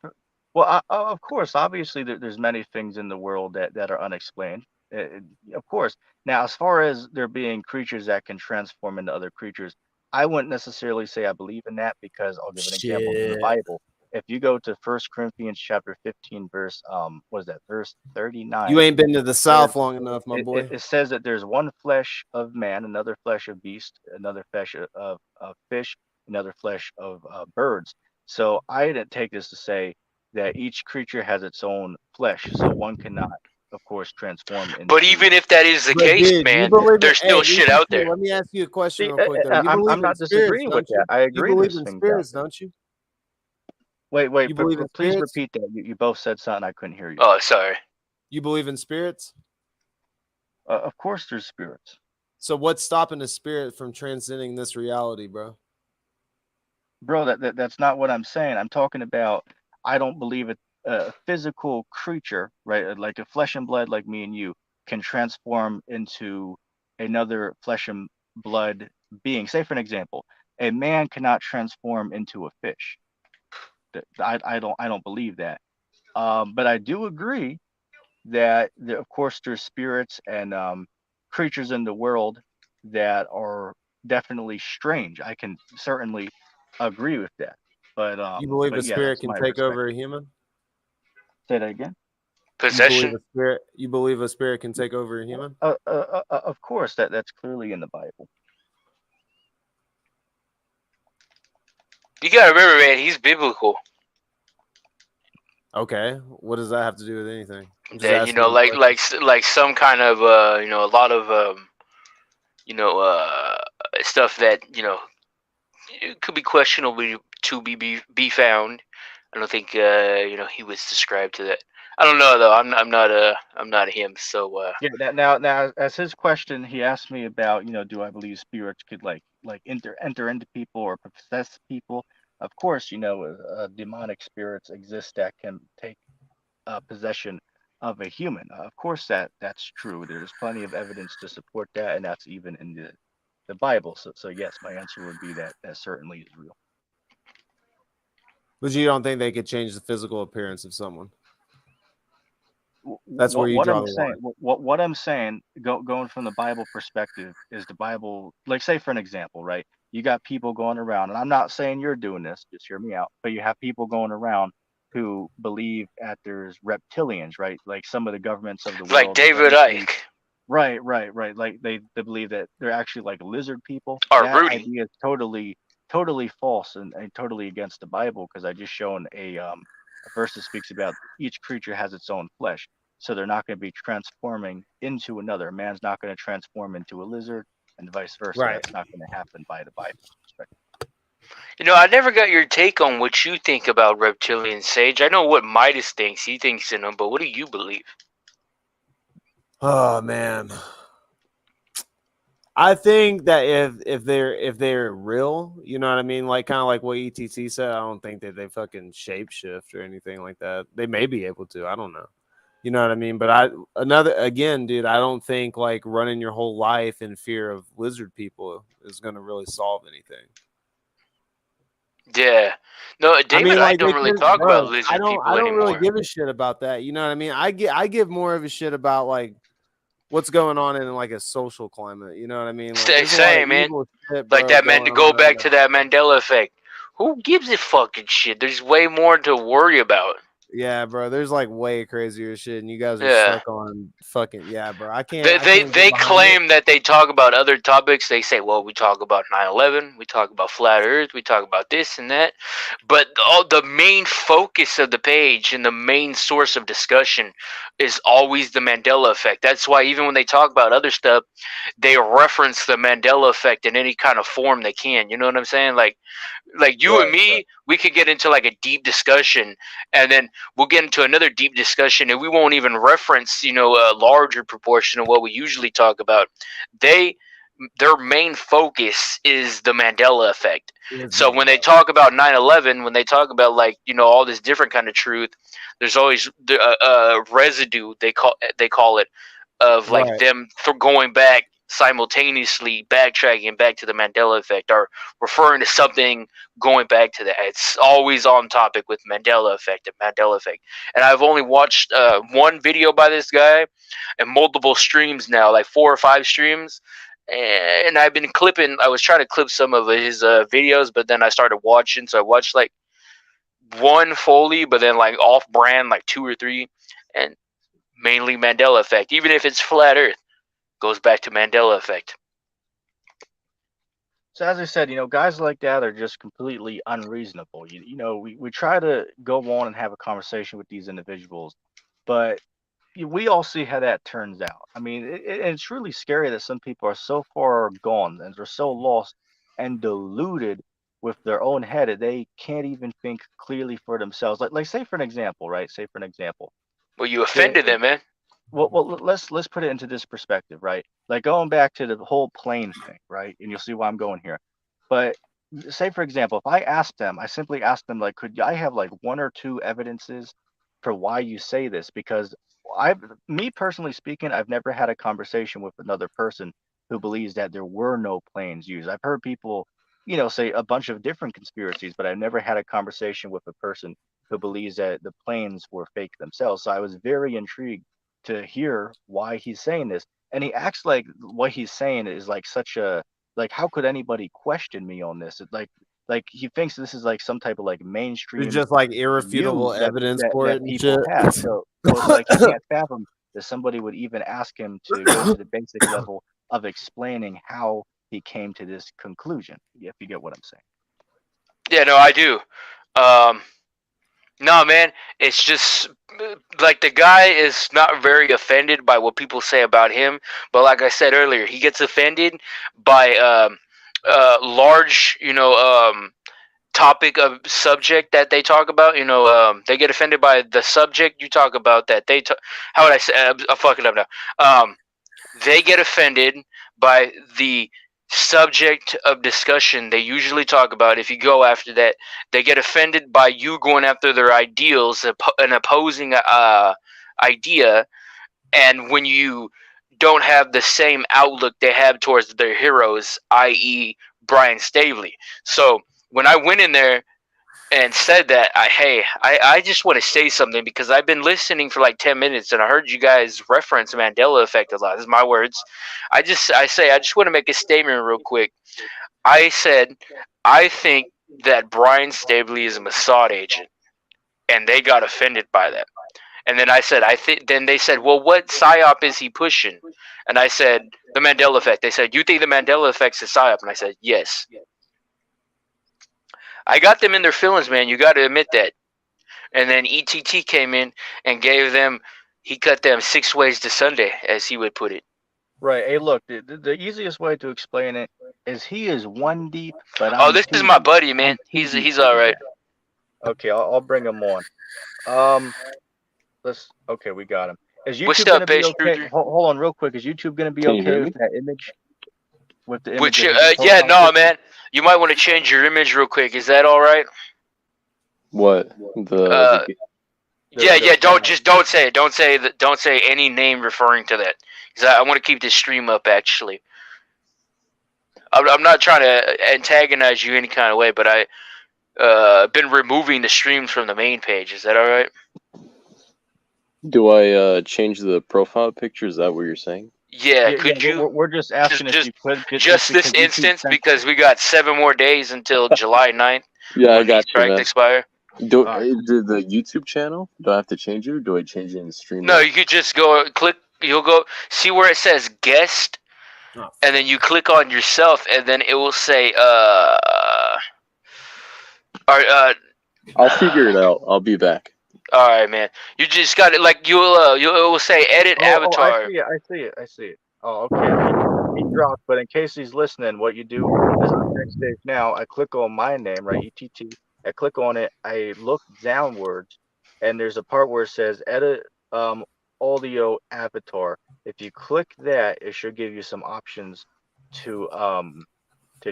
well. Of course, obviously, there's many things in the world that are unexplained. Of course. Now, as far as there being creatures that can transform into other creatures, I wouldn't necessarily say I believe in that, because I'll give an example from the Shit. Bible. If you go to 1 Corinthians chapter 15, verse what is that, verse 39? You ain't been to the It South says, long enough, my boy. it says that there's one flesh of man, another flesh of beast, another flesh of fish, another flesh of birds. So I didn't take this to say that each creature has its own flesh, so one cannot, of course, transform But into. even if that is the But case, dude, you man, believe in? there's Hey, still shit out ETT, there. let me ask you a question See, real quick though. You I'm believe in not spirits, disagreeing with don't that. you? I You agree believe there's in things out spirits, there. don't you? Wait, You believe in please spirits? repeat that. You both said something I couldn't hear you. Oh, sorry. You believe in spirits? Of course, there's spirits. So what's stopping a spirit from transcending this reality, bro? Bro, that's not what I'm saying. I'm talking about, I don't believe a physical creature, right, like a flesh and blood like me and you, can transform into another flesh and blood being. Say, for an example, a man cannot transform into a fish. I don't believe that. But I do agree that of course there's spirits and creatures in the world that are definitely strange. I can certainly agree with that. You believe a But yeah, spirit that's can my take over perspective. a human? Say that again. Possession. You believe a spirit can take over a human? Of course, that's clearly in the Bible. You gotta remember, man, he's biblical. Okay. What does that have to do with anything? I'm just That, asking you a question. like some kind of a lot of stuff that it could be questionable to be found. I don't think he was described to that. I don't know though. I'm not him. So Yeah. Now, as his question, he asked me about, do I believe spirits could like enter into people or possess people? Of course, demonic spirits exist that can take possession of a human. Of course, that's true. There's plenty of evidence to support that, and that's even in the Bible. So yes, my answer would be that certainly is real. But you don't think they could change the physical appearance of someone? That's where you What draw I'm the saying, line. what I'm saying, going from the Bible perspective, is the Bible, like, say for an example, right? You got people going around, and I'm not saying you're doing this, just hear me out, but you have people going around who believe that there's reptilians, right? Like some of the governments of the like world that David actually, Icke right. Like they believe that they're actually like lizard people. or That Rudy. idea is totally false and totally against the Bible, because I just shown a verse that speaks about each creature has its own flesh. So they're not going to be transforming into another. A man's not going to transform into a lizard, and vice versa. Right. That's not going to happen by the Bible's perspective. I never got your take on what you think about reptilians, Sage. I know what Midas thinks. He thinks in them, but what do you believe? Oh man. I think that if they're real, you know what I mean, like kind of like what ETT said. I don't think that they fucking shapeshift or anything like that. They may be able to. I don't know. You know what I mean? But dude. I don't think like running your whole life in fear of lizard people is gonna really solve anything. Yeah. No, I Damon mean, and I like don't they really could, talk about bro. lizard I people don't really anymore. give a shit about that. You know what I mean? I give more of a shit about like what's going on in like a social climate. You know what I mean? Like there's a lot of Same, man. evil shit, Like bro, that man, going to go on right back to now. that Mandela effect. Who gives a fucking shit? There's way more to worry about. Yeah, bro. There's like way crazier shit, and you guys are Yeah. stuck on fucking yeah, bro. They, I they can't get they behind it. claim that they talk about other topics. They say, well, we talk about 9/11, we talk about flat Earth, we talk about this and that, but all the main focus of the page and the main source of discussion is always the Mandela effect. That's why even when they talk about other stuff, they reference the Mandela effect in any kind of form they can. You know what I'm saying? Like you and Right, right. me, we could get into like a deep discussion, and then we'll get into another deep discussion, and we won't even reference, a larger proportion of what we usually talk about. They their main focus is the Mandela effect. Is the So when they Mandela. talk about 9/11, when they talk about like all this different kind of truth, there's always the residue they call it of like Right. them going back simultaneously backtracking back to the Mandela effect or referring to something going back to that. It's always on topic with Mandela effect and Mandela effect. And I've only watched one video by this guy and multiple streams now, like 4 or 5 streams. And I've been clipping. I was trying to clip some of his videos, but then I started watching. So I watched like one fully, but then like off brand, like 2 or 3. And mainly Mandela effect. Even if it's flat Earth, goes back to Mandela effect. So as I said, guys like that are just completely unreasonable. We try to go on and have a conversation with these individuals, but we all see how that turns out. I mean, it's really scary that some people are so far gone and they're so lost and deluded with their own head that they can't even think clearly for themselves. Like say for an example, right? Say for an example, Well, you the offended them, man. let's put it into this perspective, right? Like going back to the whole plane thing, right? And you'll see why I'm going here. But say for example, if I simply asked them like, could I have like one or two evidences for why you say this? Because me personally speaking, I've never had a conversation with another person who believes that there were no planes used. I've heard people, say a bunch of different conspiracies, but I've never had a conversation with a person who believes that the planes were fake themselves. So I was very intrigued to hear why he's saying this. And he acts like what he's saying is like such a like how could anybody question me on this? Like he thinks this is like some type of like There's mainstream just like irrefutable view that evidence that for that it and people shit. have. So it's like he can't fathom that somebody would even ask him to go to the basic level of explaining how he came to this conclusion. If you get what I'm saying. Yeah, no, I do. Um, no, man, it's just like the guy is not very offended by what people say about him, but like I said earlier, he gets offended by large, topic of subject that they talk about. They get offended by the subject you talk about that they. How would I say? I'll fuck it up now. They get offended by the subject of discussion they usually talk about. If you go after that, they get offended by you going after their ideals, an opposing idea, and when you don't have the same outlook they have towards their heroes, i.e., Brian Staveley. So when I went in there and said that, I just want to say something because I've been listening for like 10 minutes and I heard you guys reference Mandela effect a lot. This is my words. I just want to make a statement real quick. I said I think that Brian Staveley is a Mossad agent, and they got offended by that. And then I said, I think. Then they said, well, what psyop is he pushing? And I said, the Mandela effect. They said, you think the Mandela effect's a psyop? And I said, yes. I got them in their feelings, man. You got to admit that. And then ETT came in and gave them. He cut them 6 ways to Sunday, as he would put it. Right. Hey, look, the easiest way to explain it is he is one deep, but Oh, I'm this is two my deep. buddy, man. I'm two He's deep he's with all this right. guy. Okay, I'll bring him on. Um, okay, we got him. Is What's YouTube up, gonna be Page okay? Truther? Hold on, real quick. Is YouTube gonna be Can you okay hear with me? that image? With the image Which, of his yeah, profile no, picture? man. You might want to change your image real quick. Is that all right? What Uh, yeah, The yeah. Don't flag. just don't say it. Don't say that. Don't say any name referring to that. Because I want to keep this stream up. Actually, I'm not trying to antagonize you any kind of way, but I been removing the streams from the main page. Is that all right? do I change the profile picture? Is that what you're saying? Yeah. Yeah, yeah. Could you We're just asking if you could, just just this because YouTube instance sent. because we got 7 more days until July 9th Yeah, I when these got you, strikes man. expire. Do All right. do the YouTube channel? Do I have to change it, or do I change it in the stream No, now? you could just go click. You'll go see where it says guest, Oh, and then you click on yourself, and then it will say or, I'll figure it out. I'll be back. all right, man. You just got it. Like it will say edit Oh, I avatar. see it. I see it. I see it. Oh, okay. He dropped, but in case he's listening, what you do is on next stage now, I click on my name, right? ETT. I click on it. I look downwards, and there's a part where it says edit audio avatar. If you click that, it should give you some options to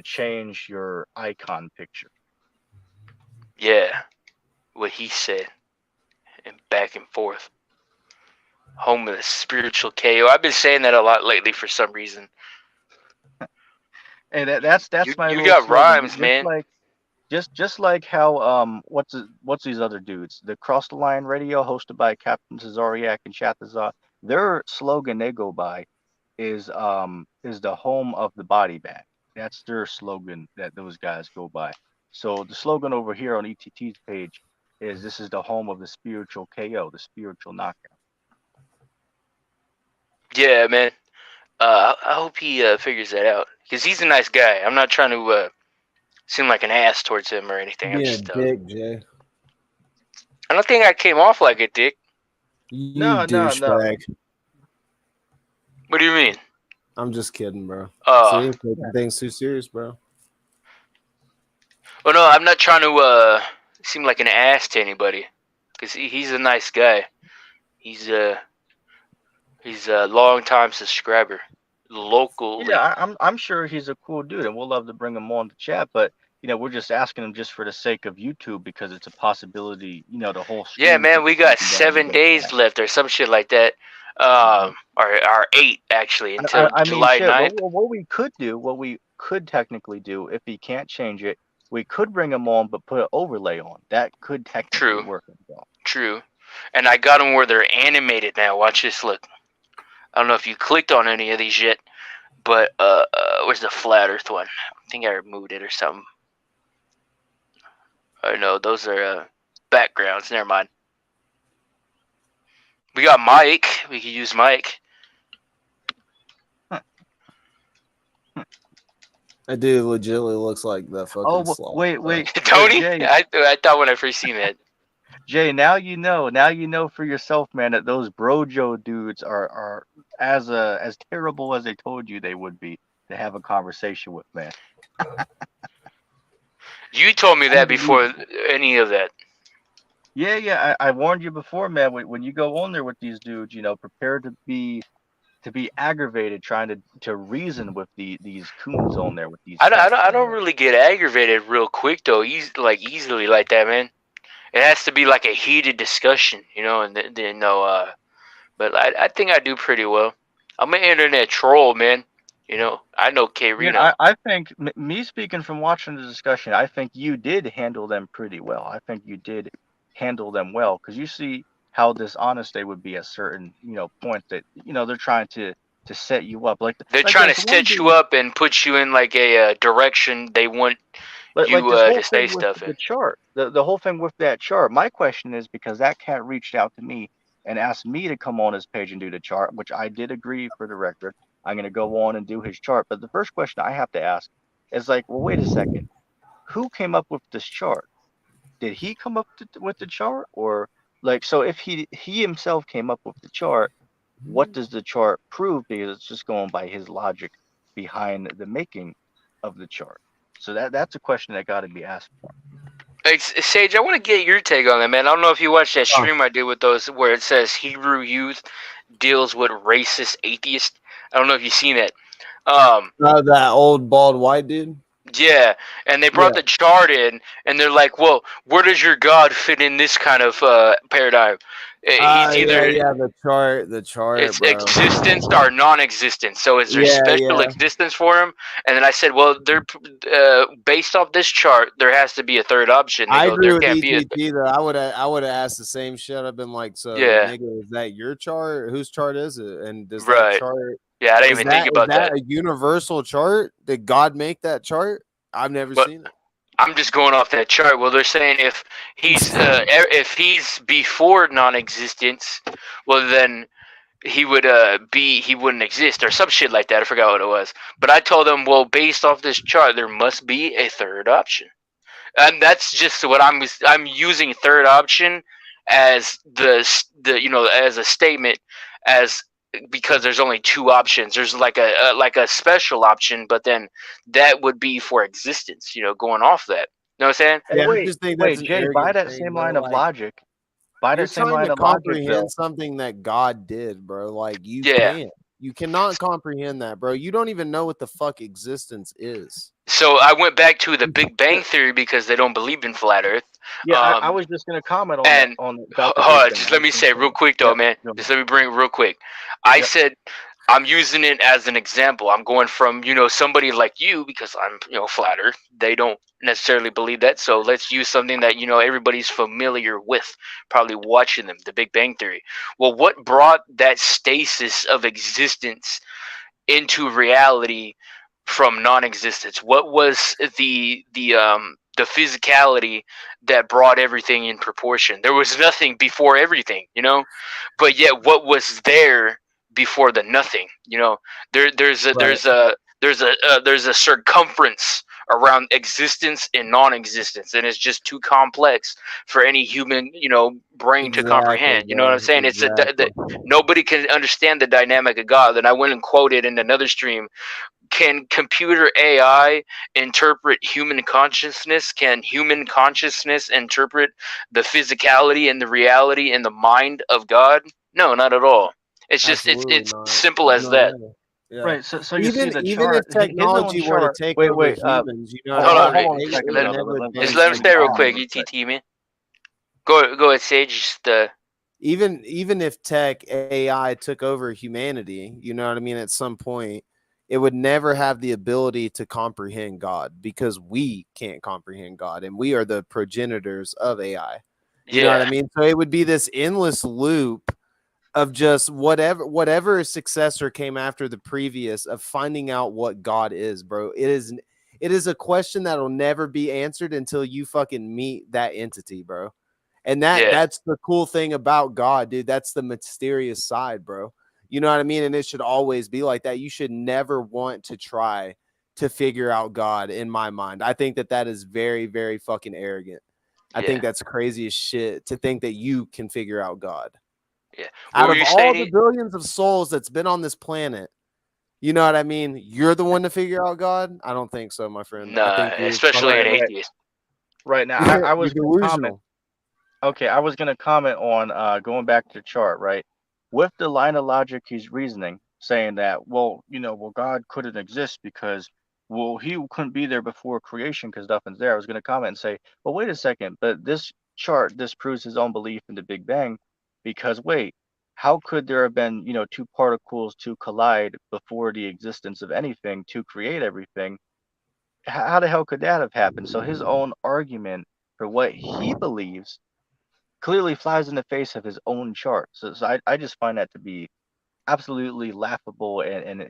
change your icon picture. Yeah, what he said, and back and forth. Home of the spiritual KO. I've been saying that a lot lately for some reason. And that's my You little got slogan. rhymes, man. Just like how what's these other dudes? The Cross the Line Radio, hosted by Captain Cesariak and Chatazar. Their slogan they go by is the home of the body bag. That's their slogan that those guys go by. So the slogan over here on ETT's page is this is the home of the spiritual KO, the spiritual knockout. Yeah, man. I hope he figures that out because he's a nice guy. I'm not trying to seem like an ass towards him or anything. I'm being a just. dick, Jay. I don't think I came off like a dick. You No. douchebag. What do you mean? I'm just kidding, bro. Oh, See, taking things too serious, bro. well, no, I'm not trying to seem like an ass to anybody because he's a nice guy. He's a long time subscriber locally. Yeah, I'm sure he's a cool dude, and we'll love to bring him on the chat. But we're just asking him just for the sake of YouTube because it's a possibility. The whole stream. Yeah, man, could we be got taken down. 7 days left or some shit like that. Or 8 actually until I mean, July shit. 9th. What we could technically do, if he can't change it, we could bring him on, but put an overlay on. That could technically True. work as well. True. And I got them where they're animated now. Watch this. Look. I don't know if you clicked on any of these yet, but where's the flat Earth one? I think I removed it or something. Oh no, those are backgrounds. Never mind. We got Mike. We can use Mike. That dude legitimately looks like the fucking. Oh, sloth, wait. Tony? Jay, I thought when I first seen that. Jay, now you know for yourself, man, that those brojo dudes are as terrible as they told you they would be to have a conversation with, man. You told me that before any of that. Yeah. I warned you before, man. When you go on there with these dudes, prepare to be aggravated trying to reason with these coons on there with these. I don't really get aggravated real quick though. Easily like that, man. It has to be like a heated discussion, and then but I think I do pretty well. I'm an internet troll, man. I know K Reno. Yeah, I think me speaking from watching the discussion, I think you did handle them pretty well. I think you did handle them well because you see how dishonest they would be at certain points that they're trying to set you up. They're trying to set you up and put you in like a direction they want you to say stuff in. The chart, the whole thing with that chart. My question is because that cat reached out to me and asked me to come on his page and do the chart, which I did agree for the record. I'm going to go on and do his chart. But the first question I have to ask is like, well, wait a second. Who came up with this chart? Did he come up with the chart? Or so if he himself came up with the chart, what does the chart prove? Because it's just going by his logic behind the making of the chart. So that's a question that got to be asked for. Hey, Sage, I want to get your take on that, man. I don't know if you watched that stream I did with those where it says Hebrew youth deals with racist atheists. I don't know if you've seen it. That old bald white dude. Yeah, and they brought the chart in, and they're like, "Well, where does your God fit in this kind of paradigm? He's either the chart, it's bro. existence or non-existence. So is there special Yeah. existence for him?" And then I said, "Well, they're based off this chart, there has to be a third option." They I go, agree "There with can't be a." ETT though. I would have asked the same shit. I've been like, so Yeah, nigga, is that your chart? Whose chart is it? And does that right. chart Yeah, I didn't is even think that about that. a universal chart? Did God make that chart? I've never But seen it. I'm just going off that chart. Well, they're saying if he's before non-existence, well then he wouldn't exist or some shit like that. I forgot what it was. But I told them, well, based off this chart, there must be a third option, and that's just what I'm using third option as as a statement, as because there's only two options. There's like a special option, but then that would be for existence. Going off that. You know what I'm saying? Hey, Yeah, I wait, just think that's wait, an Jay. By arrogant that thing, same bro. line of Like, logic, by you're that same trying line to of logic, comprehend though. something that God did, bro. Like, you Yeah. can't. You cannot comprehend that, bro. You don't even know what the fuck existence is. So I went back to the Big Bang Theory because they don't believe in flat Earth. Yeah, I was just gonna comment on that And about the Big Bang. just I let was me gonna say say real that. quick though, Yep. man. Yep. Just let me bring it real quick. I Yep. said I'm using it as an example. I'm going from somebody like you because I'm flat Earth. They don't necessarily believe that, so let's use something that everybody's familiar with, probably watching them, the Big Bang Theory. Well, what brought that stasis of existence into reality from non-existence? What was the physicality that brought everything in proportion? There was nothing before everything, but yet what was there before the nothing? There's a Right. there's a circumference around existence and non-existence, and it's just too complex for any human brain to comprehend. You know what I'm saying? It's nobody can understand the dynamic of God. And I went and quoted in another stream, can computer AI interpret human consciousness? Can human consciousness interpret the physicality and the reality and the mind of God? No, not at all. It's just it's not. simple as that. Yeah. Right. So you see the Even chart. if His own technology were to chart. take Wait, over wait. humans, you know Hold what Hold I on, mean? hold on a It second, would brother. never just think let him to stay real God. quick. ETT, man. Go ahead, Sage. Just, Even if tech AI took over humanity, you know what I mean, at some point, it would never have the ability to comprehend God because we can't comprehend God and we are the progenitors of AI. You know what I yeah, mean? So it would be this endless loop of just whatever successor came after the previous of finding out what God is, bro. It is a question that'll never be answered until you fucking meet that entity, bro. And yeah, that's the cool thing about God, dude. That's the mysterious side, bro. You know what I mean? And it should always be like that. You should never want to try to figure out God in my mind. I think that is very, very fucking arrogant. I yeah, think that's crazy as shit to think that you can figure out God. yeah. What Out were of you all saying? the billions of souls that's been on this planet, you know what I mean? You're the one to figure out God? I don't think so, my friend. I Nah, think you're especially fucking an Right. atheist. Right now, I you're was gonna comment. delusional. Okay, I was gonna comment on going back to the chart, right? With the line of logic he's reasoning, saying that, well, God couldn't exist because, well, he couldn't be there before creation because nothing's there. I was gonna comment and say, well, wait a second, but this chart disproves his own belief in the Big Bang, because wait, how could there have been, two particles to collide before the existence of anything to create everything? How the hell could that have happened? So his own argument for what he believes clearly flies in the face of his own chart. So I just find that to be absolutely laughable and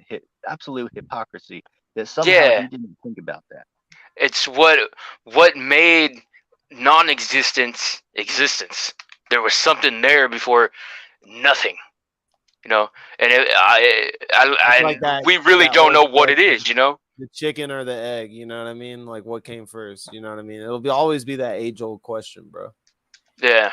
absolute hypocrisy that somehow Yeah, he didn't think about that. it's what made non-existence existence. There was something there before nothing, and It's like and we really that don't old know what it question, is. the chicken or the egg, you know what I mean? Like what came first, you know what I mean? It'll always be that age-old question, bro. Yeah,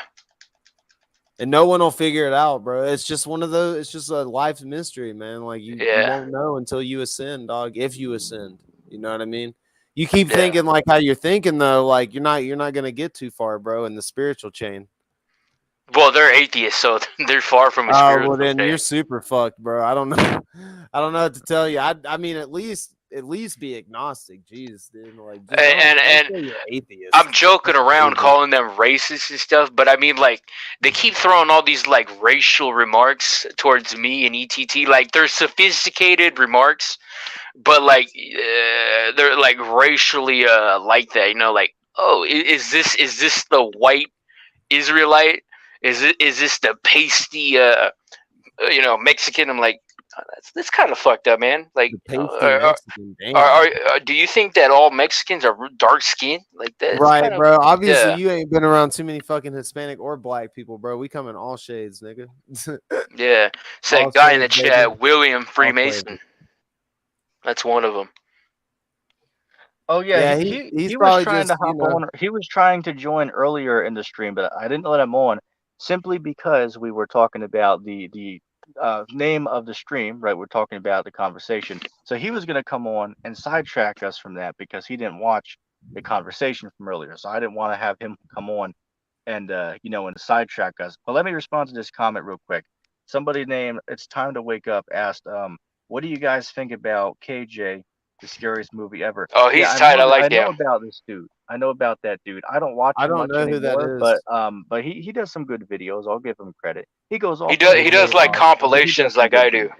And no one will figure it out, bro. It's just one of those, it's just a life mystery, man. Like you yeah, won't know until you ascend, dog, if you ascend. You know what I mean? You keep yeah, thinking like how you're thinking though, like you're not gonna get too far, bro, in the spiritual chain. Well, they're atheists, so they're far from a Oh spiritual well, then thing. you're super fucked, bro. I don't know. I don't know what to tell you. I mean, at least be agnostic. Jeez, dude. Like, just don't And say you're I'm atheist. joking That's around crazy. calling them racist and stuff, but I mean, like, they keep throwing all these like racial remarks towards me and ETT. Like, they're sophisticated remarks, but like, they're like racially like that. You know, like, oh, is this the white Israelite? Is this the pasty Mexican? I'm like, oh, that's kind of fucked up, man. Like, The pasty Mexican, do you think that all Mexicans are dark skinned? Like that's right, kind of bro. Obviously, yeah. you ain't been around too many fucking Hispanic or black people, bro. We come in all shades, nigga. Yeah, All said guy in the shades, baby. chat, William All flavors. Freemason. That's one of them. Oh yeah, Yeah, he he's was probably trying to just hop on. He was trying to join earlier in the stream, but I didn't let him on simply because we were talking about the name of the stream, right? We're talking about the conversation. So he was going to come on and sidetrack us from that because he didn't watch the conversation from earlier. So I didn't want to have him come on and and sidetrack us. But let me respond to this comment real quick. Somebody named It's Time to Wake Up asked, what do you guys think about KJ, the scariest movie ever? Oh, Yeah, he's tight. I I like know him. about this dude. I know about that dude. I don't watch I him don't much know who that anymore, is. but he does some good videos. I'll give him credit. He goes He off does on he one, does KJ like but he does compilations some like good I do. videos.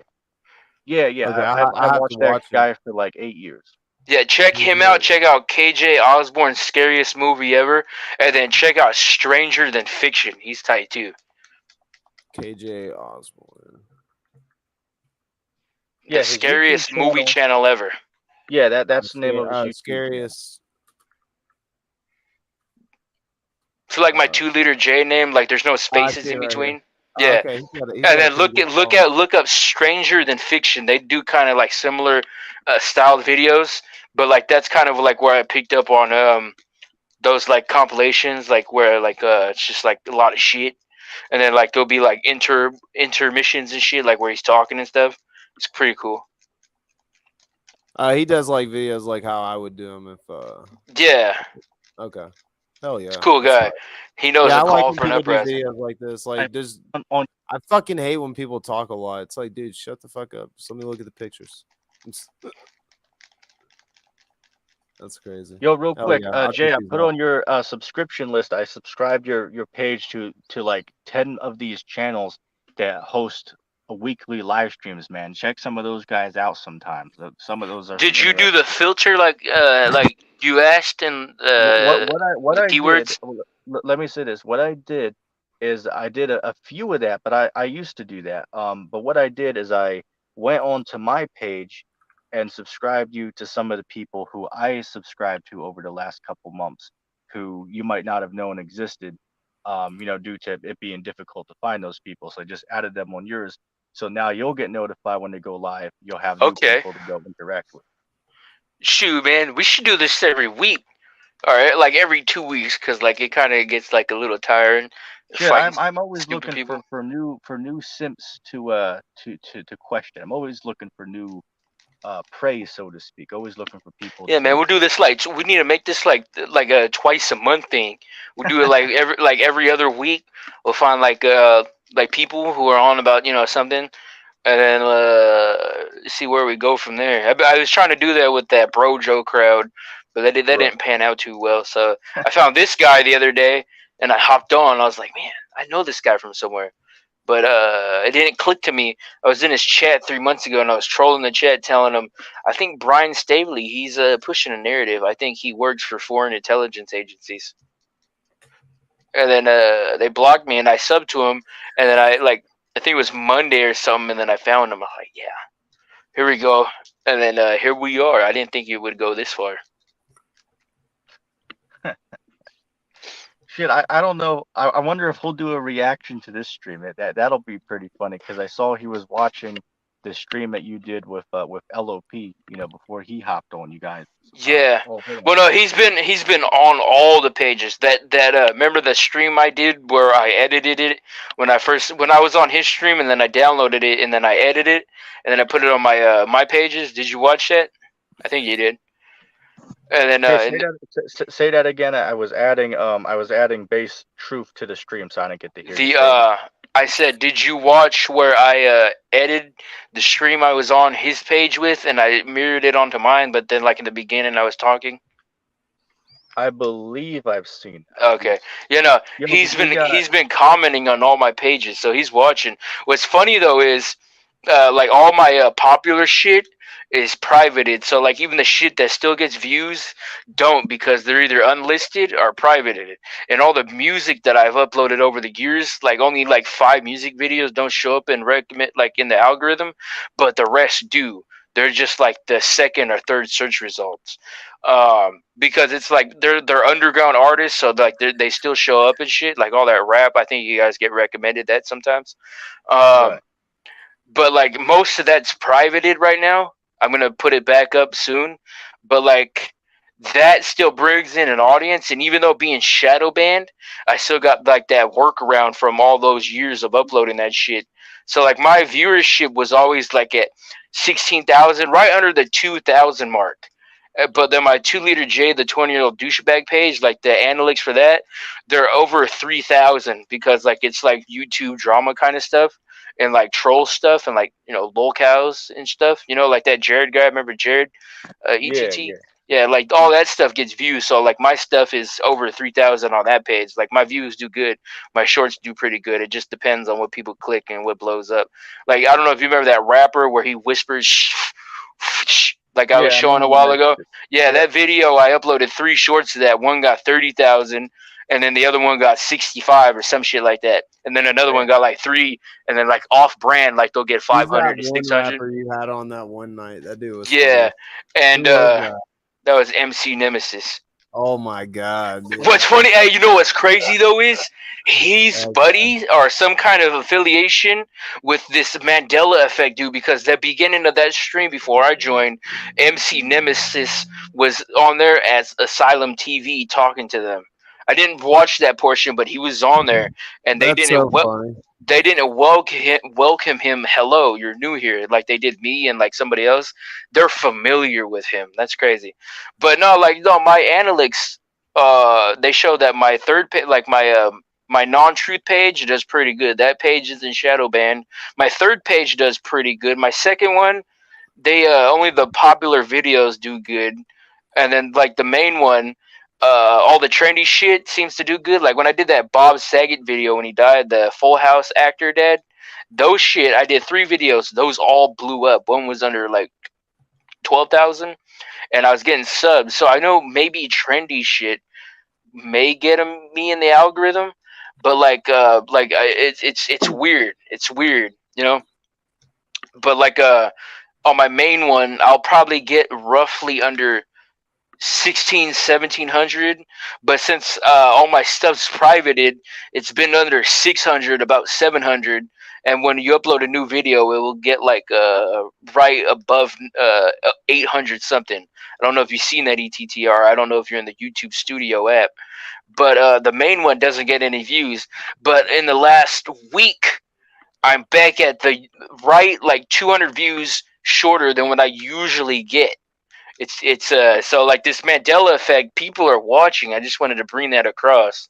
Yeah, yeah. Okay, I I have to watched that watch him. guy for like 8 years. Yeah, check He's him out. lit. Check out KJ Osborne's scariest movie ever, and then check out Stranger Than Fiction. He's tight too. KJ Osborne. Yeah, The his YouTube scariest movie channel. channel ever. Yeah, that's the name of his YouTube channel. Scariest. So like my 2 liter J name, like there's no I spaces see it in right here. between. Yeah. Okay, he's And got a then pretty good following. look up Stranger Than Fiction. They do kind of like similar styled videos, but like that's kind of like where I picked up on those like compilations, like where like it's just like a lot of shit, and then like there'll be like intermissions and shit, like where he's talking and stuff. It's pretty cool. He does like videos like how I would do them if Yeah, okay. Hell yeah. it's a cool That's guy. tight. He knows Yeah, I a like call when for an people do uprising. videos like this. Like there's On I fucking hate when people talk a lot. It's like, dude, shut the fuck up. Just let me look at the pictures. That's crazy. Yo, real Hell quick, yeah. I'll Jay, check I these put out. on your subscription list. I subscribed your page to like 10 of these channels that host weekly live streams. Man, check some of those guys out sometimes. Some of those are Did some you do interesting. the filter like you asked in What the I did? keywords? Let me say this. What I did is I did a few of that, but I used to do that. But what I did is I went onto my page and subscribed you to some of the people who I subscribed to over the last couple months, who you might not have known existed, due to it being difficult to find those people. So I just added them on yours. So now you'll get notified when they go live. You'll have new Okay. people to go interact with. Shoot, man, we should do this every week. All right, like every 2 weeks, cause like it kind of gets like a little tiring Shit, fighting I'm always stupid looking people. for new simps to question. I'm always looking for new praise, so to speak. Always looking for people Yeah, man, to we'll do this like we need to make this like a twice a month thing. We'll do it like every other week. We'll find like people who are on about something, and then see where we go from there. I was trying to do that with that Brojo crowd, but that Right. didn't pan out too well. So I found this guy the other day, and I hopped on. I was like, man, I know this guy from somewhere, but it didn't click to me. I was in his chat 3 months ago, and I was trolling the chat, telling him, I think Brian Staveley, he's pushing a narrative. I think he works for foreign intelligence agencies. And then they blocked me, and I subbed to him, and then I think it was Monday or something, and then I found him. I'm like, yeah, here we go. And then here we are. I didn't think it would go this far. Shit, I don't know. I wonder if he'll do a reaction to this stream. That'll be pretty funny because I saw he was watching the stream that you did with LOP, before he hopped on you guys. Yeah. Hold on. Well, no, he's been on all the pages. That remember the stream I did where I edited it when I was on his stream, and then I downloaded it, and then I edited it, and then I put it on my my pages. Did you watch that? I think you did. And then Hey, say that again. I was adding base truth to the stream, so I didn't get to hear you the say it. I said, did you watch where I edited the stream I was on his page with, and I mirrored it onto mine? But then, like in the beginning, I was talking. I believe I've seen that. Okay, Yes. Yo, we got. he's been commenting on all my pages, so he's watching. What's funny though is, like all my popular shit is privated. So like even the shit that still gets views don't, because they're either unlisted or privated. And all the music that I've uploaded over the years, like only like 5 music videos don't show up and recommend like in the algorithm, but the rest do. They're just like the second or third search results, because it's like they're underground artists, so like they still show up and shit. Like all that rap, I think you guys get recommended that sometimes. Um, Right. but like most of that's privated right now. I'm gonna put it back up soon, but like that still brings in an audience, and even though being shadow banned, I still got like that workaround from all those years of uploading that shit. So like my viewership was always like at 16,000, right under the 2,000 mark. But then my 2 liter J, the 20-year-old douchebag page, like the analytics for that, they're over 3,000, because like it's like YouTube drama kind of stuff and like troll stuff and like lol cows and stuff. Like that Jared guy. Remember Jared, Yeah, ETT? yeah. Yeah, like all that stuff gets views. So like my stuff is over 3,000 on that page. Like my views do good. My shorts do pretty good. It just depends on what people click and what blows up. Like I don't know if you remember that rapper where he whispers like I was Yeah, I showing a remember while that ago. shit. Yeah, Yep. that video I uploaded 3 shorts to that. One got 30,000, and then the other one got 65 or some shit like that. And then another one Damn. got like 3, and then like off brand, like they'll get Who's that 500 to one 600. rapper you had on that one night? That dude was Yeah, funny. and Who was that? that was MC Nemesis. Oh my god, What's yeah. funny, hey, you know what's crazy though is he's That guy. buddy or some kind of affiliation with this Mandela effect dude, because the beginning of that stream before I joined, MC Nemesis was on there as Asylum TV talking to them. I didn't watch that portion, but he was on there, and That's so funny. they didn't welcome him. Hello, you're new here, like they did me and like somebody else. They're familiar with him. That's crazy. But no, like no, my analytics, they show that my third page, like my non-truth page does pretty good. That page is in shadow banned. My third page does pretty good. My second one, they only the popular videos do good, and then like the main one, all the trendy shit seems to do good. Like when I did that Bob Saget video when he died, the Full House actor dead, those shit, I did 3 videos, those all blew up. One was under like 12,000, and I was getting subs, so I know maybe trendy shit may get me in the algorithm, but it's weird. It's weird, But like on my main one, I'll probably get roughly under 1700, but since all my stuff's privated, it's been under 600, about 700. And when you upload a new video, it will get like right above 800 something. I don't know if you've seen that ETTR. I don't know if you're in the YouTube Studio app, but the main one doesn't get any views. But in the last week, I'm back at the right like 200 views shorter than what I usually get. It's so like this Mandela effect, people are watching. I just wanted to bring that across.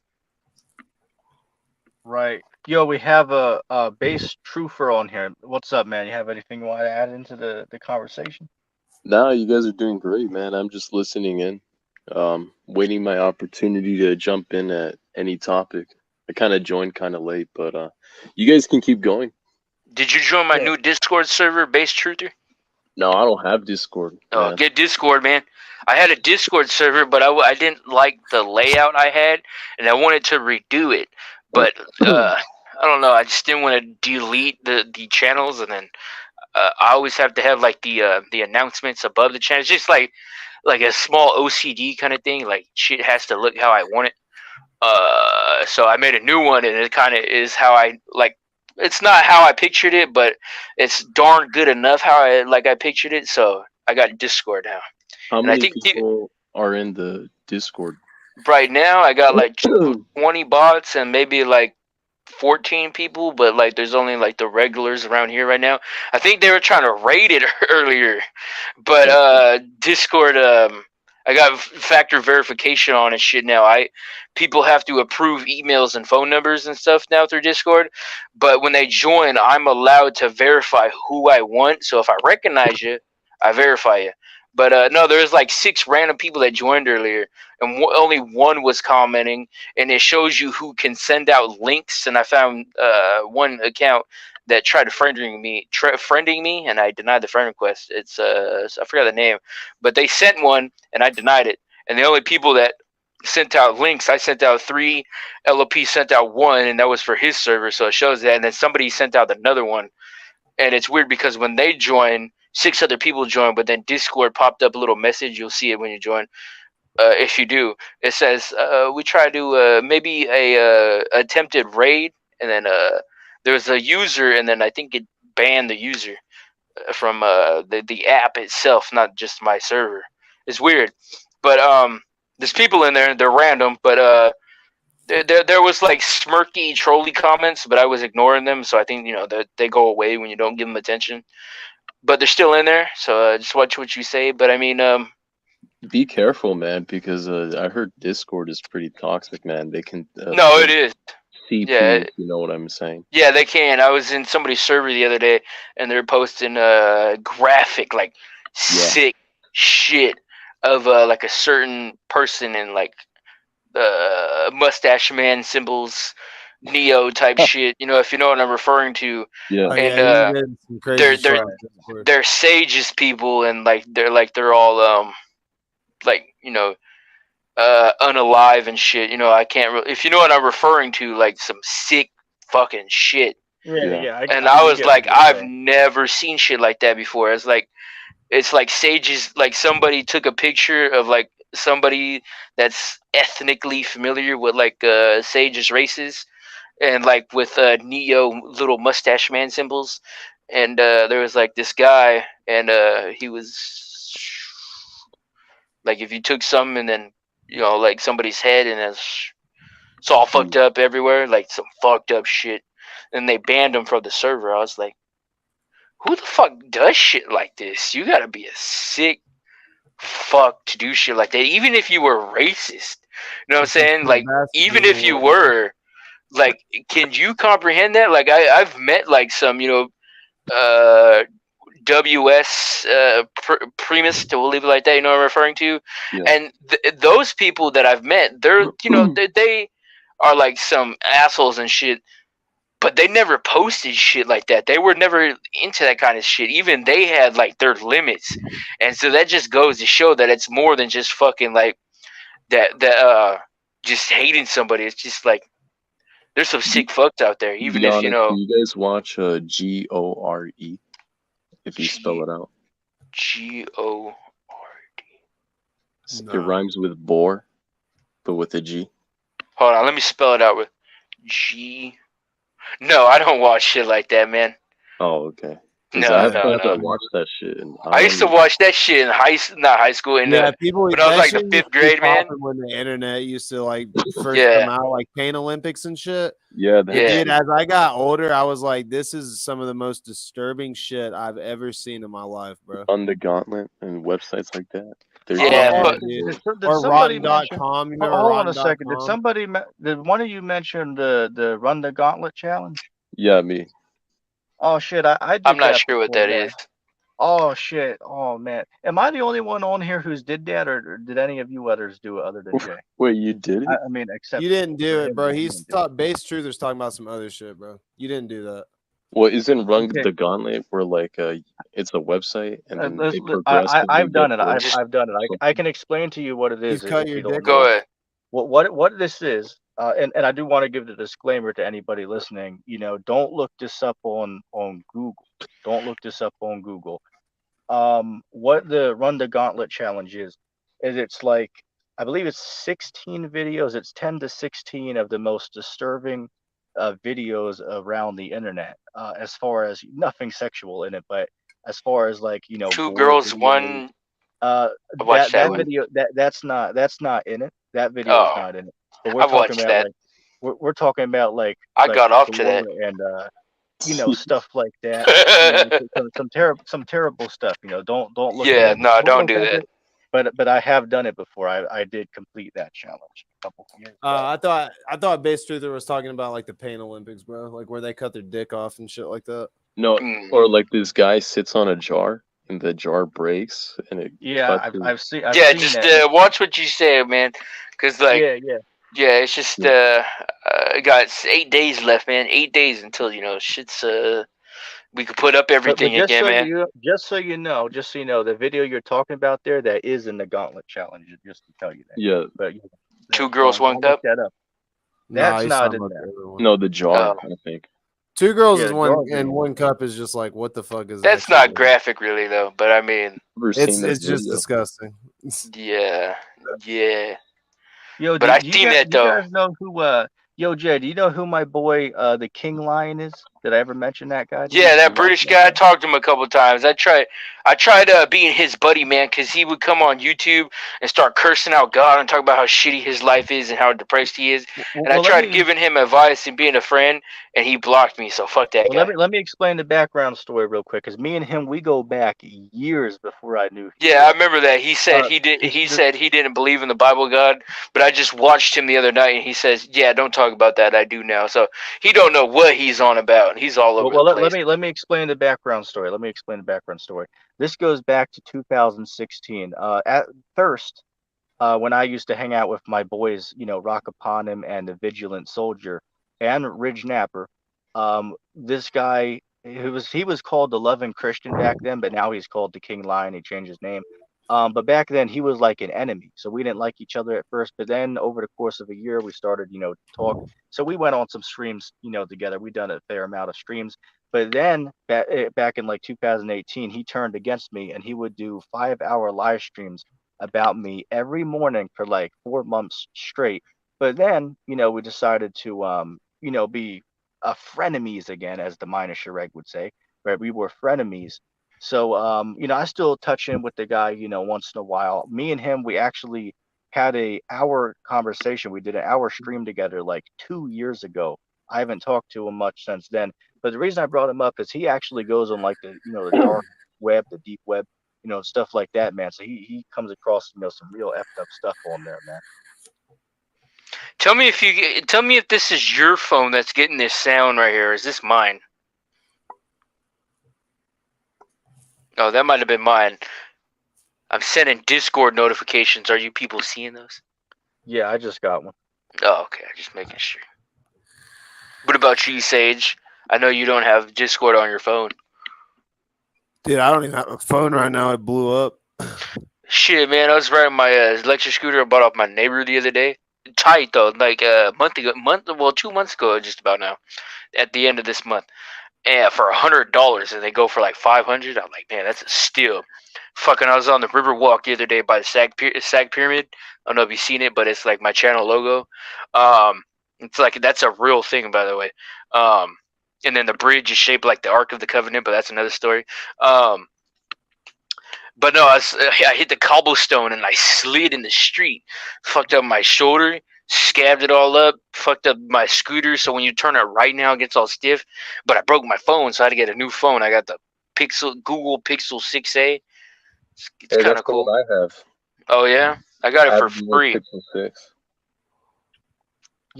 Right. Yo, we have a base truther on here. What's up, man? You have anything you want to add into the conversation? No, you guys are doing great, man. I'm just listening in, waiting my opportunity to jump in at any topic. I kind of joined kind of late, but you guys can keep going. Did you join my Yeah. new Discord server, Base Truther? No, I don't have Discord, Oh, man. get Discord, man. I had a Discord server, but I didn't like the layout I had, and I wanted to redo it. But I don't know. I just didn't want to delete the channels, and then I always have to have like the announcements above the channels, just like a small OCD kind of thing. Like shit has to look how I want it. So I made a new one, and it kind of is how I like. It's not how I pictured it, but it's darn good enough how I pictured it. So I got Discord now, How and I many think people are in the Discord? right now I got like 20 bots and maybe like 14 people, but like there's only like the regulars around here right now. I think they were trying to raid it earlier, but Discord I got factor verification on and shit now. People have to approve emails and phone numbers and stuff now through Discord. But when they join, I'm allowed to verify who I want. So if I recognize you, I verify you. But no, there's like 6 random people that joined earlier, and only one was commenting, and it shows you who can send out links. And I found one account that tried friending me, and I denied the friend request. It's I forgot the name, but they sent one, and I denied it. And the only people that sent out links, I sent out 3, LOP sent out 1, and that was for his server, so it shows that. And then somebody sent out another one, and it's weird because when they join, 6 other people join, but then Discord popped up a little message. You'll see it when you join. If you do, it says we try to maybe a attempted raid, and then there's a user, and then I think it banned the user from the app itself, not just my server. It's weird, but there's people in there. They're random, but there was like smirky, trolly comments, but I was ignoring them, so I think they go away when you don't give them attention. But they're still in there, so just watch what you say. But I mean, Be careful, man, because I heard Discord is pretty toxic, man. They can no, it is. CP, Yeah, if you know what I'm saying. Yeah, they can. I was in somebody's server the other day, and they're posting graphic, like sick shit of like a certain person in like mustache man symbols, Neo type shit. If you know what I'm referring to. Yeah. Oh, And yeah, you did some crazy they're shit on Discord. they're sages people, and they're all like unalive and shit. I can't really, if you know what I'm referring to, like some sick fucking shit. Yeah. And I was like, I've never seen shit like that before. It's like sages, like somebody took a picture of like somebody that's ethnically familiar with like sages races, and like with Neo little mustache man symbols. And there was like this guy, and he was like, if you took some and then like somebody's head, and it's all fucked up everywhere, like some fucked up shit. And they banned him from the server. I was like, who the fuck does shit like this? You gotta be a sick fuck to do shit like that, even if you were racist. You know what I'm saying? Like, even if you were, like, can you comprehend that? Like, I've met like some, WS Primus, to leave it like that. You know what I'm referring to? Yeah. And those people that I've met, they're they are like some assholes and shit, but they never posted shit like that. They were never into that kind of shit. Even they had like their limits, and so that just goes to show that it's more than just fucking like that just hating somebody. It's just like there's some sick fucks out there. Even if Do you guys watch GORE? If you spell it out, GORD. No. It rhymes with bore, but with a G. Hold on, let me spell it out with G. No, I don't watch shit like that, man. Oh, okay. No. I watch that shit. And I used to watch that shit in not high school, in people. when I was like the 5th grade, man. When the internet used to like first Yeah. come out, like Pain Olympics and shit. Yeah. Dude, as I got older, I was like, this is some of the most disturbing shit I've ever seen in my life, bro. On the Gauntlet and websites like that. Yeah, but Did or somebody mention? Rotten.com. You remember Hold on a second. Rotten.com? Did one of you mention the Run the Gauntlet challenge? Yeah, me. Oh shit, I did I'm not that sure what before, that man. is. Oh shit. Oh man. Am I the only one on here who's did that, or did any of you others do it other than Jay? Wait, you did it? I mean, except You didn't do for it, bro. him, He's Base Truthers talking about some other shit, bro. You didn't do that. Well, isn't Run Okay. the Gauntlet where like it's a website and then they progress? I've done it. I've done it. I can explain to you what it is. You've cut if your you don't dick know. Go ahead. What this is, and I do want to give the disclaimer to anybody listening. Don't look this up on Google. Don't look this up on Google. What the Run the Gauntlet challenge is it's like, I believe it's 16 videos. It's 10 to 16 of the most disturbing videos around the internet. As far as nothing sexual in it, but as far as like 2 gore girls, videos, 1. watched that one. video that's not in it. That video is not in it. But we're I've talking watched about that. like we're talking about like I got off to gore that. and stuff like that. Some terrible stuff. Don't look Yeah, at it. no, don't look do at that. it. but I have done it before. I did complete that challenge a couple of years back. I thought Base Truther was talking about like the Pain Olympics, bro, like where they cut their dick off and shit like that. No, Mm. or like this guy sits on a jar and the jar breaks and it Yeah, cuts his. I've Yeah, seen just that. watch what you say, man. Cause like, Yeah, yeah. yeah, it's just Yeah. got 8 days left, man. 8 days until shit's we could put up But everything just again, so man. just so you know, the video you're talking about there, that is in the Gauntlet Challenge. Just to tell you that. Yeah, But yeah, Two go girls, on, one look cup. that up. Nah, That's he's not talking in about the there. other one. no, the jar, Oh, I think. Two girls Yeah, is the one, drawers are and in one cup is just like what the fuck is that's actually not going on? graphic, really, though. But I mean, Never seen this It's just video. disgusting. yeah, yeah. Yo, But I do seen that you though. guys know who Yo Jay, do you know who my boy the King Lion is? Did I ever mention that guy to you? Yeah, You that watch British that guy. I guy? talked to him a couple times. I tried being his buddy, man, because he would come on YouTube and start cursing out God and talk about how shitty his life is and how depressed he is. And I Well, let tried me giving him advice and being a friend, and he blocked me. So fuck that well, let guy. me let me explain the background story real quick, because me and him we go back years before I knew he Yeah, I did. remember that. He said he did. This He this said he didn't believe in the Bible God, but I just watched him the other night, and he says, "Yeah, don't talk about that. I do now." So he don't know what he's on about. He's all over the let place. me explain the background story. Let me explain the background story. This goes back to 2016. At first, when I used to hang out with my boys, Rock Upon Him and the Vigilant Soldier and Ridge Napper. This guy, he was called the Loving Christian back then, but now he's called the King Lion. He changed his name. But back then he was like an enemy, so we didn't like each other at first. But then over the course of a year, we started, to talk. So we went on some streams, together. We done a fair amount of streams. But then back in like 2018, he turned against me, and he would do 5-hour live streams about me every morning for like 4 months straight. But then, we decided to, be frenemies again, as the minor Shrek would say, right? We were frenemies. So, I still touch in with the guy, once in a while. Me and him, we actually had a hour conversation. We did an hour stream together like 2 years ago. I haven't talked to him much since then. But the reason I brought him up is he actually goes on like the dark web, the deep web, stuff like that, man. So he comes across, some real effed up stuff on there, man. Tell me if this is your phone that's getting this sound right here. Is this mine? Oh, that might have been mine. I'm sending Discord notifications. Are you people seeing those? Yeah, I just got one. Oh, okay. I'm just making sure. What about you, Sage? I know you don't have Discord on your phone. Dude, I don't even have a phone right now. It blew up. Shit, man. I was riding my electric scooter I bought off my neighbor the other day. Tight though, like a well, 2 months ago, just about now. At the end of this month, and for $100, and they go for like 500. I'm like, man, that's a steal. Fucking, I was on the river walk the other day by the Sag Pyramid. I don't know if you've seen it, but it's like my channel logo. It's like that's a real thing, by the way. And then the bridge is shaped like the Ark of the Covenant, but that's another story. But no, I hit the cobblestone and I slid in the street, fucked up my shoulder, scabbed it all up, fucked up my scooter. So when you turn it right now, it gets all stiff. But I broke my phone, so I had to get a new phone. I got the Google Pixel 6a. It's Hey, kind that's of the cool. one I have. Oh yeah, I got it I have for the free. Pixel 6.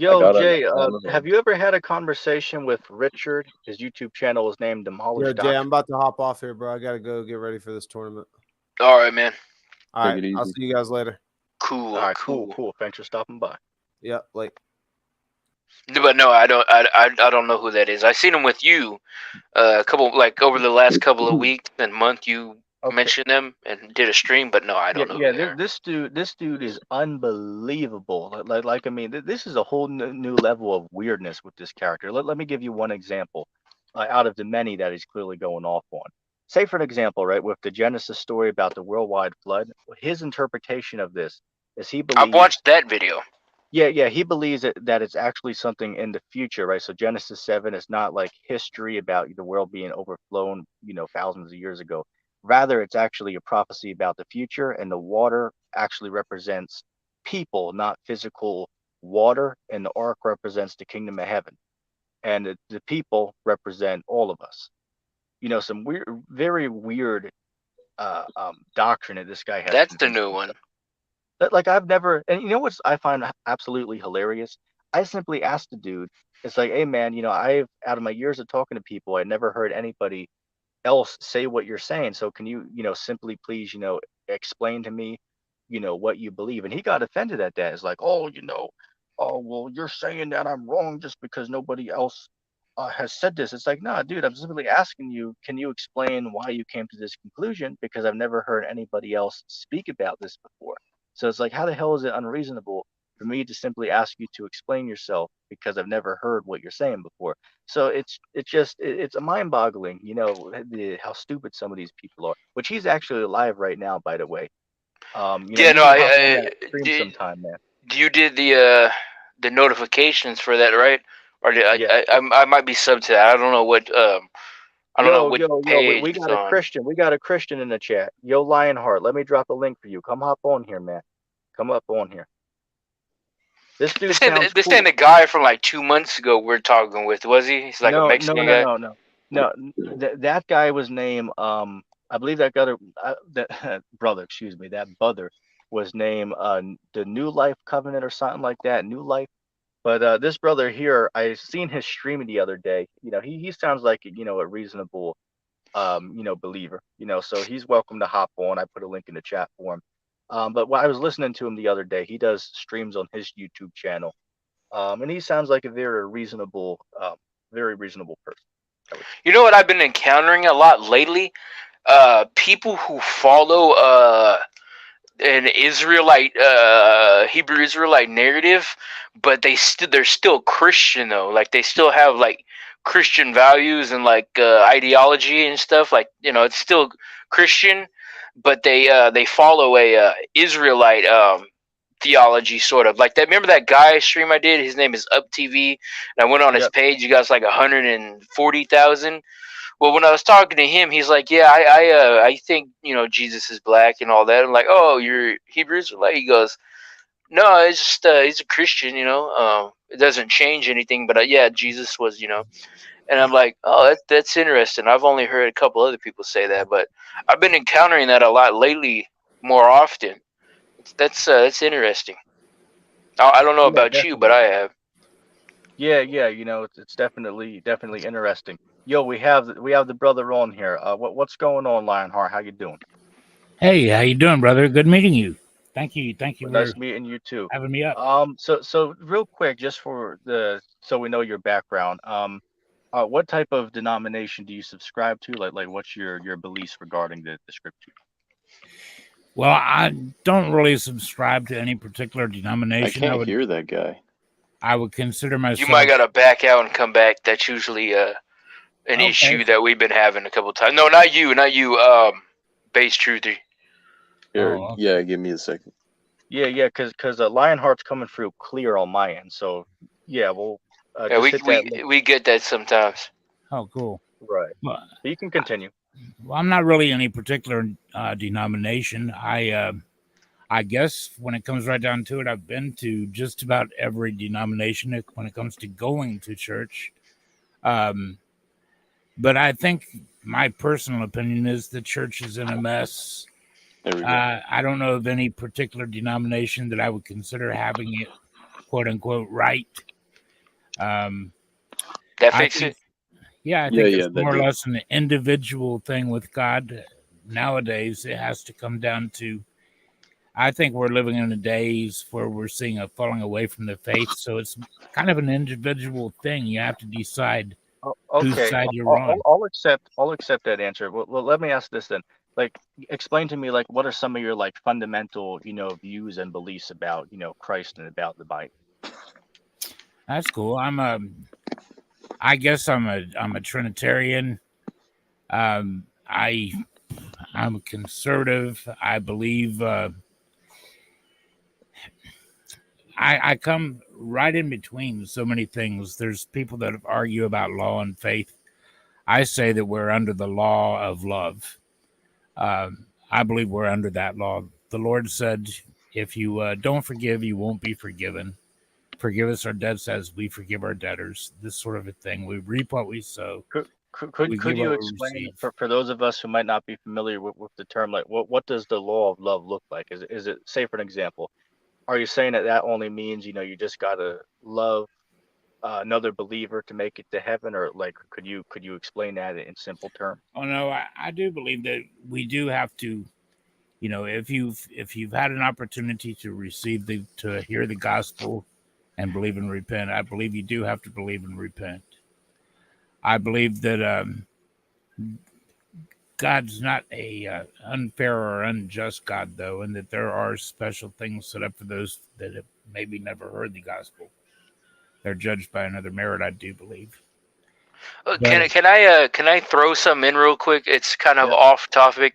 I Yo, got it Jay, on Amazon. have you ever had a conversation with Richard? His YouTube channel is named Yo, Demolished Jay, I'm Doctrine. about to hop off here, bro. I gotta go get ready for this tournament. All right, man. All Take right, it I'll easy. see you guys later. Cool, All right, cool. cool. Thanks for stopping by. Yep, like. But no, I don't. I don't know who that is. I seen him with you, a couple like over the last couple of weeks and month. You Okay. mentioned them and did a stream, but no, I don't know who they are. This dude is unbelievable. I mean, this is a whole new level of weirdness with this character. Let me give you one example out of the many that he's clearly going off on. Say, for an example, right, with the Genesis story about the worldwide flood, his interpretation of this is he I've believes, watched that video. yeah, he believes that it's actually something in the future, right? So Genesis 7 is not like history about the world being overflown, thousands of years ago. Rather, it's actually a prophecy about the future, and the water actually represents people, not physical water, and the ark represents the kingdom of heaven, and the people represent all of us. Some weird, very weird doctrine that this guy has That's the convinced new me one. of. That, like, I've never, and you know what I find absolutely hilarious? I simply asked the dude, it's like, hey man, I've out of my years of talking to people, I never heard anybody else say what you're saying. So can you, simply please, explain to me, what you believe? And he got offended at that. It's like, oh, oh, well, you're saying that I'm wrong just because nobody else has said this. It's like, nah, dude, I'm simply asking you, can you explain why you came to this conclusion? Because I've never heard anybody else speak about this before. So it's like, how the hell is it unreasonable for me to simply ask you to explain yourself because I've never heard what you're saying before? So it's a mind-boggling, how stupid some of these people are. Which he's actually alive right now, by the way. Yeah, You no, can hop on that I stream did. sometime, man. You did the notifications for that, right? Or did Yeah. I might be sub to that. I don't know what I don't know Yo, what yo, yo, we, page we it's got a on. Christian. We got a Christian in the chat. Yo, Lionheart, let me drop a link for you. Come hop on here, man. Come up on here. This dude sounds This ain't cool. the guy from like 2 months ago we're talking with, was he? He's like a No, no, Mexican no, guy. no, no, no. That guy was named I believe that guy that brother, excuse me, that brother was named the New Life Covenant or something like that. New Life. But this brother here, I seen his stream the other day. He sounds like a reasonable believer. So he's welcome to hop on. I put a link in the chat for him. But when I was listening to him the other day, he does streams on his YouTube channel. And he sounds like a very reasonable person, I would say. You know what I've been encountering a lot lately? People who follow an Israelite, Hebrew Israelite narrative, but they're still Christian though. Like they still have like Christian values and like ideology and stuff. Like it's still Christian, but they follow a Israelite theology sort of like that. Remember that guy stream I did? His name is Up TV, and I went on his Yep. page. You guys like 140,000. Well, when I was talking to him, he's like, "Yeah, I think Jesus is black and all that." I'm like, "Oh, you're Hebrew Israelite?" He goes, "No, it's just he's a Christian. It doesn't change anything, but yeah, Jesus was. And I'm like, "Oh, that's interesting. I've only heard a couple other people say that, but I've been encountering that a lot lately, more often. That's interesting. I don't know Yeah, about you, but definitely. I have. Yeah, yeah. It's definitely interesting. Yo, we have the brother on here. What's going on, Lionheart? How you doing? Hey, how you doing, brother? Good meeting you. Thank you Well, nice for meeting you too. having me up. So real quick, just so we know your background. What type of denomination do you subscribe to? Like what's your beliefs regarding the scripture? Well, I don't really subscribe to any particular I denomination. can't hear that guy. I would consider You might myself gotta back out and come back. That's usually an okay. issue that we've been having a couple times. No, not you, base truther. Here, Oh, yeah, give me a second. Yeah, because Lionheart's coming through clear on my end. So yeah, well, Yeah, just hit that link. we get that sometimes. oh, cool. Right. Well, So you can continue. I'm not really any particular denomination. I guess when it comes right down to it, I've been to just about every denomination when it comes to going to church. But I think my personal opinion is the church is in a mess. There we go. I don't know of any particular denomination that I would consider having it, quote unquote, right. Um, That I fix think, it. yeah, I Yeah, think yeah, it's that more or did. less an individual thing with God. Nowadays, it has to come down to. I think we're living in the days where we're seeing a falling away from the faith. So it's kind of an individual thing. You have to decide Oh, whose okay, side you're on. I'll accept that answer. Well, let me ask this then. Like, explain to me, like, what are some of your like fundamental, views and beliefs about, Christ and about the Bible? That's cool. I guess I'm a Trinitarian. I'm a conservative. I believe I come right in between so many things. There's people that argue about law and faith. I say that we're under the law of love. I believe we're under that law. The Lord said, if you don't forgive, you won't be forgiven. Forgive us our debts as we forgive our debtors. This sort of a thing. We reap what we sow. We Could give you what we explain receive. for those of us who might not be familiar with the term, like what does the law of love look like? Is it, say for an example, are you saying that that only means, you know, you just gotta love another believer to make it to heaven, or like could you explain that in simple terms? Oh no, I do believe that we do have to, you know, if you've had an opportunity to receive to hear the gospel and believe and repent, I believe you do have to believe and repent. I believe that God's not a unfair or unjust God, though, and that there are special things set up for those that have maybe never heard the gospel. They're judged by another merit, I do believe. But Can I throw some in real quick? It's kind of Yeah. off topic,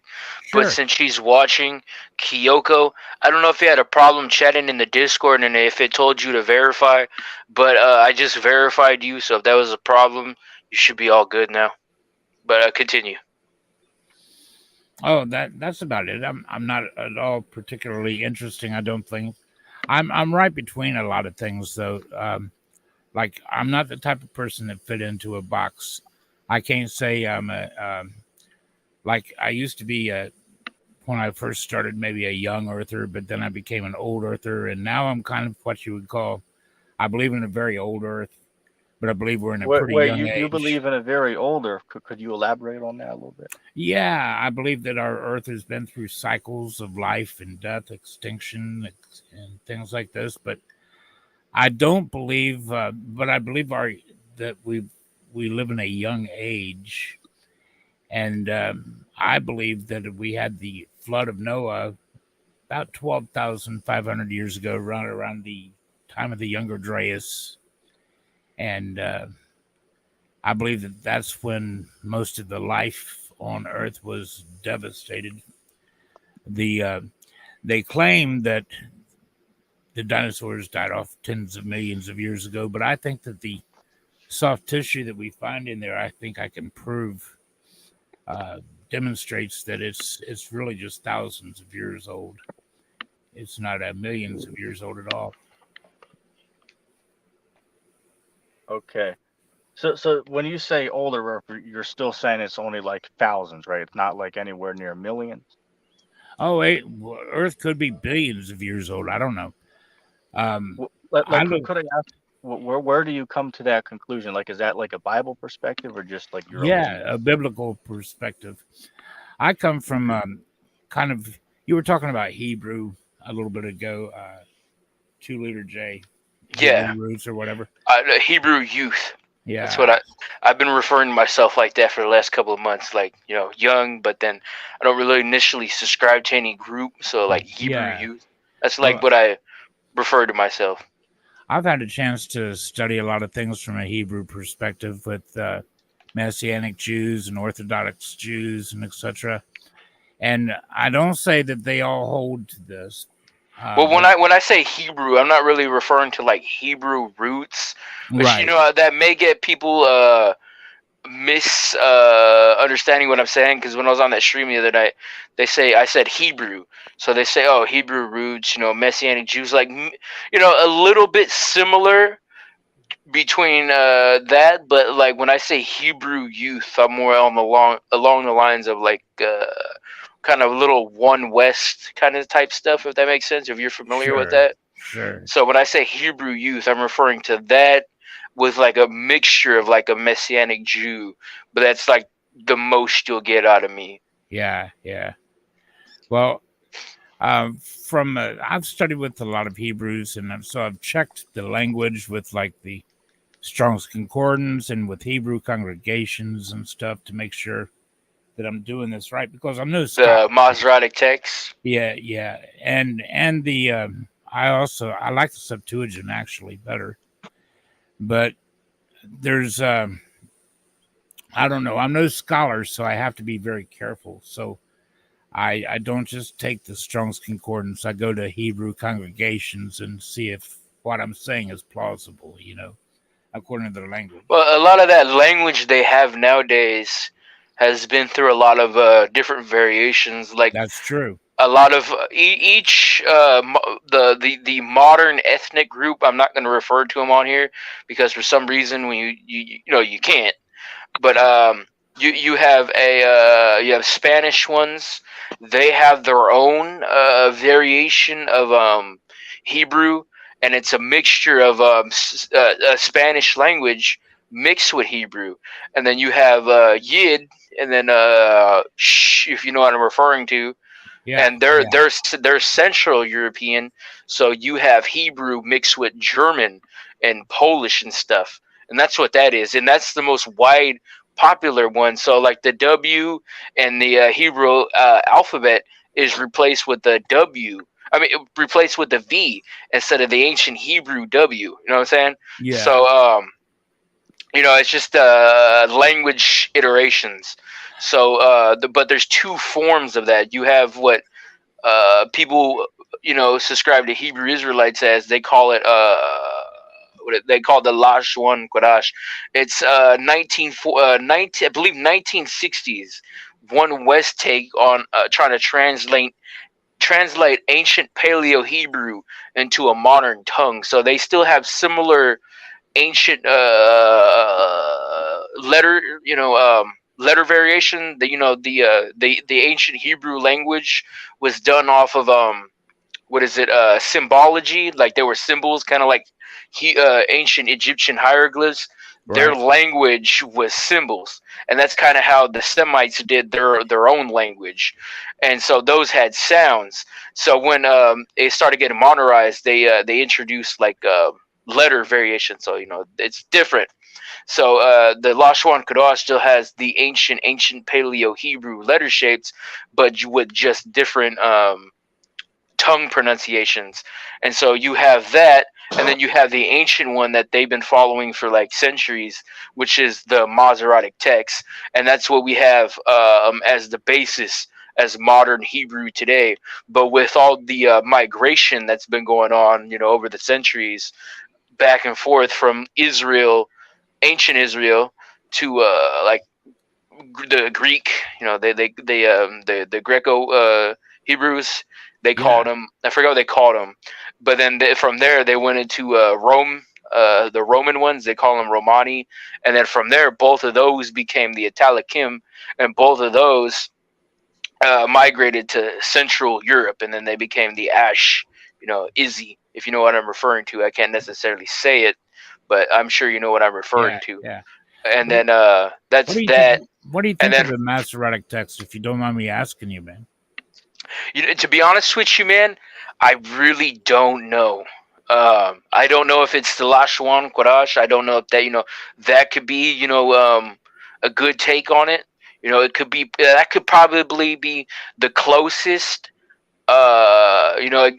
but sure, since she's watching, Kyoko, I don't know if you had a problem chatting in the Discord and if it told you to verify, but I just verified you, so if that was a problem, you should be all good now. But continue. oh, that's about it. I'm not at all particularly interesting. I don't think. I'm right between a lot of things, though. Like I'm not the type of person that fit into a box. I can't say I'm a like I used to be when I first started, maybe a young earther, but then I became an old earther, and now I'm kind of what you would call. I believe in a very old earth, but I believe we're in a pretty Where young you age. believe in a very older, could you elaborate on that a little bit? Yeah, I believe that our earth has been through cycles of life and death, extinction, and things like this. But I don't believe, but I believe that we live in a young age, and I believe that we had the flood of Noah about 12,500 years ago, around the time of the younger Dryas, and I believe that that's when most of the life on Earth was devastated. The They claim that the dinosaurs died off tens of millions of years ago, but I think that the soft tissue that we find in there, I think I can prove, uh, demonstrates that it's really just thousands of years old. It's not millions of years old at all. Okay. So when you say older Earth, you're still saying it's only like thousands, right? It's not like anywhere near millions. Oh, wait, Earth could be billions of years old. I don't know. I Like, look, could I ask, where do you come to that conclusion? Like, is that like a Bible perspective or just like your yeah, opinion? a biblical perspective. I come from kind of. You were talking about Hebrew a little bit ago. 2 liter J, Hebrew Yeah, roots or whatever. the Hebrew youth. That's what Yeah, I've been referring to myself like that for the last couple of months. Like, young, but then I don't really initially subscribe to any group. So like Hebrew yeah. youth. That's like Well, what I refer to myself. I've had a chance to study a lot of things from a Hebrew perspective with Messianic Jews and Orthodox Jews and etc. And I don't say that they all hold to this, Well, but when I say Hebrew, I'm not really referring to like Hebrew roots, which right, that may get people understanding what I'm saying, because when I was on that stream the other night, I said Hebrew, so they say, oh, Hebrew roots, Messianic Jews, like a little bit similar between that, but like when I say Hebrew youth, I'm more on the along the lines of like kind of little One West kind of type stuff, if that makes sense, if you're familiar with sure, that. sure, So when I say Hebrew youth, I'm referring to that with like a mixture of like a Messianic Jew, but that's like the most you'll get out of me. yeah, yeah. Well, from I've studied with a lot of Hebrews, and so I've checked the language with like the Strong's Concordance and with Hebrew congregations and stuff to make sure that I'm doing this right because I'm no scholar. The Masoretic text. Yeah, yeah, and the I like the Septuagint actually better, but there's I don't know. I'm no scholar, so I have to be very careful. So I don't just take the Strong's Concordance. I go to Hebrew congregations and see if what I'm saying is plausible, according to their language. Well, a lot of that language they have nowadays has been through a lot of different variations. Like That's true. a lot of each the modern ethnic group. I'm not going to refer to them on here because for some reason when you can't. But You have you have Spanish ones. They have their own variation of Hebrew, and it's a mixture of Spanish language mixed with Hebrew. And then you have Yid, and then if you know what I'm referring to, Yeah, and they're Central European, so you have Hebrew mixed with German and Polish and stuff, and that's what that is, and that's the most wide popular one. So like the W and the Hebrew alphabet is replaced with the W. I mean, replaced with the V instead of the ancient Hebrew W. You know what I'm saying? yeah, So it's just language iterations. So, but there's two forms of that. You have what people subscribe to Hebrew Israelites as. They call it they call the Lashon Kodash. It's 19 I believe 1960s one West take on trying to translate ancient Paleo Hebrew into a modern tongue. So they still have similar ancient letter letter variation. The ancient Hebrew language was done off of what is it symbology, like there were symbols, kind of like ancient Egyptian hieroglyphs. Their right. language was symbols, and that's kind of how the Semites did their own language, and so those had sounds. So when they started getting modernized, they introduced like letter variation, so it's different. So the Lashon Kodash still has the ancient Paleo Hebrew letter shapes, but with just different tongue pronunciations. And so you have that, and then you have the ancient one that they've been following for like centuries, which is the Masoretic text, and that's what we have as the basis as modern Hebrew today. But with all the migration that's been going on, over the centuries, back and forth from Israel, ancient Israel, to like the Greek, the Greco Hebrews, they Yeah, called them. I forgot what they called them, but then from there they went into Rome. The Roman ones, they call them Romani, and then from there, both of those became the Italikim, and both of those migrated to Central Europe, and then they became the Ash, Izzy, if you know what I'm referring to. I can't necessarily say it, but I'm sure you know what I'm referring yeah, to. yeah. And What do you, then what that's do you think? that. What do you And think of then the Masoretic text? If you don't mind me asking you, man. to be honest with you, man, I really don't know. I don't know if it's the Lashwan Quraysh. I don't know if that could be a good take on it. It could be that could probably be the closest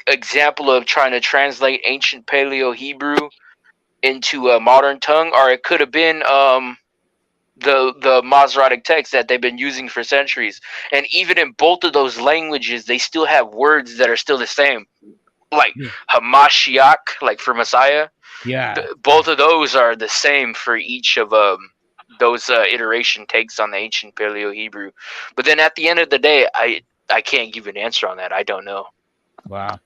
example of trying to translate ancient Paleo Hebrew into a modern tongue, or it could have been the Masoretic text that they've been using for centuries. And even in both of those languages, they still have words that are still the same, like Yeah, Hamashiach, like for Messiah. yeah. Both of those are the same for each of those iteration takes on the ancient Paleo Hebrew. But then at the end of the day, I can't give an answer on that. I don't know. Wow.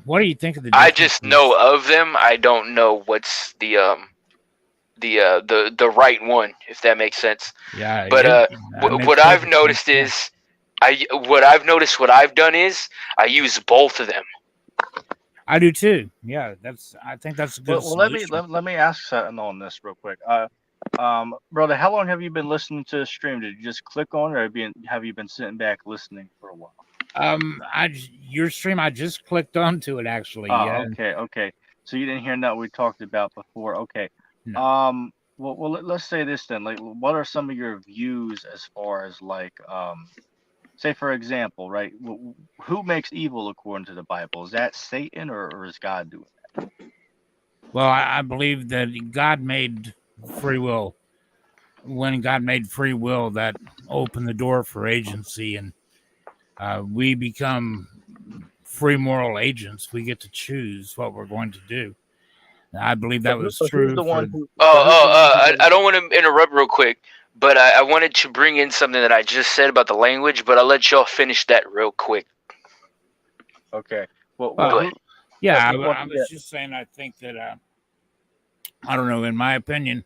What do you think of the I just know differences? of them. I don't know what's the right one, if that makes sense. Yeah, But that makes what I've perfect sense. noticed Yeah, is what I've done is I use both of them. I do too. Yeah, I think that's a good Well, let me solution. let me ask something on this real quick. Brother, how long have you been listening to the stream? Did you just click on it, or have you been sitting back listening for a while? Your stream, I just clicked onto it actually. Oh, Yeah, okay, okay. So you didn't hear nothing we talked about before. Okay. no. Let's say this then. Like, what are some of your views as far as like, say for example, right? Who makes evil according to the Bible? Is that Satan or is God doing Well, I believe that God made free will. When God made free will, that opened the door for agency, and we become free moral agents. We get to choose what we're going to do. I believe that was But who's true the for. one who? But Oh, who's the one who? I don't want to interrupt real quick, but I wanted to bring in something that I just said about the language, but I'll let y'all finish that real quick. Okay. Well, Go Well, ahead. who? yeah, Well, I yeah. was just saying. I think that I don't know. In my opinion,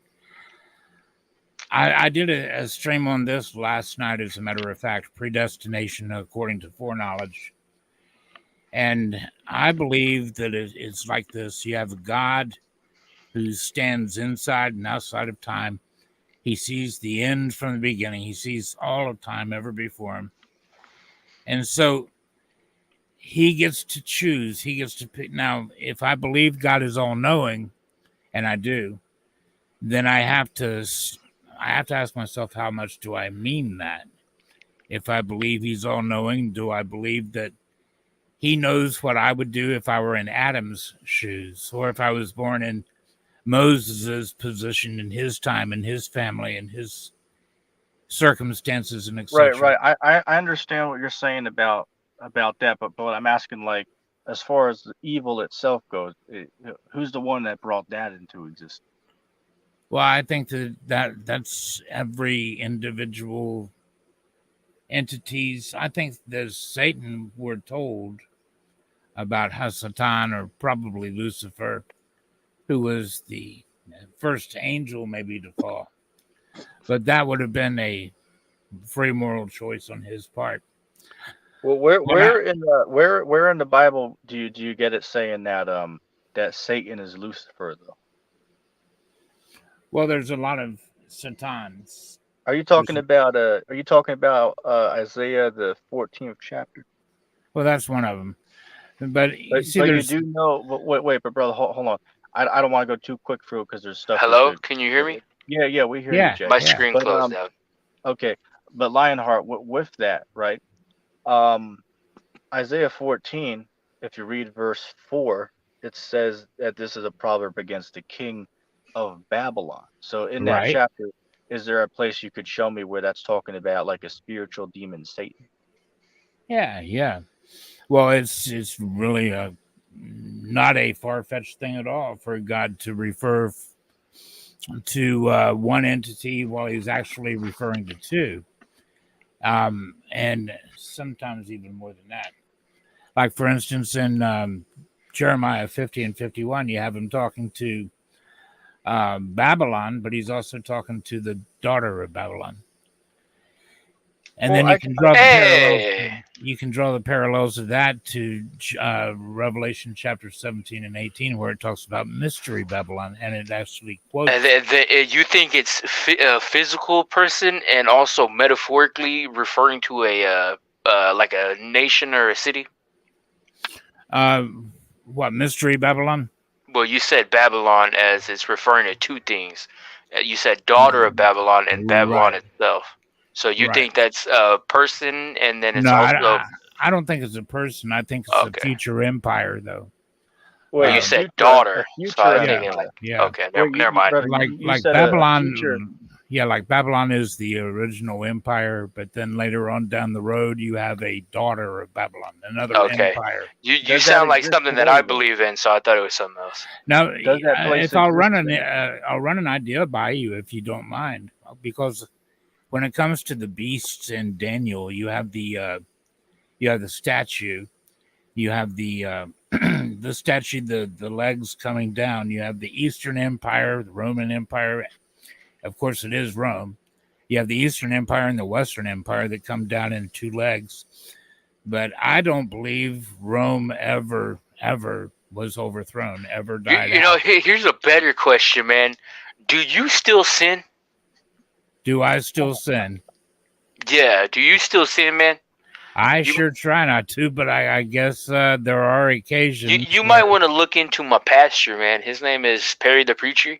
I did a stream on this last night, as a matter of fact, predestination according to foreknowledge. And I believe that it's like this. You have a God who stands inside and outside of time. He sees the end from the beginning. He sees all of time ever before him. And so he gets to choose. He gets to pick. Now, if I believe God is all-knowing, and I do, then I have to ask myself, how much do I mean that? If I believe he's all-knowing, do I believe that he knows what I would do if I were in Adam's shoes, or if I was born in Moses's position, in his time, in his family, in his circumstances, and etc. Right. I understand what you're saying about that, but I'm asking, like, as far as the evil itself goes, who's the one that brought that into existence? Well, I think that's every individual entities. I think there's Satan, we're told, about Hasatan, or probably Lucifer, who was the first angel maybe to fall. But that would have been a free moral choice on his part. Well, where in the Bible do you get it saying that that Satan is Lucifer, though? Well, there's a lot of Satans. Are you talking about Isaiah the 14th chapter? Well, that's one of them. But you see, But you there's do know. Wait, but brother, hold on. I don't want to go too quick through because there's stuff. Hello, can you hear me? Yeah, we hear Yeah. you, Jay. My screen But, closed out. Okay, but Lionheart, with that, right? Isaiah 14, if you read verse 4, it says that this is a proverb against the king of Babylon. So in that Right. chapter, is there a place you could show me where that's talking about like a spiritual demon, Satan? Yeah. Well, it's really not a far-fetched thing at all for God to refer to one entity while he's actually referring to two, and sometimes even more than that. Like, for instance, in Jeremiah 50 and 51, you have him talking to Babylon, but he's also talking to the daughter of Babylon. And Well, then you can draw the Hey! parallels. You can draw the parallels of that to Revelation chapter 17 and 18, where it talks about mystery Babylon, and it actually quotes. You think it's a physical person, and also metaphorically referring to a like a nation or a city? What, mystery Babylon? Well, you said Babylon as it's referring to two things. You said daughter of Babylon and Babylon Right. itself. So you Right. think that's a person, and then it's No, also. I don't think it's a person. I think it's Okay. a future empire, though. Well, you said daughter, so I was thinking like, Yeah. okay, never mind. Brother, Like you said Babylon. future. Yeah, like Babylon is the original empire, but then later on down the road, you have a daughter of Babylon, another Okay. empire. You Does sound that like exist something that today, I though? believe in, so I thought it was something else. Now, Does that place if I'll run exist I'll run an idea by you if you don't mind, because when it comes to the beasts in Daniel, you have the statue, you have the the statue, the legs coming down. You have the Eastern Empire, the Roman Empire. Of course, it is Rome. You have the Eastern Empire and the Western Empire that come down in two legs. But I don't believe Rome ever was overthrown, ever died You know, out. here's a better question, man. Do you still sin? Do I still sin? Yeah, do you still sin, man? I sure try not to, but I guess there are occasions. You might want to look into my pastor, man. His name is Perry the Preacher,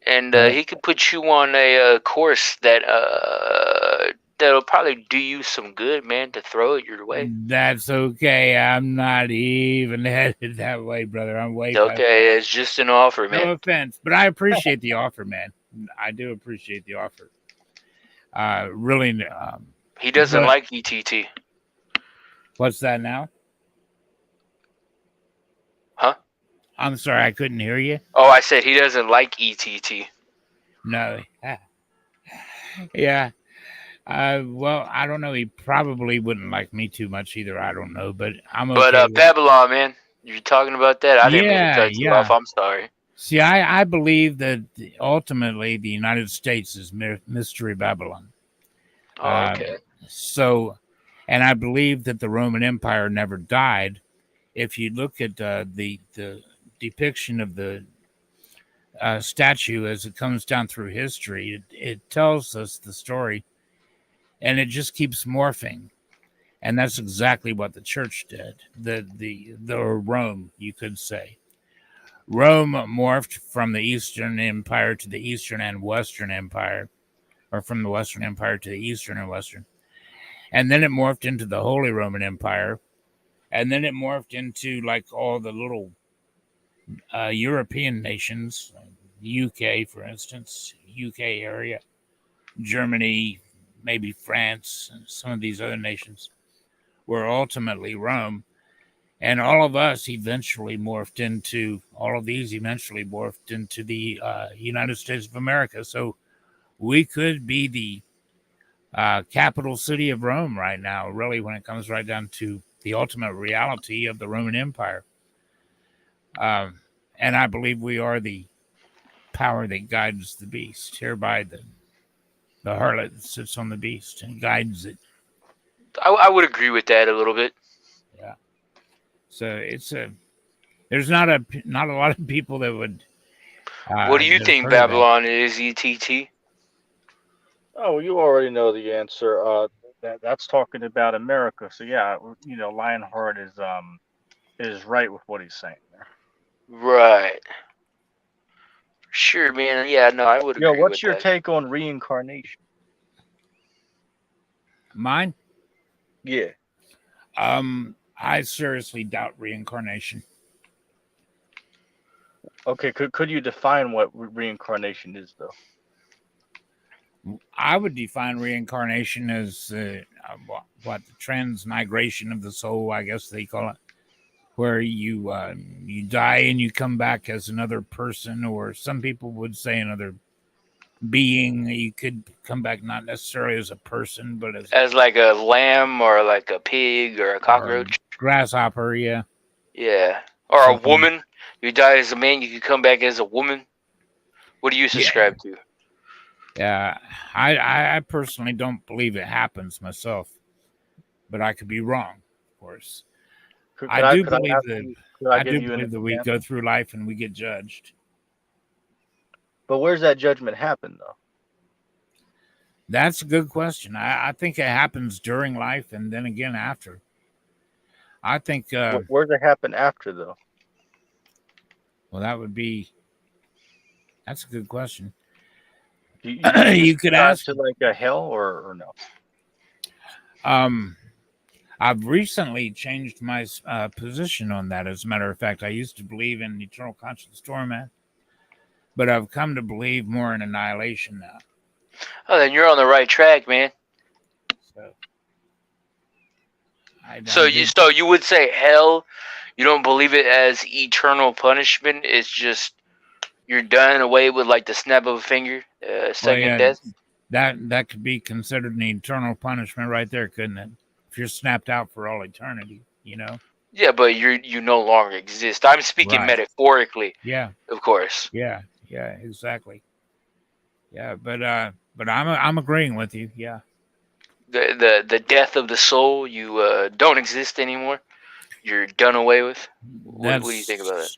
and he could put you on a course that that'll probably do you some good, man, to throw it your way. That's okay. I'm not even headed that way, brother. I'm way past Okay, it's just an offer, man. No offense, but I appreciate the offer, man. I do appreciate the offer. Really. He doesn't but- like ETT. What's that now? Huh? I'm sorry, I couldn't hear you. Oh, I said he doesn't like ETT. No. Yeah. Well, I don't know. He probably wouldn't like me too much either. I don't know, but I'm okay. But Babylon, man, you're talking about that? I didn't mean to cut you yeah. off. I'm sorry. See, I believe that ultimately the United States is Mystery Babylon. Oh, Uh, okay. so, and I believe that the Roman Empire never died. If you look at the depiction of the statue as it comes down through history, it tells us the story, and it just keeps morphing. And that's exactly what the church did. The Rome, you could say. Rome morphed from the Eastern Empire to the Eastern and Western Empire, or from the Western Empire to the Eastern and Western. And then it morphed into the Holy Roman Empire. And then it morphed into like all the little European nations, UK, for instance, UK area, Germany, maybe France, and some of these other nations were ultimately Rome. And all of these eventually morphed into the United States of America. So we could be the capital city of Rome right now, really, when it comes right down to the ultimate reality of the Roman Empire. And I believe we are the power that guides the beast, hereby the harlot that sits on the beast and guides it. I would agree with that a little bit. Yeah. So there's not a lot of people that would What do you that have think heard of that. Babylon is, ETT? Oh, you already know the answer. That's talking about America. So yeah, Lionheart is right with what he's saying there. Right. Sure, man. Yeah, no, I would Yo, agree what's with your that. take on reincarnation? Mine? Yeah. I seriously doubt reincarnation. Okay, could you define what reincarnation is, though? I would define reincarnation as what the transmigration of the soul, I guess they call it, where you die and you come back as another person, or some people would say another being. You could come back not necessarily as a person, but As like a lamb or like a pig or a or a cockroach. grasshopper, yeah, Yeah. Or a something. woman. You die as a man, you can come back as a woman. What do you Yeah, subscribe to? yeah. I personally don't believe it happens myself, but I could be wrong, of course. Could, I could I do could I believe ask that you? Could I I give do you an believe that we go example? through life and we get judged. But where's that judgment happen, though? That's a good question. I think it happens during life and then again after. I think, Where's it happen after, though? well, that's a good question. Do you You could subscribe ask, to like a hell or no? um, I've recently changed my position on that. As a matter of fact, I used to believe in eternal conscious torment, but I've come to believe more in annihilation now. Oh, then you're on the right track, man. So So I you did, so you would say hell, you don't believe it as eternal punishment. It's just you're done away with like the snap of a finger, well, second yeah, death. that could be considered an eternal punishment right there, couldn't it? If you're snapped out for all eternity, you know? Yeah, but you no longer exist. I'm speaking Right. metaphorically, Yeah. of course. Yeah. Yeah. Exactly. Yeah. But I'm agreeing with you. Yeah. The death of the soul, you don't exist anymore. You're done away with. What do you think about that?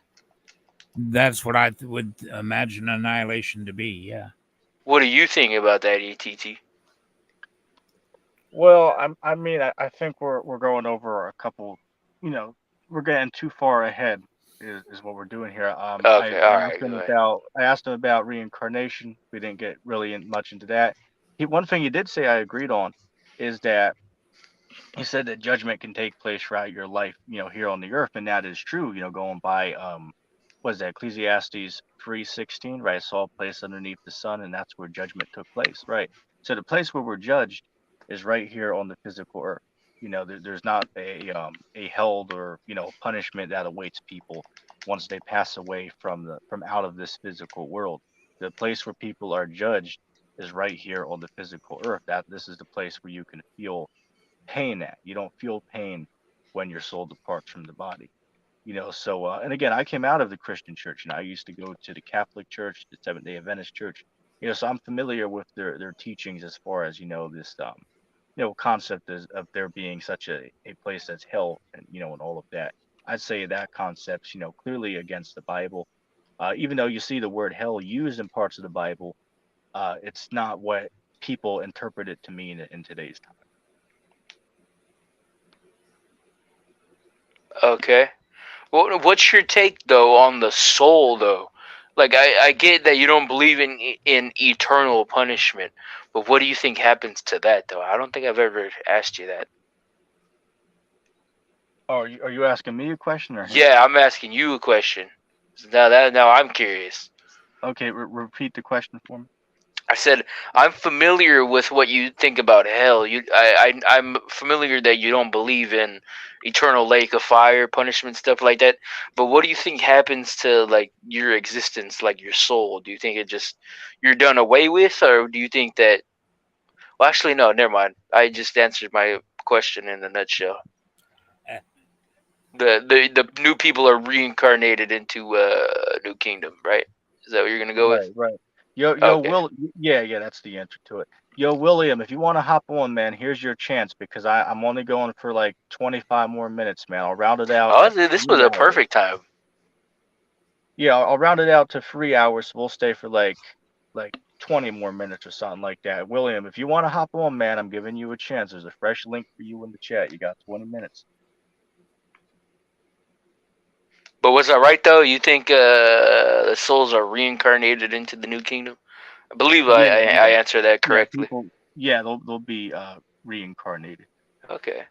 That's what I would imagine annihilation to be. Yeah. What do you think about that, ETT? Well, I think we're going over a couple. You know, we're getting too far ahead. Is what we're doing here. Okay, all right, go ahead. I asked him about reincarnation. We didn't get really much into that. One thing he did say I agreed on is that he said that judgment can take place throughout your life, here on the earth, and that is true. Going by what is that, Ecclesiastes 3:16, right? I saw a place underneath the sun, and that's where judgment took place, right? So the place where we're judged is right here on the physical earth. There's not a held or punishment that awaits people once they pass away from out of this physical world. The place where people are judged is right here on the physical earth. That this is the place where you can feel pain at. You don't feel pain when your soul departs from the body. So and again, I came out of the Christian church, and I used to go to the Catholic church, the Seventh-day Adventist church. So I'm familiar with their teachings as far as this concept of there being such a place as hell, and all of that. I'd say that concept's clearly against the Bible. Even though you see the word hell used in parts of the Bible, it's not what people interpret it to mean in today's time. Okay. What's your take though on the soul though? Like I get that you don't believe in eternal punishment, but what do you think happens to that though? I don't think I've ever asked you that. Oh, are you asking me a question or him? Yeah, I'm asking you a question. Now I'm curious. Okay, repeat the question for me. I said I'm familiar with what you think about hell. I'm familiar that you don't believe in eternal lake of fire, punishment, stuff like that. But what do you think happens to like your existence, like your soul? Do you think it just you're done away with, or do you think that? Well, actually, no. Never mind. I just answered my question in a nutshell. Eh, The new people are reincarnated into a new kingdom, right? Is that what you're gonna go with? Right, right. Yo, Okay. Will. Yeah, yeah, that's the answer to it. Yo, William, if you want to hop on, man, here's your chance because I'm only going for like 25 more minutes, man. I'll round it out Oh, at this was 3 a hours. perfect time. Yeah, I'll round it out to 3 hours. So we'll stay for like 20 more minutes or something like that. William, if you want to hop on, man, I'm giving you a chance. There's a fresh link for you in the chat. You got 20 minutes. But was I right though? You think the souls are reincarnated into the new kingdom? I believe I, Yeah, I, I yeah, answered that yeah. correctly. People, yeah, they'll be reincarnated. Okay.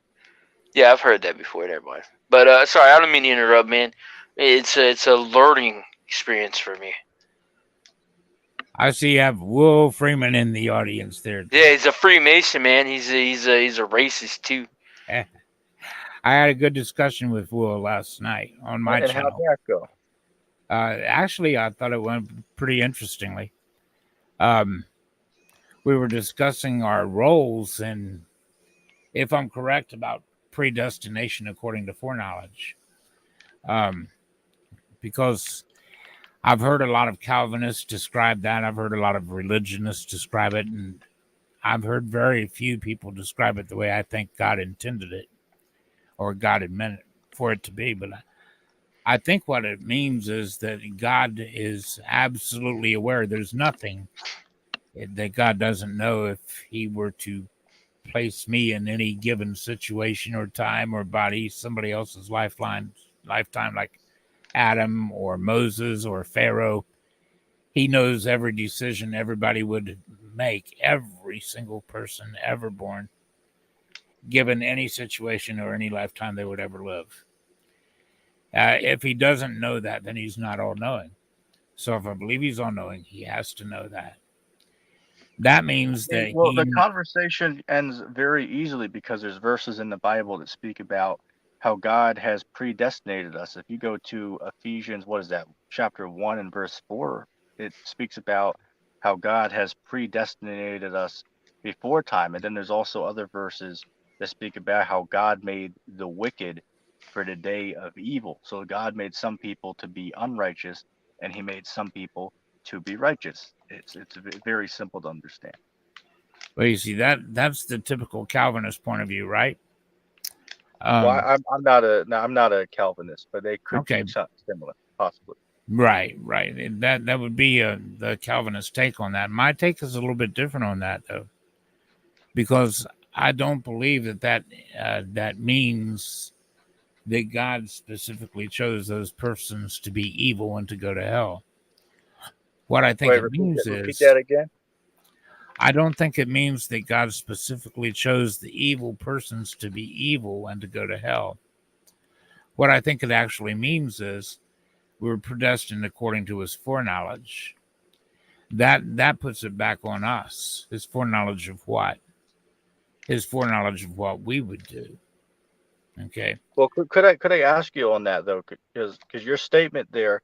Yeah, I've heard that before. Never mind. But sorry, I don't mean to interrupt, man. It's a learning experience for me. I see you have Will Freeman in the audience there. Yeah, he's a Freemason, man. He's a racist too. Eh, I had a good discussion with Will last night on my And how'd channel. that go? Actually, I thought it went pretty interestingly. Um, we were discussing our roles, and if I'm correct about predestination according to foreknowledge, um, because I've heard a lot of Calvinists describe that. I've heard a lot of religionists describe it, and I've heard very few people describe it the way I think God intended it or God had meant it for it to be. But I think what it means is that God is absolutely aware. There's nothing that God doesn't know. If He were to place me in any given situation or time or body, somebody else's lifetime, like Adam or Moses or Pharaoh, He knows every decision everybody would make, every single person ever born, given any situation or any lifetime they would ever live. If He doesn't know that, then He's not all knowing. So if I believe He's all knowing, He has to know that. That means that Well, the He, conversation ends very easily because there's verses in the Bible that speak about how God has predestinated us. If you go to Ephesians, what is that, chapter 1 and verse 4, it speaks about how God has predestinated us before time. And then there's also other verses that speak about how God made the wicked for the day of evil. So God made some people to be unrighteous, and He made some people to be righteous. It's very simple to understand. well, you see that's the typical Calvinist point of view, right? Well, Um, I'm not a no, I'm not a Calvinist, but they could okay, teach something similar, possibly. right. That would be the Calvinist take on that. My take is a little bit different on that, though, because I don't believe that means that God specifically chose those persons to be evil and to go to hell. What I think Wait, it means repeat is that again. I don't think it means that God specifically chose the evil persons to be evil and to go to hell. What I think it actually means is we were predestined according to His foreknowledge. That puts it back on us. His foreknowledge of what? His foreknowledge of what we would do. Okay. Well, could I ask you on that though, because your statement there,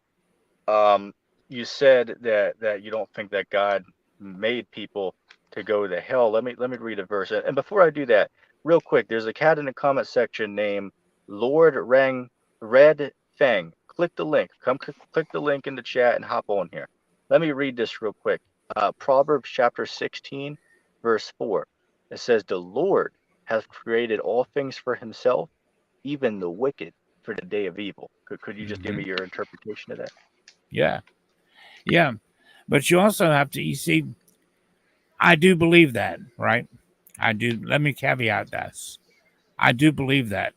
um, you said that you don't think that God made people to go to hell. Let me read a verse. And before I do that, real quick, there's a cat in the comment section named Lord Rang Red Fang, click the link. Click the link in the chat and hop on here. Let me read this real quick. Proverbs chapter 16, verse 4. It says, "The Lord has created all things for himself, even the wicked for the day of evil." Could you just give me your interpretation of that? Yeah. Yeah. But you also have to, you see, I do believe that, right? I do. Let me caveat this. I do believe that.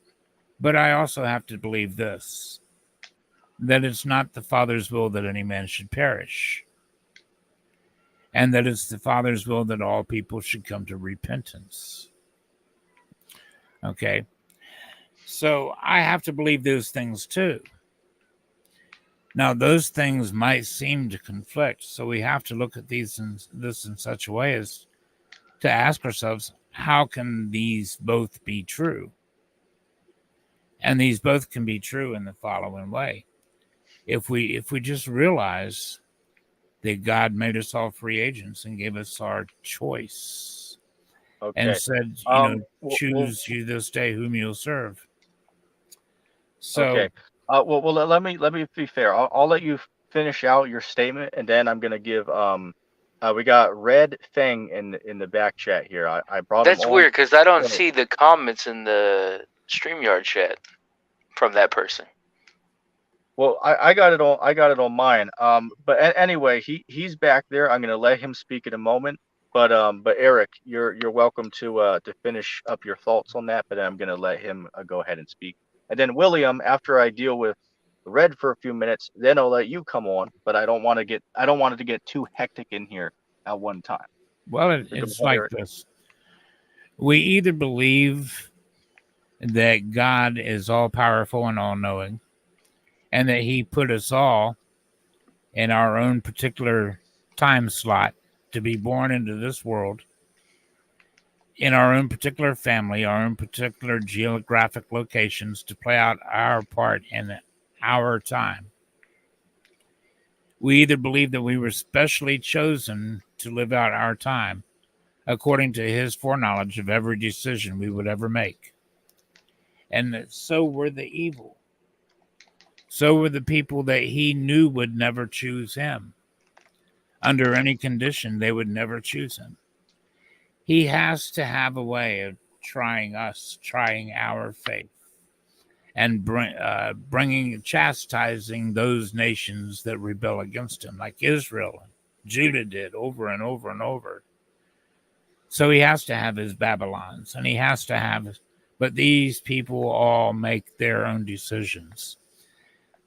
But I also have to believe this, that it's not the Father's will that any man should perish, and that it's the Father's will that all people should come to repentance. Okay? So I have to believe those things too. Now, those things might seem to conflict, so we have to look at this in such a way as to ask ourselves, how can these both be true? And these both can be true in the following way. If we just realize that God made us all free agents and gave us our choice, and said, choose you this day whom you'll serve. So, okay. Well, let me be fair. I'll let you finish out your statement, and then I'm gonna give we got Red Fang in the back chat here. I brought That's him on. weird because I don't So- see the comments in the StreamYard chat from that person. Well, I got it on mine. But anyway, he's back there. I'm gonna let him speak in a moment. But Eric, you're welcome to finish up your thoughts on that. But I'm gonna let him go ahead and speak. And then William, after I deal with Red for a few minutes, then I'll let you come on. But I don't want it to get too hectic in here at one time. well, So go it's ahead, like Eric. this. We either believe that God is all powerful and all knowing, and that he put us all in our own particular time slot to be born into this world, in our own particular family, our own particular geographic locations, to play out our part in our time. We either believe that we were specially chosen to live out our time according to his foreknowledge of every decision we would ever make. And so were the evil. So were the people that he knew would never choose him. Under any condition, they would never choose him. He has to have a way of trying us, trying our faith, and chastising those nations that rebel against him, like Israel and Judah did over and over and over. So he has to have his Babylons, and he has to have, but these people all make their own decisions.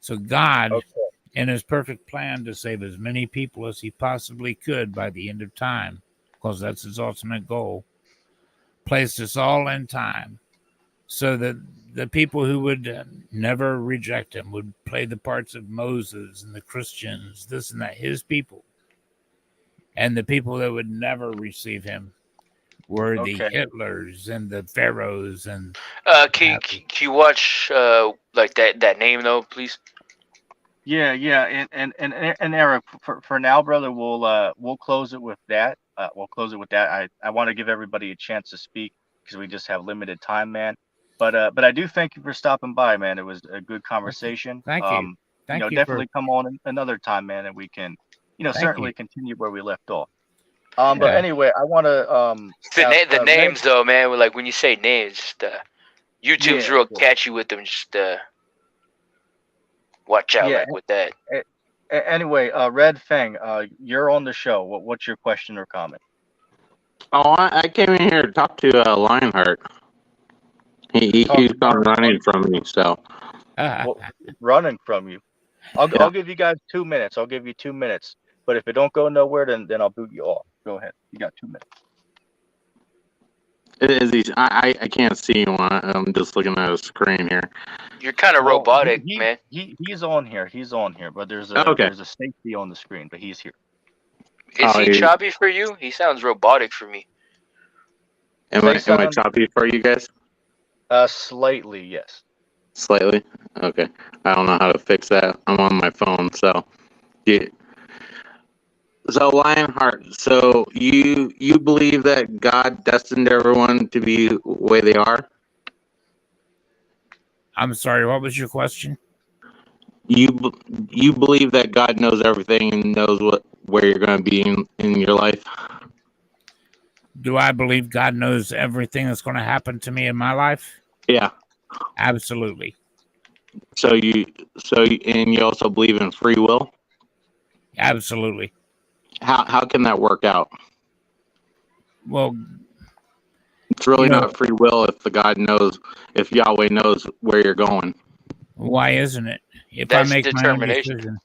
So God, in his perfect plan to save as many people as he possibly could by the end of time, because that's his ultimate goal, placed us all in time so that the people who would never reject him would play the parts of Moses and the Christians, this and that, his people. And the people that would never receive him were the Hitlers and the Pharaohs. And can you watch like that name though, please? Yeah, and Eric, for now, brother, we'll close it with that. I want to give everybody a chance to speak because we just have limited time, man. But I do thank you for stopping by, man. It was a good conversation. Thank you. Thank you. Definitely come on another time, man, and we can, certainly continue where we left off. Yeah. But anyway, I want to the names though, man. Like when you say names, just, YouTube's real catchy with them. Just watch out with that. Anyway, Red Fang, you're on the show. What's your question or comment? Oh, I came in here to talk to Lionheart. He keeps on running from me, so. Running from you. I'll give you guys 2 minutes. I'll give you 2 minutes. But if it don't go nowhere, then I'll boot you off. Go ahead. You got 2 minutes. It is easy. I can't see him. I'm just looking at a screen here. You're kind of robotic, man. He's on here. He's on here. But there's a safety on the screen. But he's here. Is he choppy for you? He sounds robotic for me. Am I choppy for you guys? Slightly, yes. Slightly? Okay. I don't know how to fix that. I'm on my phone, so. Yeah. So Lionheart, so you believe that God destined everyone to be the way they are? I'm sorry, what was your question? you believe that God knows everything and knows where you're going to be in your life? Do I believe God knows everything that's going to happen to me in my life? Yeah. Absolutely. And you also believe in free will? Absolutely. How can that work out? Well, it's really you know, not free will if Yahweh knows where you're going. Why isn't it? If That's I make my own determination. decision.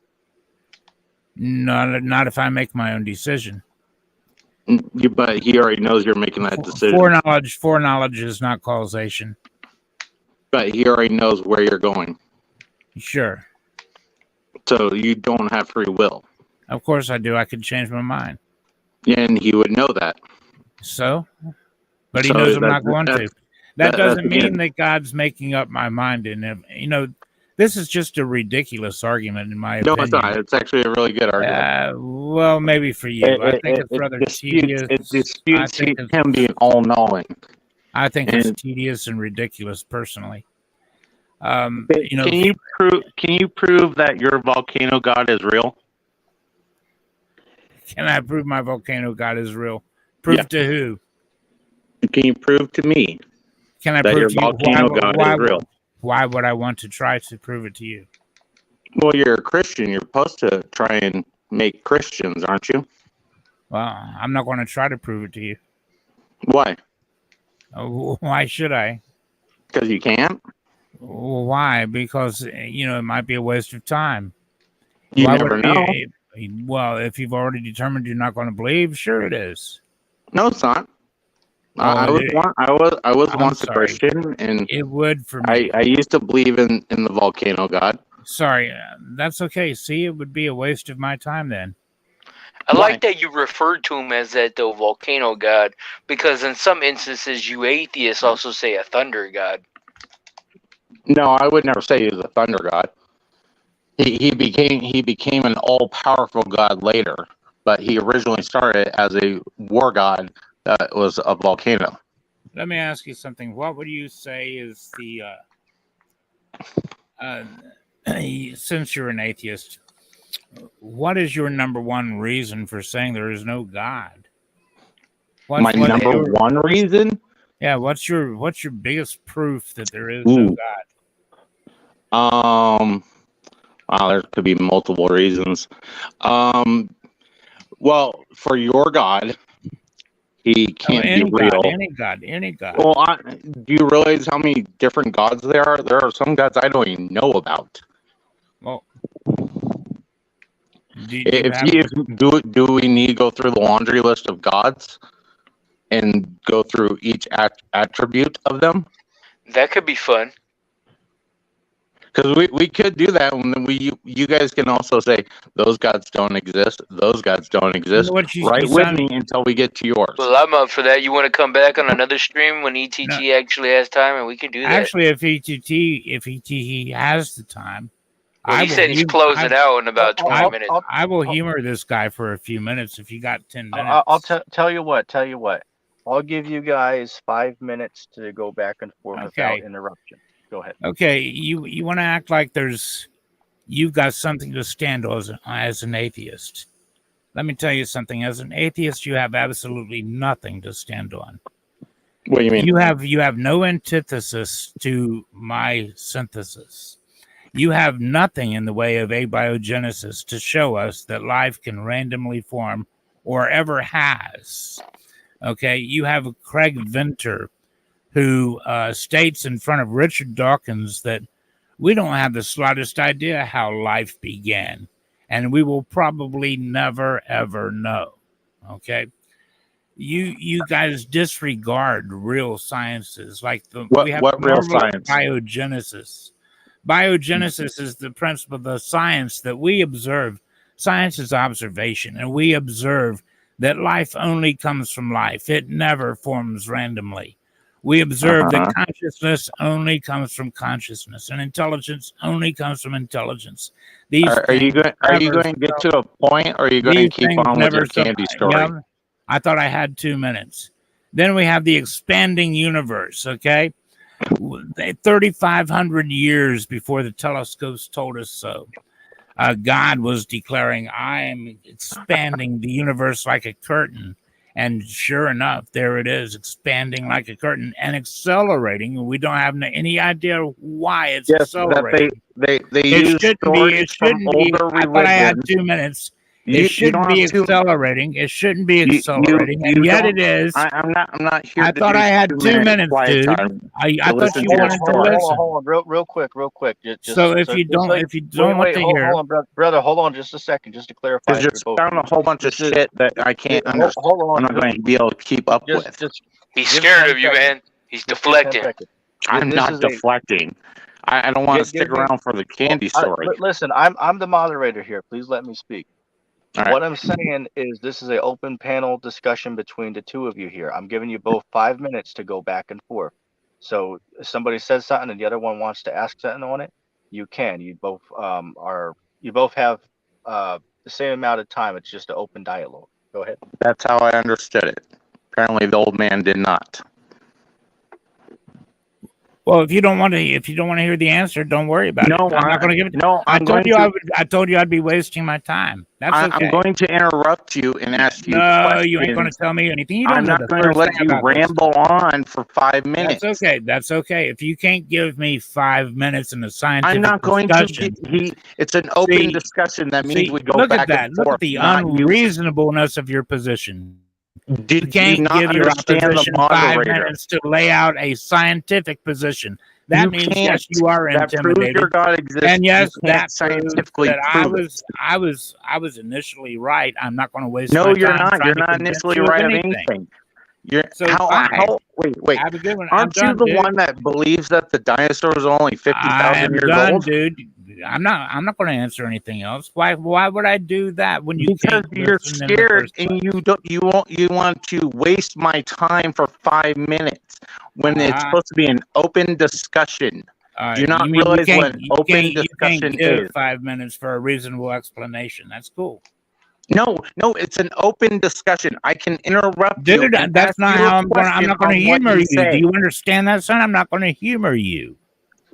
Not if I make my own decision. But he already knows you're making that decision. Foreknowledge is not causation. But he already knows where you're going. Sure. So you don't have free will. Of course I do. I could change my mind. And he would know that. So? But he knows I'm not going to. That doesn't mean that God's making up my mind. And, this is just a ridiculous argument, in my opinion. No, it's not. It's actually a really good argument. Well, maybe for you. I think it's rather tedious. It disputes him being all-knowing. I think it's tedious and ridiculous, personally. Can you prove that your volcano god is real? Can I prove my volcano god is real? Prove to who? Can you prove to me? Can I that prove your volcano god is real? Why would I want to try to prove it to you? Well, you're a Christian. You're supposed to try and make Christians, aren't you? Well, I'm not going to try to prove it to you. Why? Why should I? Because you can't. Why? Because, it might be a waste of time. You never know. Well, if you've already determined you're not going to believe, sure it is. No, it's not. I was once a Christian, and it would for me. I used to believe in the volcano god. Sorry, that's okay. See, it would be a waste of my time then. I like that you referred to him as the volcano god, because in some instances, you atheists also say a thunder god. No, I would never say he was a thunder god. He became an all-powerful god later, but he originally started as a war god that was a volcano. Let me ask you something. What would you say is since you're an atheist, what is your number one reason for saying there is no God? My number one reason? Yeah, what's your biggest proof that there is no God? There could be multiple reasons. Well, for your God, he can't be real. Any God. Well, do you realize how many different gods there are? There are some gods I don't even know about. Well, do we need to go through the laundry list of gods and go through each attribute of them? That could be fun. Because we could do that, and then you guys can also say those gods don't exist, those gods don't exist. With me until we get to yours. Well, I'm up for that. You want to come back on another stream when ETT actually has time, and we can do that. Actually, if ETT has the time, he said he's closing out in about 20 minutes. I will humor this guy for a few minutes if you got 10 minutes. I'll tell you what. I'll give you guys 5 minutes to go back and forth without interruption. Go ahead. Okay, you want to act like you've got something to stand on as an atheist. Let me tell you something. As an atheist, you have absolutely nothing to stand on. What do you mean? You have no antithesis to my synthesis. You have nothing in the way of abiogenesis to show us that life can randomly form or ever has. Okay, you have Craig Venter, who states in front of Richard Dawkins that we don't have the slightest idea how life began, and we will probably never, ever know. Okay? You guys disregard real sciences, like what real science? Biogenesis. Biogenesis is the principle, the science that we observe. Science is observation, and we observe that life only comes from life. It never forms randomly. We observe that consciousness only comes from consciousness, and intelligence only comes from intelligence. Are you going to get to a point, or are you going to keep on with your candy story? Yeah, I thought I had 2 minutes. Then we have the expanding universe, okay? 3,500 years before the telescopes told us so. God was declaring, I am expanding the universe like a curtain. And sure enough, there it is, expanding like a curtain and accelerating. We don't have any idea why it's Yes, that accelerating. they It use shouldn't be. stories It from shouldn't be. older I thought I had religions. 2 minutes. You It shouldn't don't be have to. accelerating. It shouldn't be accelerating, You and yet don't. it is. I'm not here I to thought do I had 2 2 minutes minutes, quiet dude. time I to thought listen you to your wanted to story. listen. Hold on, real quick. So if you don't want to hear, hold on, brother, hold on just a second, just to clarify Because it you're for both spouting of a whole bunch of you. shit that I can't understand. Hold on, I'm not going to be able to keep up with. just He's give scared 10 of you, seconds. man. He's Just give 10 deflecting. seconds. I'm This not is a deflecting. I don't want to stick give me. around for the candy story. Listen, I'm the moderator here. Please let me speak. All right. What I'm saying is this is an open panel discussion between the two of you here. I'm giving you both 5 minutes to go back and forth. So if somebody says something and the other one wants to ask something on it, you can. You both have the same amount of time. It's just an open dialogue. Go ahead. That's how I understood it. Apparently, the old man did not. well, if you don't want to hear the answer, don't worry about it. No, I'm not going to give it. no. I told you I'd be wasting my time. That's okay. I'm going to interrupt you and ask you No, questions. you ain't going to tell me anything. You don't I'm know not the going to first let thing you about this. ramble on for 5 minutes. That's okay. That's okay. If you can't give me 5 minutes in a scientific I'm not going discussion, to. It's an open discussion. That means we go look back at that. and Look forth. at the Not you. unreasonabableness of your position. You Did you can't not give your understand the opposition 5 moderator? minutes to lay out a scientific position. That You means can't. yes, you are That proves intimidated. your God exists. And yes, you can't that proves scientifically that prove it. I was initially right. I'm not going to waste No, my you're time not. trying You're to not convince initially you of right of anything. anything. You're So fine. wait. Have a good one. Aren't I'm you done, the dude. one that believes that the dinosaurs are only I 50,000 am years done, old? dude. I'm not going to answer anything else. Why would I do that when you Because can't you're listen in the scared first and place? you want to waste my time for 5 minutes when it's supposed to be an open discussion. Do you not You mean realize what an open you discussion can't give is? 5 minutes for a reasonable explanation? That's cool, No, it's an open discussion. I can interrupt you dude. and That's ask not you a how I'm going. I'm question not going to on what humor you you. Do say. you understand that, son? I'm not going to humor you.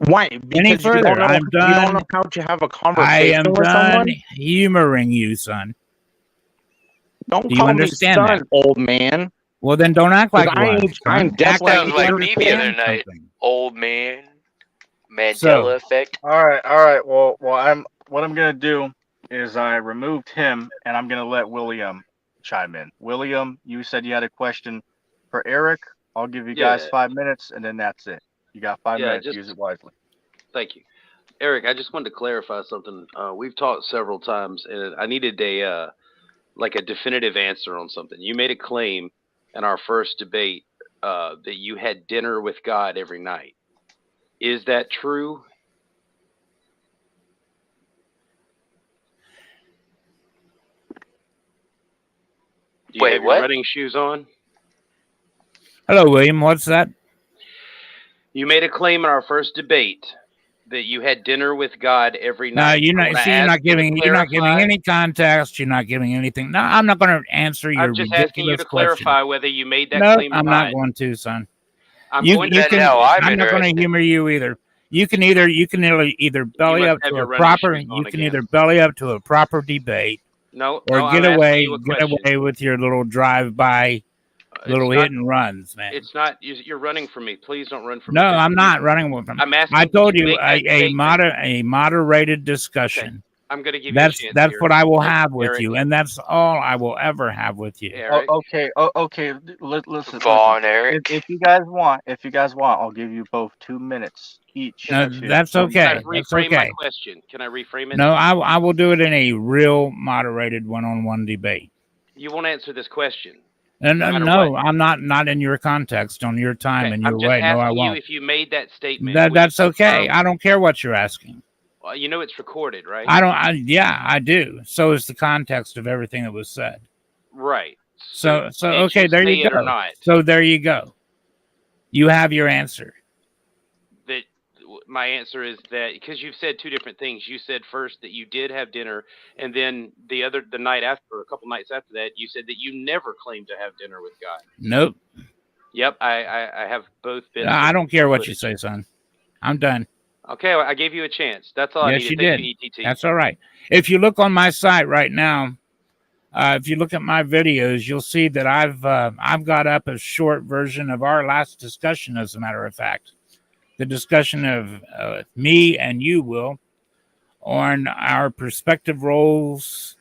Why? Any Because you further? don't know I'm done. you don't know how to have a I conversation am with done someone. humoring you, son. Don't Do you call me understand son, that? old man. Well, then don't act like Because one. I'm Son. Act like definitely Sounds you like me the other understand night. something. Old man. Mandela So, effect. All right. Well, what I'm gonna do is I removed him, and I'm gonna let William chime in. William, you said you had a question for Eric. I'll give you guys Yeah, 5 minutes, and then that's it. You got 5 yeah. minutes. Use it wisely. Thank you, Eric. I just wanted to clarify something. We've talked several times, and I needed a like a definitive answer on something. You made a claim in our first debate that you had dinner with God every night. Is that true? Do you Wait, have your what? running shoes on? hello, William. What's that? You made a claim in our first debate that you had dinner with God every No, night. you're not. See, you're not giving clarify. any context. You're not giving anything. No, I'm not going to answer your I'm just asking you ridiculous to question. clarify whether you made that No, claim or I'm not. not going to, son. I'm You going to. you Then can. now I'm I'm not going to interested. humor you either. You can either belly must up have to your a running proper. shoes on You can again. either belly up to a proper debate, No, or I'm asking you a get question. away with your little drive-by, little It's not. hit and runs, man. It's not. You're running from me. Please don't run from me. No, I'm not running with them. I'm asking. I told did you you make that statement? a moderated discussion. I'm going to give you a chance That's here. what I will Eric, have with Eric, you, and that's all I will ever have with you. Eric. Okay. Listen. Vaughn, Eric. If you guys want, I'll give you both 2 minutes each. No, To that's tell me Can I okay. That's reframe my okay. question? Can I reframe it? No, I will do it in a real moderated one-on-one debate. You won't answer this question. And No matter no, what. I'm not in your context, on your time Okay, and your I'm just way. No, I asking you won't. if you made that statement. Will you That's okay. confirm? I don't care what you're asking. Well, you know it's recorded, right? Yeah, I do. So is the context of everything that was said. Right. So did okay, you there say you it or go. not? So there you go. You have your answer. That my answer is that because you've said two different things. You said first that you did have dinner, and then the night after, a couple nights after that, you said that you never claimed to have dinner with God. Nope. Yep, I have both bits. I don't care what you footage. say, son. I'm done. Okay, well, I gave you a chance. That's all I Yes, needed. you Thank did. you, ETT. That's all right. If you look on my site right now, if you look at my videos, you'll see that I've got up a short version of our last discussion. As a matter of fact, the discussion of me and you, Will, on our perspective roles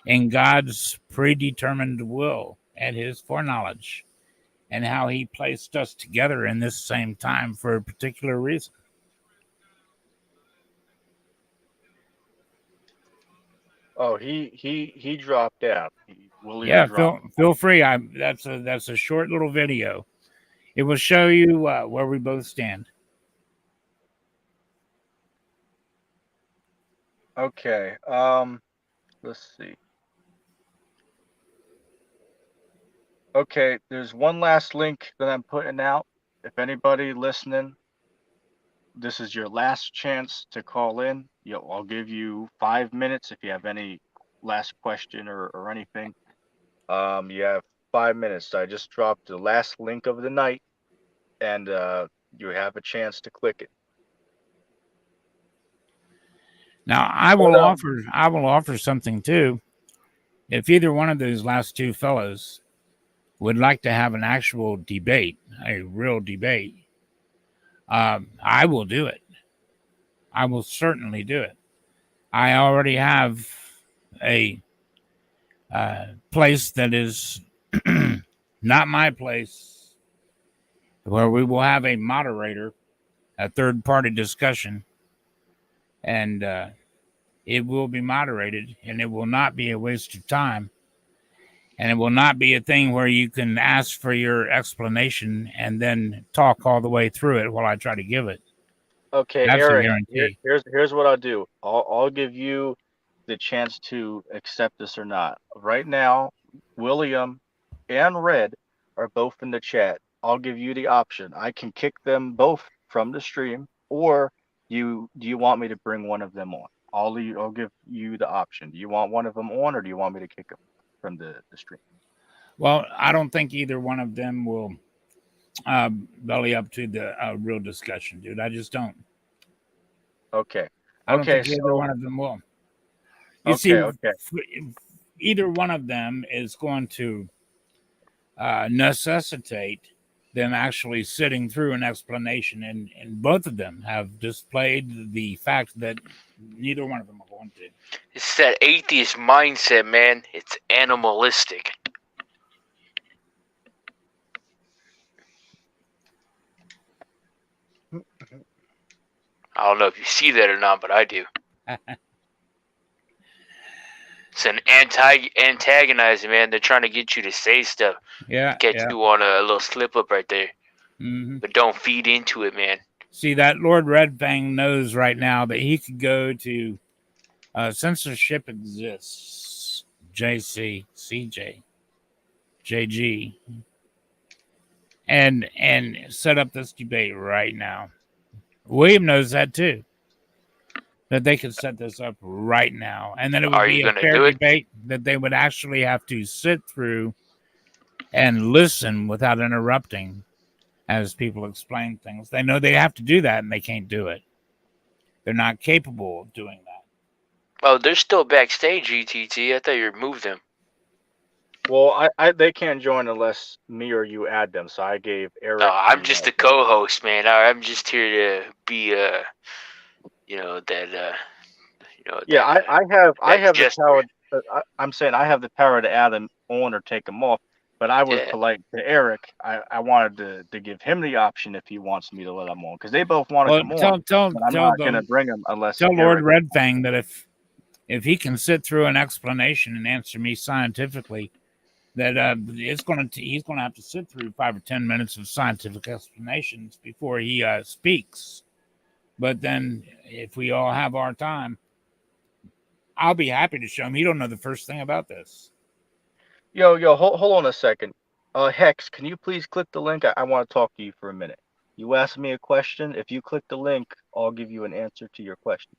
in God's predetermined will and His foreknowledge, and how He placed us together in this same time for a particular reason. Oh, he dropped out. William Yeah, dropped. feel free. That's a short little video. It will show you where we both stand. Okay. Let's see. Okay, there's one last link that I'm putting out. If anybody listening, this is your last chance to call in. I'll give you 5 minutes if you have any last question or anything. You have 5 minutes. I just dropped the last link of the night, and you have a chance to click it. Now, I will offer something too. If either one of those last two fellows would like to have an actual debate, a real debate, I will do it. I will certainly do it. I already have a place that is not my place, where we will have a moderator, a third party discussion, and it will be moderated, and it will not be a waste of time. And it will not be a thing where you can ask for your explanation and then talk all the way through it while I try to give it. Okay, That's a Eric. guarantee. Here's what I'll do. I'll give you the chance to accept this or not. Right now, William and Red are both in the chat. I'll give you the option. I can kick them both from the stream, or do you want me to bring one of them on? I'll give you the option. Do you want one of them on, or do you want me to kick them from the stream? Well, I don't think either one of them will belly up to the real discussion, dude. I just don't. Okay. I don't Okay. think either So one of them will. You see, okay. either one of them is going to necessitate them actually sitting through an explanation, and both of them have displayed the fact that neither one of them are going to. It's that atheist mindset, man. It's animalistic. I don't know if you see that or not, but I do. It's an antagonizing, man. They're trying to get you to say stuff. Yeah, Get yeah. you on a little slip up right there. Mm-hmm. But don't feed into it, man. See, that Lord Redfang knows right now that he could go to censorship exists, JC, CJ, JG, and set up this debate right now. William knows that too. That they could set this up right now, and then it would be a fair debate that they would actually have to sit through and listen without interrupting as people explain things. They know they have to do that, and they can't do it. They're not capable of doing that. Oh, they're still backstage, ETT. I thought you removed them. Well, they can't join unless me or you add them. So I gave Eric. No, I'm just the co-host, man. I'm just here to be, Yeah, I have the power. I'm saying I have the power to add them on or take them off. But I was polite to Eric. I wanted to give him the option if he wants me to let them on, because they both want to come on. But I'm not going to bring them unless. Tell Lord Redfang that if he can sit through an explanation and answer me scientifically, that he's going to have to sit through 5 or 10 minutes of scientific explanations before he speaks. But then, if we all have our time, I'll be happy to show him. He don't know the first thing about this. Yo, hold on a second. Hex, can you please click the link? I want to talk to you for a minute. You asked me a question. If you click the link, I'll give you an answer to your question.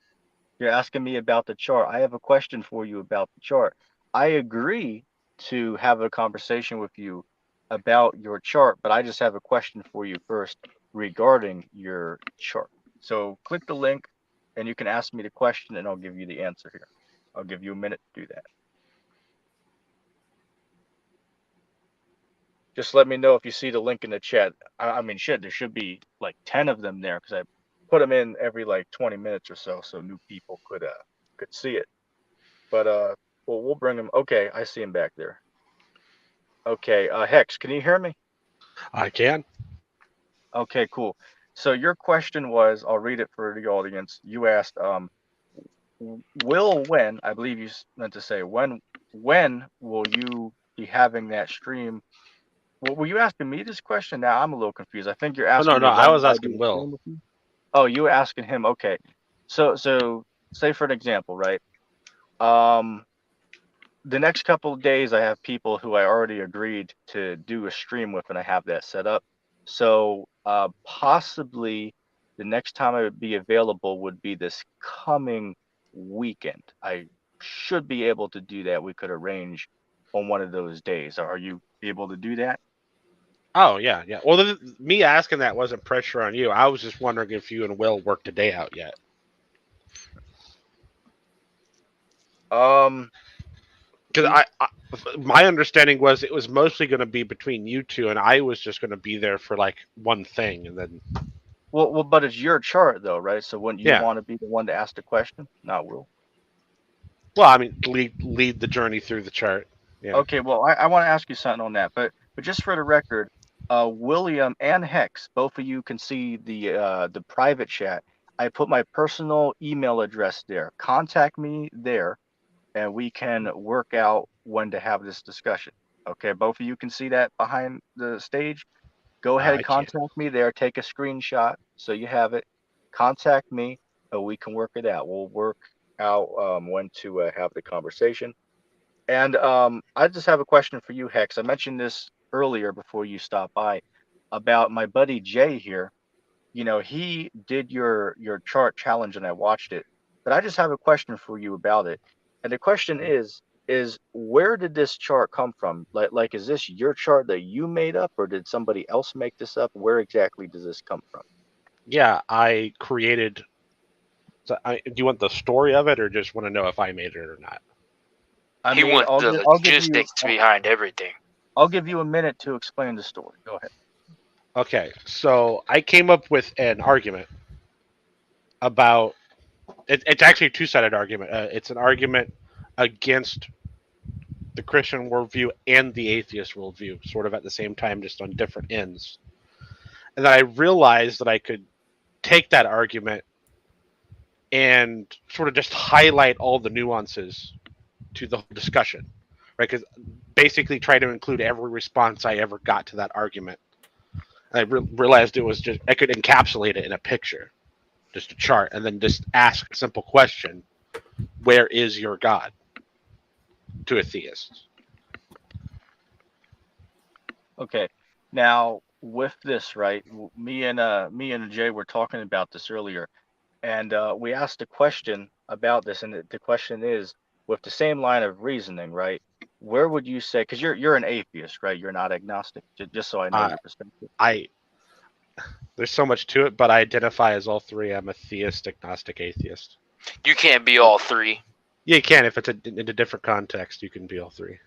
You're asking me about the chart. I have a question for you about the chart. I agree to have a conversation with you about your chart, but I just have a question for you first regarding your chart. So click the link and you can ask me the question and I'll give you the answer here. I'll give you a minute to do that. Just let me know if you see the link in the chat. I mean, shit, there should be like 10 of them there because I put them in every like 20 minutes or so new people could see it. But well, we'll bring them. Okay, I see him back there. Okay, Hex, can you hear me? I can. Okay, cool. So your question was, I'll read it for the audience. You asked, when, I believe you meant to say, when will you be having that stream? Well, were you asking me this question? Now I'm a little confused. I think you're Oh, asking no, me I when was will I do asking a Will. stream with you? Oh, you were asking him. Okay. So say for an example, right? The next couple of days, I have people who I already agreed to do a stream with, and I have that set up. So possibly the next time I would be available would be this coming weekend. I should be able to do that. We could arrange on one of those days. Are you able to do that? Oh, yeah, yeah. Well, me asking that wasn't pressure on you. I was just wondering if you and Will worked a day out yet. Because my understanding was it was mostly going to be between you two, and I was just going to be there for like one thing, and then. Well, but it's your chart though, right? So wouldn't you Yeah. want to be the one to ask the question, not Will? Well, I mean, lead the journey through the chart. Yeah. Okay, well, I want to ask you something on that, but just for the record, William and Hex, both of you can see the private chat. I put my personal email address there. Contact me there, and we can work out when to have this discussion. Okay, both of you can see that behind the stage. Go ahead I and can't. contact me there. Take a screenshot so you have it. Contact me, and we can work it out. We'll work out when to have the conversation. And I just have a question for you, Hex. I mentioned this earlier before you stopped by about my buddy Jay here. You know, he did your chart challenge and I watched it. But I just have a question for you about it. And the question is where did this chart come from? Like is this your chart that you made up or did somebody else make this up? Where exactly does this come from? Yeah, I created. So do you want the story of it, or just want to know if I made it or not? I He mean, wants the I'll give you logistics behind everything. I'll give you a minute to explain the story. Go ahead. Okay, so I came up with an argument about. It's actually a two-sided argument. It's an argument against the Christian worldview and the atheist worldview, sort of at the same time, just on different ends. And then I realized that I could take that argument and sort of just highlight all the nuances to the whole discussion, right? Because basically try to include every response I ever got to that argument. And I realized it was just I could encapsulate it in a picture, just a chart, and then just ask a simple question: where is your God? To a theist. Okay. Now with this, right? Me and Jay were talking about this earlier, and we asked a question about this, and the question is, with the same line of reasoning, right? Where would you say? Because you're an atheist, right? You're not agnostic. Just so I know Uh, your perspective. There's so much to it, but I identify as all three. I'm a theist, agnostic, atheist. You can't be all three. Yeah, you can if it's in a different context. You can be all three.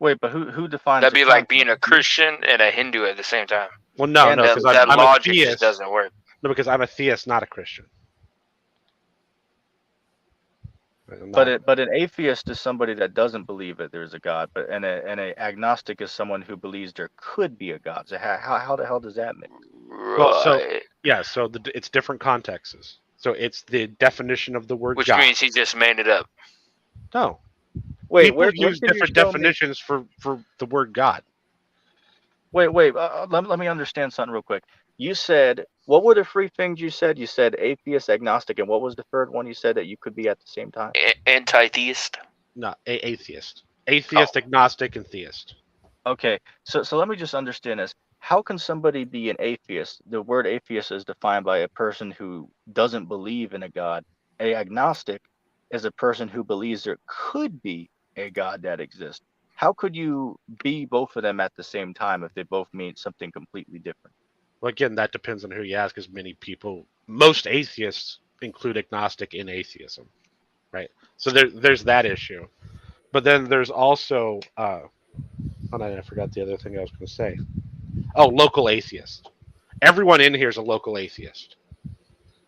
Wait, but who defines? That'd the be like being concept? a Christian and a Hindu at the same time. Well, no, And because That I'm a logic just theist. doesn't work. No, because I'm a theist, not a Christian. But an atheist is somebody that doesn't believe that there's a God, but and a agnostic is someone who believes there could be a God. So how the hell does that make? Well, so Right. yeah, so it's different contexts. So it's the definition of the word Which God. means he just made it up. No, Wait, people where use can you different show me? definitions for the word God. Wait. Let me understand something real quick. You said what were the three things you said? You said atheist, agnostic, and what was the third one you said that you could be at the same time? Anti-theist. No, atheist, agnostic, and theist. Okay, so let me just understand this. How can somebody be an atheist? The word atheist is defined by a person who doesn't believe in a God. A agnostic is a person who believes there could be a God that exists. how could you be both of them at the same time if they both mean something completely different? Well, again, that depends on who you ask. As many people, most atheists include agnostic in atheism, right? So there's that issue. But then there's also, I forgot the other thing I was going to say. Oh, local atheist. Everyone in here is a local atheist.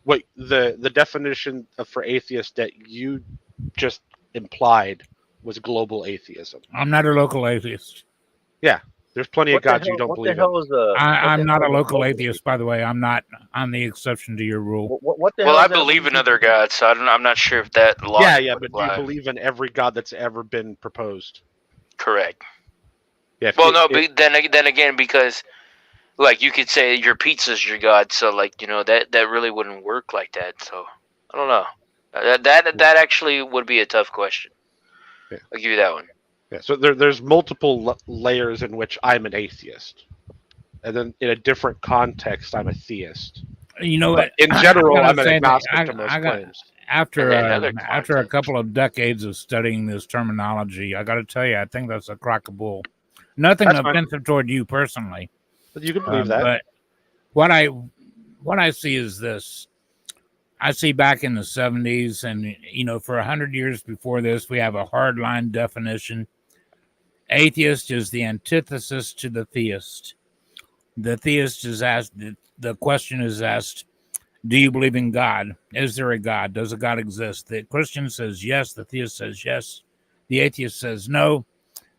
What the definition for atheist that you just implied was global atheism. I'm not a local atheist. Yeah, there's plenty of gods you don't What the believe in. hell is a? I'm not a is local atheist, by the way. I'm not. I'm the exception to your rule. What the Well, hell I is that believe in reason? other gods, so I'm not sure if that Yeah, logic yeah, would but do you apply. believe in every god that's ever been proposed? Correct. Yeah. Well, no, but then again, because like you could say your pizza's your god, so like that really wouldn't work like that. So I don't know. That actually would be a tough question. Yeah. I'll give you that one. Yeah, so there's multiple layers in which I'm an atheist, and then in a different context, I'm a theist. You know But what? in general, I gotta I'm an say that agnostic to most I got claims. after And another after a context. couple of decades of studying this terminology, I got to tell you, I think that's a crock of bull. Nothing That's fine. offensive toward you personally, But you can believe that. but what I see is this. I see back in the 70s, and for 100 years before this, we have a hardline definition. Atheist is the antithesis to the theist. The theist is asked, the question is asked, do you believe in God? Is there a God? Does a God exist? The Christian says yes. The theist says yes. The atheist says no.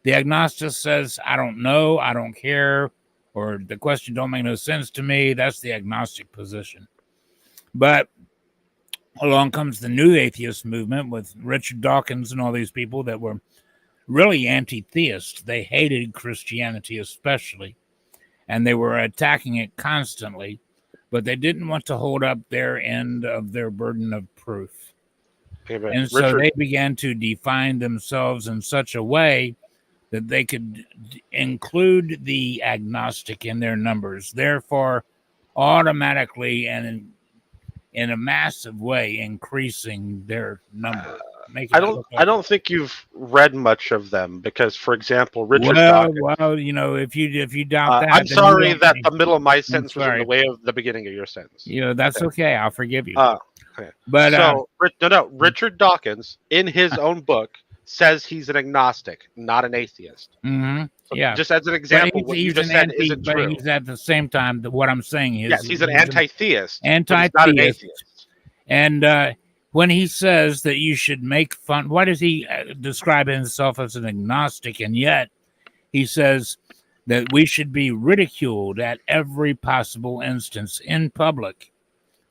The agnostic says, I don't know. I don't care. Or the question don't make no sense to me. That's the agnostic position. But along comes the new atheist movement with Richard Dawkins and all these people that were really anti-theist. They hated Christianity especially, and they were attacking it constantly, but they didn't want to hold up their end of their burden of proof. Okay, And so they began to define themselves in such a way that they could include the agnostic in their numbers, therefore automatically and in a massive way increasing their number. I don't think you've read much of them because, for example, Richard well, Dawkins. well, if you doubt that, I'm then sorry you that don't- the middle of my sentence was in sorry. the way of the beginning of your sentence. That's okay. I'll forgive you. Okay. But So Richard Dawkins, in his own book, says he's an agnostic, not an atheist. mhm, So yeah. just as an But example, what you just said isn't but true. he's at the same time that what I'm saying is Yes, he's an anti-theist. but he's anti-theist. not an atheist. And when he says that you should make fun, why does he describe himself as an agnostic? And yet he says that we should be ridiculed at every possible instance in public.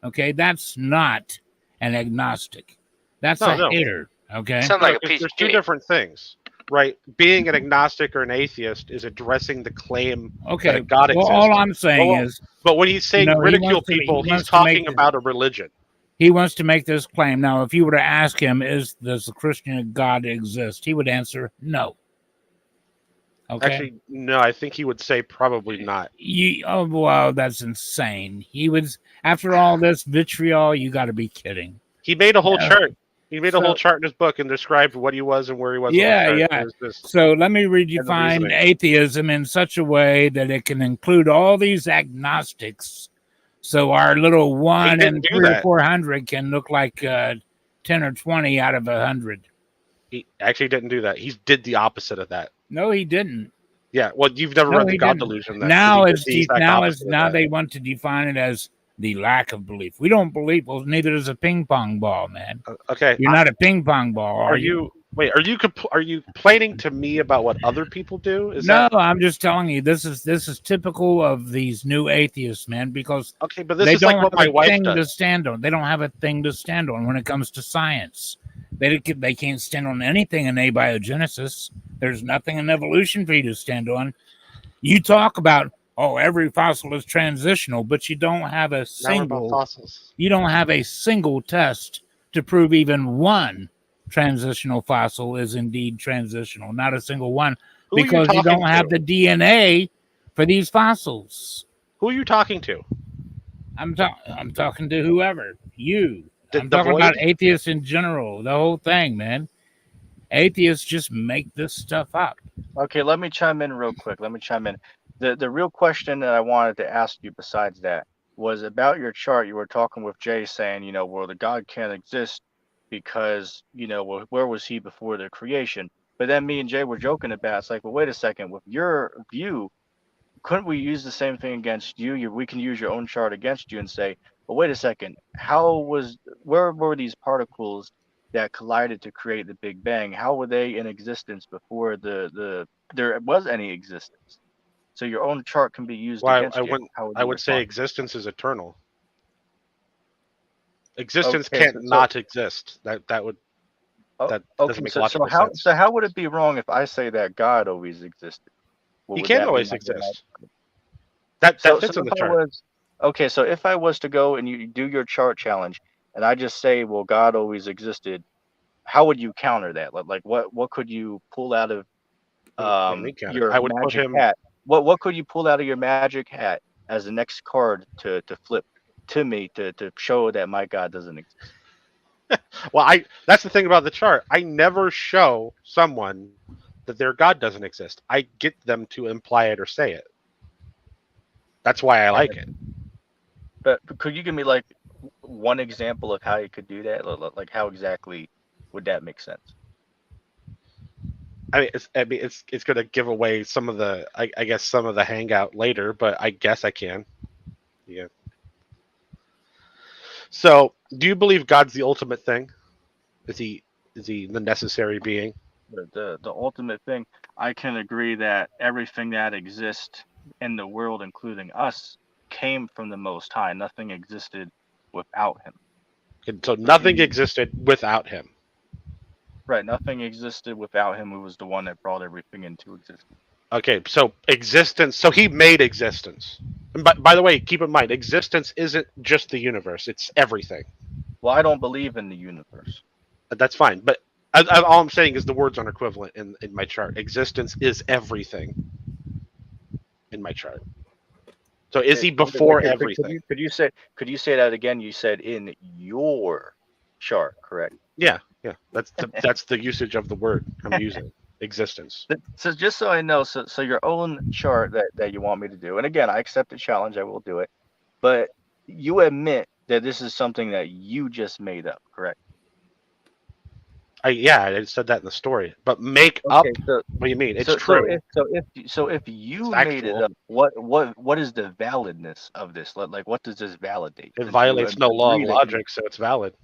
Okay, that's not an agnostic. That's No. hater. Okay. Sounds like a There's piece of two cake. different things, right? Being an agnostic or an atheist is addressing the claim Okay. that God Well, exists. all I'm saying Well, is But when he's saying he ridicule wants to- he people, he's wants to make talking the- about a religion. he wants to make this claim. Now, if you were to ask him, does the Christian God exist? He would answer no. Okay. Actually, no, I think he would say probably not. Oh, wow, that's insane. He was, after all this vitriol, you got to be kidding. He made a whole Yeah. chart. He made a whole So- chart in his book and described what he was and where he was. Yeah, on the chart. yeah. It was this- So let me redefine reasoning. atheism in such a way that it can include all these agnostics. So our little 1 didn't and do 300 that. or 400 can look like 10 or 20 out of 100. He actually didn't do that. He did the opposite of that. No, he didn't. Yeah, well, you've never No, read the he God didn't. Delusion. Then, Now 'cause he it's did the exact opposite of now that. they want to define it as the lack of belief. We don't believe. Well, neither does a ping pong ball, man. Okay, You're not a ping pong ball, Are you? Wait, are you complaining to me about what other people do? No, I'm just telling you this is typical of these new atheists, man, because okay? But this they is don't like what have my a wife thing to does. stand on. They don't have a thing to stand on when it comes to science. They can't stand on anything in abiogenesis. There's nothing in evolution for you to stand on. You talk about every fossil is transitional, but you don't have a Now we're about single fossils. you don't have a single test to prove even one transitional fossil is indeed transitional. Not a single one, Who are you because you talking don't have to? the DNA for these fossils. Who are you talking to? I'm talking to whoever. You. The I'm talking void? about atheists in general. The whole thing, man. Atheists just make this stuff up. Okay, let me chime in real quick. Let me chime in. The real question that I wanted to ask you besides that was about your chart. You were talking with Jay saying, well, the God can't exist because, well, where was he before the creation? But then me and Jay were joking about it's like, well, wait a second. With your view, couldn't we use the same thing against you? We can use your own chart against you and say, well, wait a second, where were these particles that collided to create the Big Bang? How were they in existence before there was any existence? So your own chart can be used Well, against you. How would I you would say respond? existence is eternal. Existence Okay, can't not exist. That okay, doesn't make so logical how sense. so how would it be wrong if I say that God always existed? Well, He would can that be always like a exist. That So fits in if the I chart. was okay, so if I was to go and you do your chart challenge, and I just say, well, God always existed, how would you counter that? Like what could you pull out of What do you mean counter? your I would put magic him. hat? What could you pull out of your magic hat as the next card to flip to me to show that my God doesn't exist? Well, that's the thing about the chart. I never show someone that their God doesn't exist. I get them to imply it or say it. That's why I like it. But could you give me like one example of how you could do that? Like how exactly would that make sense? It's going to give away some of the, I guess, some of the hangout later, but I guess I can. Yeah. So, do you believe God's the ultimate thing? Is he the necessary being? The ultimate thing, I can agree that everything that exists in the world, including us, came from the Most High. Nothing existed without him, And so which nothing means existed without him. right, nothing existed without him, who was the one that brought everything into existence. Okay, so existence. So he made existence. And by the way, keep in mind, existence isn't just the universe; it's everything. Well, I don't believe in the universe. That's fine, but all I'm saying is the words aren't equivalent in my chart. Existence is everything in my chart. So is he Wait, before everything? could you say that again? You said in your chart, correct? Yeah. That's the usage of the word I'm using. Existence. So just so I know, so your own chart that you want me to do, and again, I accept the challenge. I will do it. But you admit that this is something that you just made up, correct? I said that in the story. But make Okay, up? What do you mean? It's so so true. if It's you made it factual. up, what is the validness of this? Like what does this validate? It Since you violates no law of agree that you, logic, so it's valid.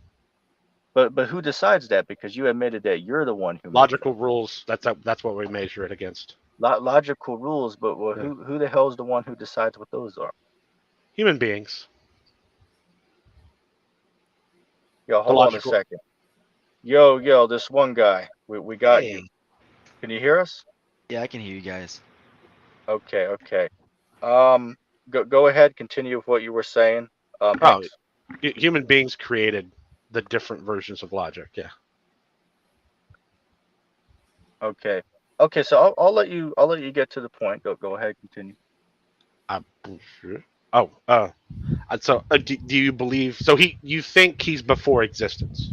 but who decides that? Because you admitted that you're the one who made it up. Logical rules. That's what we measure it against. Logical rules, but well, Yeah. who the hell is the one who decides what those are? Human beings. Yo, The hold on a logical. second. Yo, this one guy, we got you. Hey, Can you hear us? yeah, I can hear you guys. Okay. Um, go ahead, continue with what you were saying. Oh, Hex. human beings created the different versions of logic. Yeah. Okay. Okay, so I'll let you get to the point. Go ahead, continue. I'm sure. Oh, so do you believe? So you think he's before existence?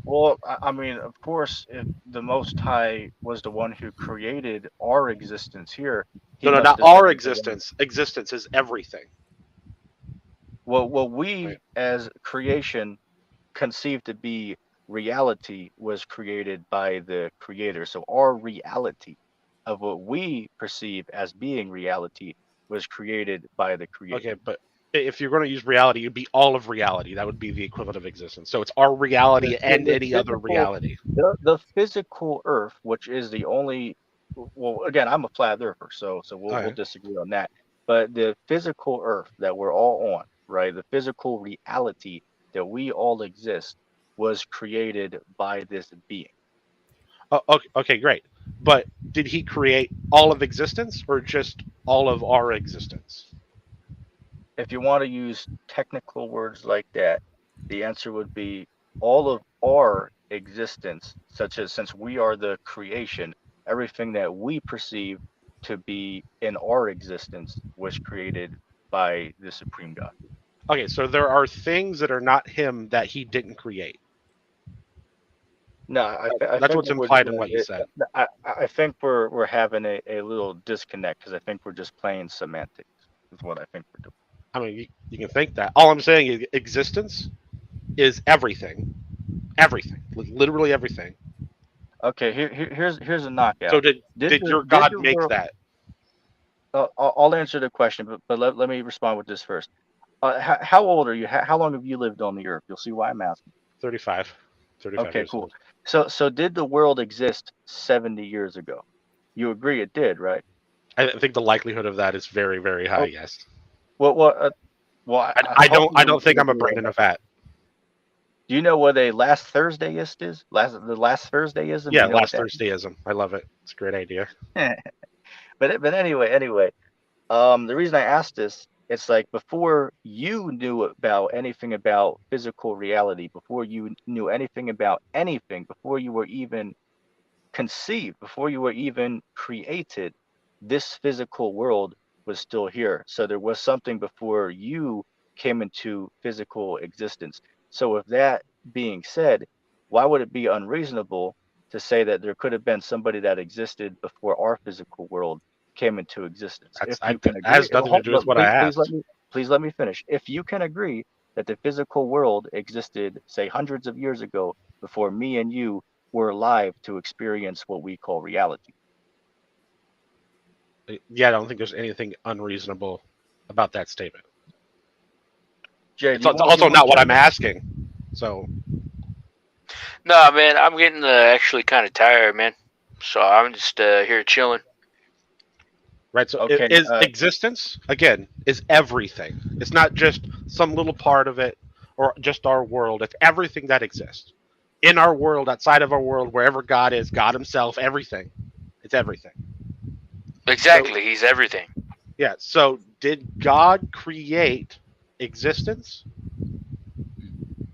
Well, I mean, of course, if the Most High was the one who created our existence here, he No, must not have our been the one. existence. Existence is everything. Well, Right. we as creation conceived to be reality was created by the Creator. So our reality of what we perceive as being reality was created by the Okay, Creator. but if you're going to use reality, it'd be all of reality. That would be the equivalent of existence. So it's our reality and The any other physical reality. the physical Earth, which is the only, well, again, I'm a flat earther, so All we'll right. disagree on that. But the physical Earth that we're all on, right? The physical reality that we all exist was created by this being. Oh, okay, great. But did he create all of existence or just all of our existence? If you want to use technical words like that, the answer would be all of our existence, such as since we are the creation, everything that we perceive to be in our existence was created by the Supreme God. Okay, so there are things that are not him that he didn't create. No, I That's think what's what we're implied in doing. what you said. I think we're having a little disconnect because I think we're just playing semantics. Is what I think we're doing. I mean, you can think that. All I'm saying is existence is everything. Everything. Literally everything. Okay, here's a So knockout. did your Did God the make world? that? I'll answer the question, but let me respond with this first. How old are you? How long have you lived on the earth? You'll see why I'm asking. 35. 35 Okay, years cool. old. So did the world exist 70 years ago? You agree it did, right? I think the likelihood of that is very, very high. Oh, Yes. well, well, I don't. hopefully I we don't think can I'm a agree brain on in a that. vat. Do you know what a last Thursdayist is? The last Thursdayism. Do Yeah, you know what last that Thursdayism. I love it. It's a great idea. is? But anyway. The reason I asked this, it's like before you knew about anything about physical reality, before you knew anything about anything, before you were even conceived, before you were even created, this physical world was still here. So there was something before you came into physical existence. So with that being said, why would it be unreasonable to say that there could have been somebody that existed before our physical world came into existence? If you can That agree, has nothing to do with what I asked. please let me finish. If you can agree that the physical world existed, say hundreds of years ago, before me and you were alive to experience what we call reality. Yeah, I don't think there's anything unreasonable about that statement. Jay, do It's you want also to not what I'm chime in? asking. So No, man, I'm getting actually kind of tired, man. So I'm just here chilling. right. So Okay, is existence again is everything. It's not just some little part of it or just our world. It's everything that exists in our world, outside of our world, wherever God is, God Himself, everything. It's everything. So Exactly, he's everything. yeah. So did God create existence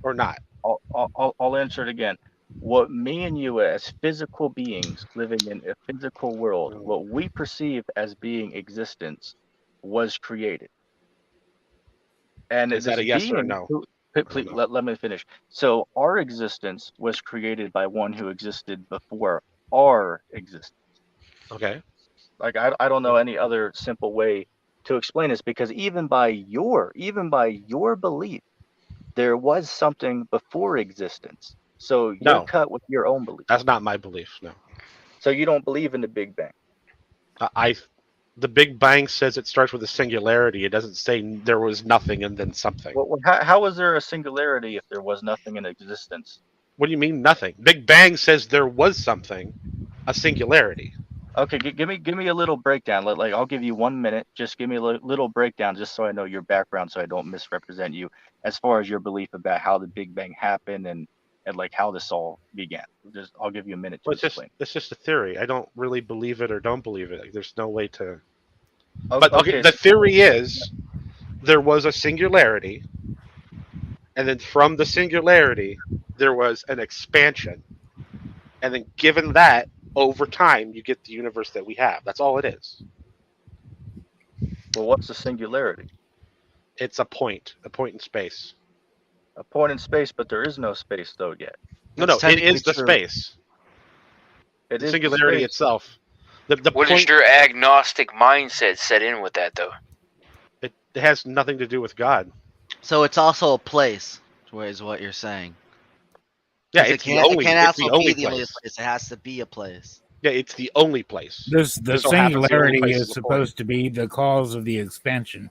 or not? I'll answer it again. What me and you, as physical beings living in a physical world, what we perceive as being existence, was created. And Is that this a yes or a being, no? I don't please, know. let me finish. So our existence was created by one who existed before our existence. Okay. Like I don't know any other simple way to explain this because even by your belief, there was something before existence. So you're No, cut with your own belief. that's not my belief. No. So you don't believe in the Big Bang. I the Big Bang says it starts with a singularity. It doesn't say there was nothing and then something. How was there a singularity if there was nothing in existence? What do you mean nothing? Big Bang says there was something, a singularity. Okay, give me a little breakdown. Like I'll give you 1 minute. Just give me a little breakdown, just so I know your background, so I don't misrepresent you as far as your belief about how the Big Bang happened and like how this all began. Just I'll give you a minute to Well, explain. it's just a theory. I don't really believe it or don't believe it. Like, there's no way to. But okay, Okay, the theory is there was a singularity, and then from the singularity there was an expansion, and then given that over time you get the universe that we have. That's all it is. well, what's the singularity? It's a point in space. A point in space, but there is no space though yet. No, That's no, it technically is the true. space. It The is the singularity space. itself. The What does point. your agnostic mindset set in with that, though? It has nothing to do with God. So it's also a place, is what you're saying. Yeah, Because it's the it only. can't It's the also only be the only place. place. It has to be a place. Yeah, it's the only place. The Just so happens the only singularity place is is a point. supposed to be the cause of the expansion.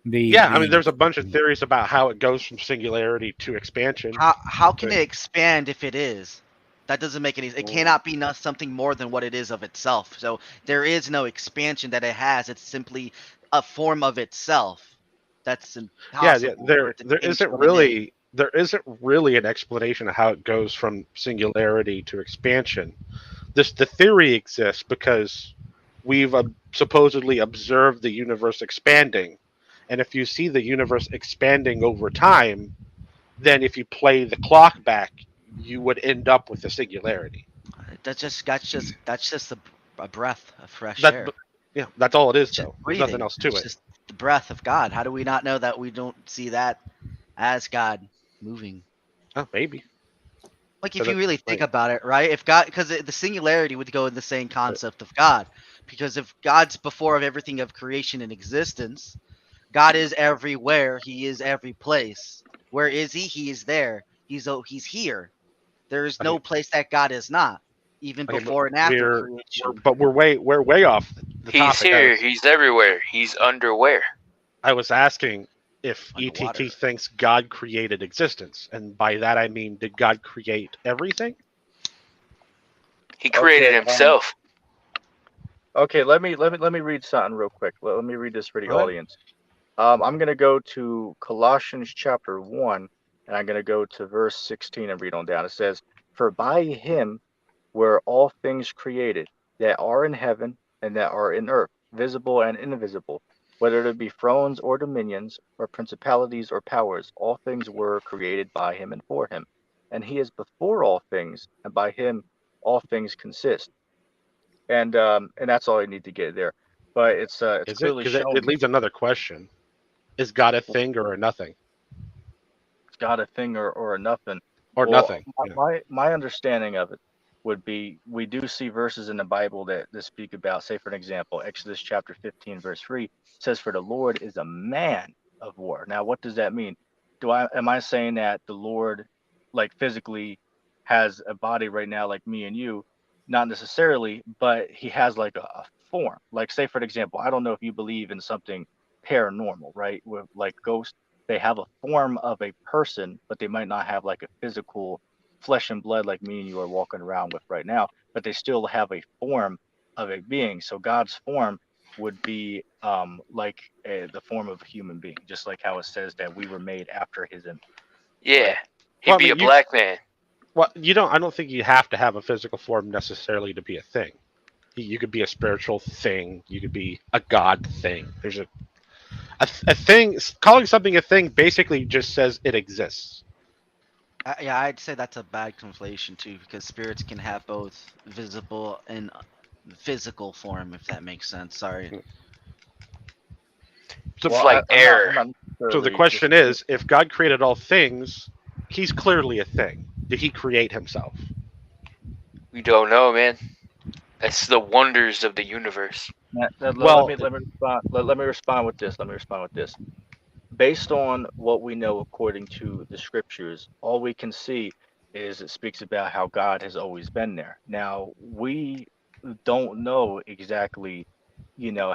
Yeah, I mean, there's a bunch of theories about how it goes from singularity to expansion. How can it expand if it is? That doesn't make any. It cannot be something more than what it is of itself. So there is no expansion that it has. It's simply a form of itself. That's impossible for it to change what it is. There isn't really an explanation of how it goes from singularity to expansion. The theory exists because we've supposedly observed the universe expanding, and if you see the universe expanding over time, then if you play the clock back, you would end up with a singularity. That's just a breath of fresh That, air. yeah, that's all it is, It's just though. There's breathing. nothing else to It's it. just the breath of God. How do we not know that we don't see that as God moving? Oh, maybe. Like So if you that, really think like, about it, right? If God, because the singularity would go in the same concept of God, because if God's before of everything of creation and existence, God is everywhere. He is every place. Where is he? He is there. He's here. There is no okay, place that God is not, even okay, but before and after we're creation. but we're way off the He's topic. here. He's everywhere. He's underwear. I was asking if Underwater. ETT thinks God created existence, and by that I mean, did God create everything? He created Okay. himself. Okay. Let me read something real quick. Let me read this for the Go ahead. audience. I'm gonna go to Colossians chapter 1, and I'm gonna go to verse 16 and read on down. It says, "For by him were all things created, that are in heaven and that are in earth, visible and invisible, whether it be thrones or dominions, or principalities or powers, all things were created by him and for him. And he is before all things, and by him all things consist." And that's all I need to get there. But it's Is it? clearly Because it showing leaves another question: is God a thing or a nothing it's got a thing or a nothing. or Well, nothing? my, Yeah. my understanding of it would be we do see verses in the Bible that speak about, say, for an example, Exodus chapter 15, verse 3 says, "For the Lord is a man of war." Now, what does that mean? Am I saying that the Lord, like physically, has a body right now like me and you? Not necessarily, but he has like a form. Like, say, for an example, I don't know if you believe in something paranormal, right? With like ghosts, they have a form of a person, but they might not have like a physical flesh and blood like me and you are walking around with right now, but they still have a form of a being. So God's form would be like the form of a human being, just like how it says that we were made after his image, Yeah. right? He'd Well, I be mean, a black man. you don't. I don't think you have to have a physical form necessarily to be a thing. You could be a spiritual thing. You could be a God thing. There's a thing. Calling something a thing basically just says it exists. Yeah, I'd say that's a bad conflation too, because spirits can have both visible and physical form, if that makes sense. Sorry. So, It's Well, like I'm air. not so the necessarily question disagreeing. is, if God created all things, He's clearly a thing. Did He create Himself? We don't know, man. That's the wonders of the universe. Well, Let me respond. Let me respond with this. Let me respond with this. Based on what we know according to the scriptures, all we can see is it speaks about how God has always been there. Now, we don't know exactly,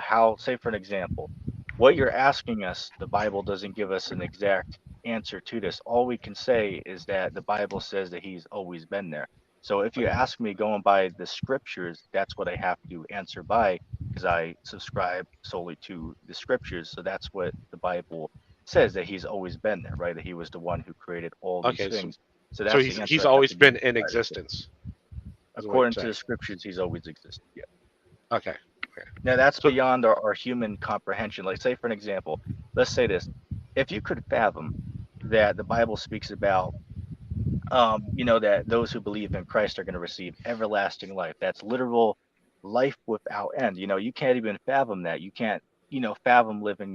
how, say, for an example, what you're asking us, the Bible doesn't give us an exact answer to this. All we can say is that the Bible says that he's always been there. So if you ask me going by the scriptures, that's what I have to answer by because I subscribe solely to the scriptures. So that's what the Bible says that he's always been there, right? That he was the one who created all these okay, things. So so that's the answer he's I have always to give been you in by the scripture. existence. Is what you're According to saying. the scriptures, he's always existed. Yeah. Okay. Okay. Now that's So beyond our human comprehension. Like, say, for an example, let's say this: if you could fathom that the Bible speaks about, that those who believe in Christ are going to receive everlasting life. That's literal life without end. You can't even fathom that. You can't, fathom living,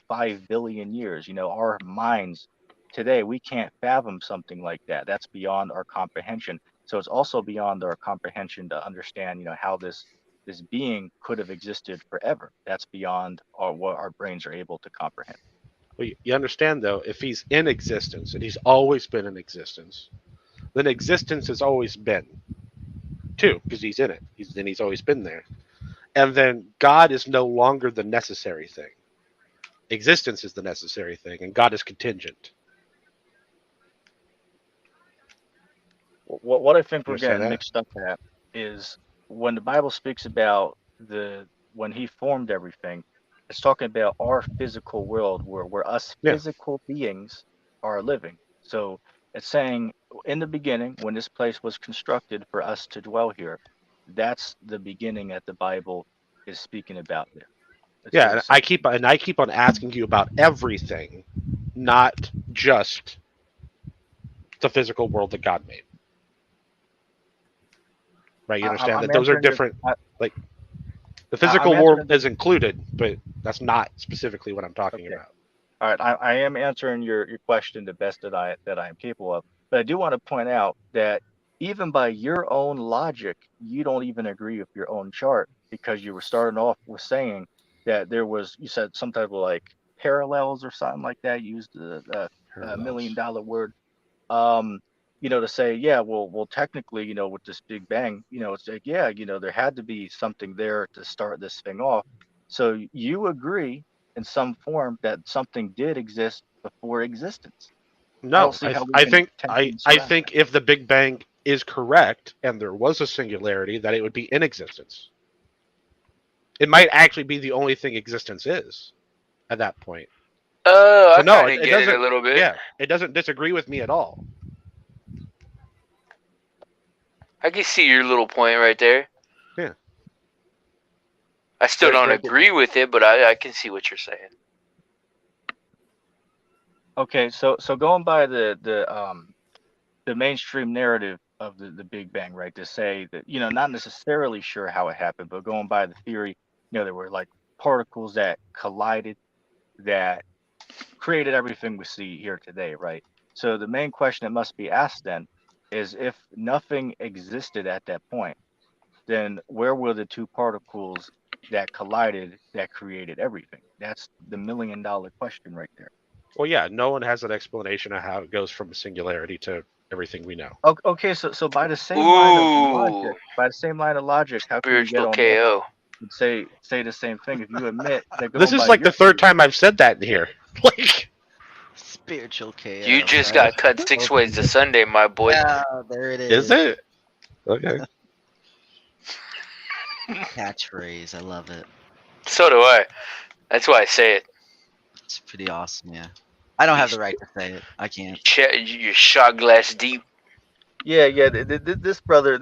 5 billion years. Our minds today, we can't fathom something like that. That's beyond our comprehension. So it's also beyond our comprehension to understand, how this being could have existed forever. That's beyond what our brains are able to comprehend. well, you understand though, if he's in existence and he's always been in existence, then existence has always been too, because he's in it. He's always been there. And then God is no longer the necessary thing. Existence is the necessary thing, and God is contingent. What I think You we're understand getting that? mixed up at is when the Bible speaks about when he formed everything, it's talking about our physical world where us Yeah. physical beings are living. So it's saying in the beginning, when this place was constructed for us to dwell here, that's the beginning that the Bible is speaking about there. That's Yeah, what and it's saying. I keep on asking you about everything, not just the physical world that God made. Right? You understand I'm that those are answering your different. Like the I'm physical world answering is included, but that's not specifically what I'm talking okay. about. All right, I am answering your question the best that I am capable of. But I do want to point out that even by your own logic, you don't even agree with your own chart because you were starting off with saying that there was, you said some type of like parallels or something like that. You used the million Parallels. dollar word, um, to say, yeah, well, technically, with this Big Bang, it's like, yeah, there had to be something there to start this thing off. So you agree in some form that something did exist before existence. I don't No, see how we I can think technically I surround think if the Big Bang is correct and there was a singularity, that it would be in existence. It might actually be the only thing existence is at that point. So I no, kind of it get it a doesn't. little bit. Yeah, it doesn't disagree with me at all. I can see your little point right there. Yeah. I still don't break it agree down. with it, but I can see what you're saying. Okay, so going by the mainstream narrative of the Big Bang, right? To say that, not necessarily sure how it happened, but going by the theory, there were like particles that collided that created everything we see here today, right? So the main question that must be asked then is, if nothing existed at that point, then where were the two particles that collided that created everything? That's the $1 million question right there. Well, yeah, no one has an explanation of how it goes from singularity to everything we know. Okay, so by the same line of Ooh, logic, how can you get spiritual on there KO. and say the same thing if you admit that This going is by like your the third theory? time I've said that in here. Like, Spiritual You KO. just got cut 6 ways to Sunday, my boy. Yeah, there it is is. it? Okay. Catchphrase. I love it. So do I. That's why I say it. It's pretty awesome. Yeah. I don't have the right to say it. I can't. You're shot glass deep. Yeah. This brother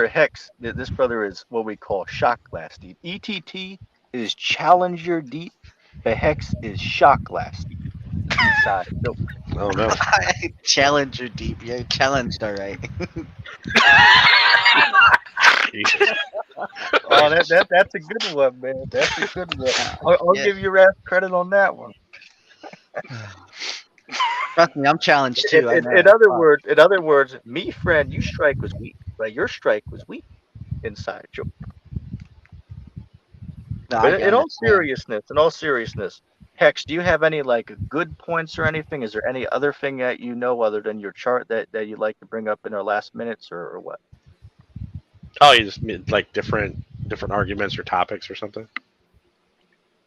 Hex, this brother is what we call shock glass deep. ETT is Challenger deep, but Hex is shock glass deep inside. So, Oh no. Challenger deep. Yeah, challenged. All right. Jesus. oh, that's a good one, man. That's a good one. I'll Yeah. give you Raph credit on that one. Trust me, I'm challenged too. I know. In other words, me friend, you strike was weak, right? Your strike was weak inside. No, I But can understand. in all seriousness, Hex, do you have any like good points or anything? Is there any other thing that other than your chart that you'd like to bring up in our last minutes or what? Oh, you just mean like different arguments or topics or something?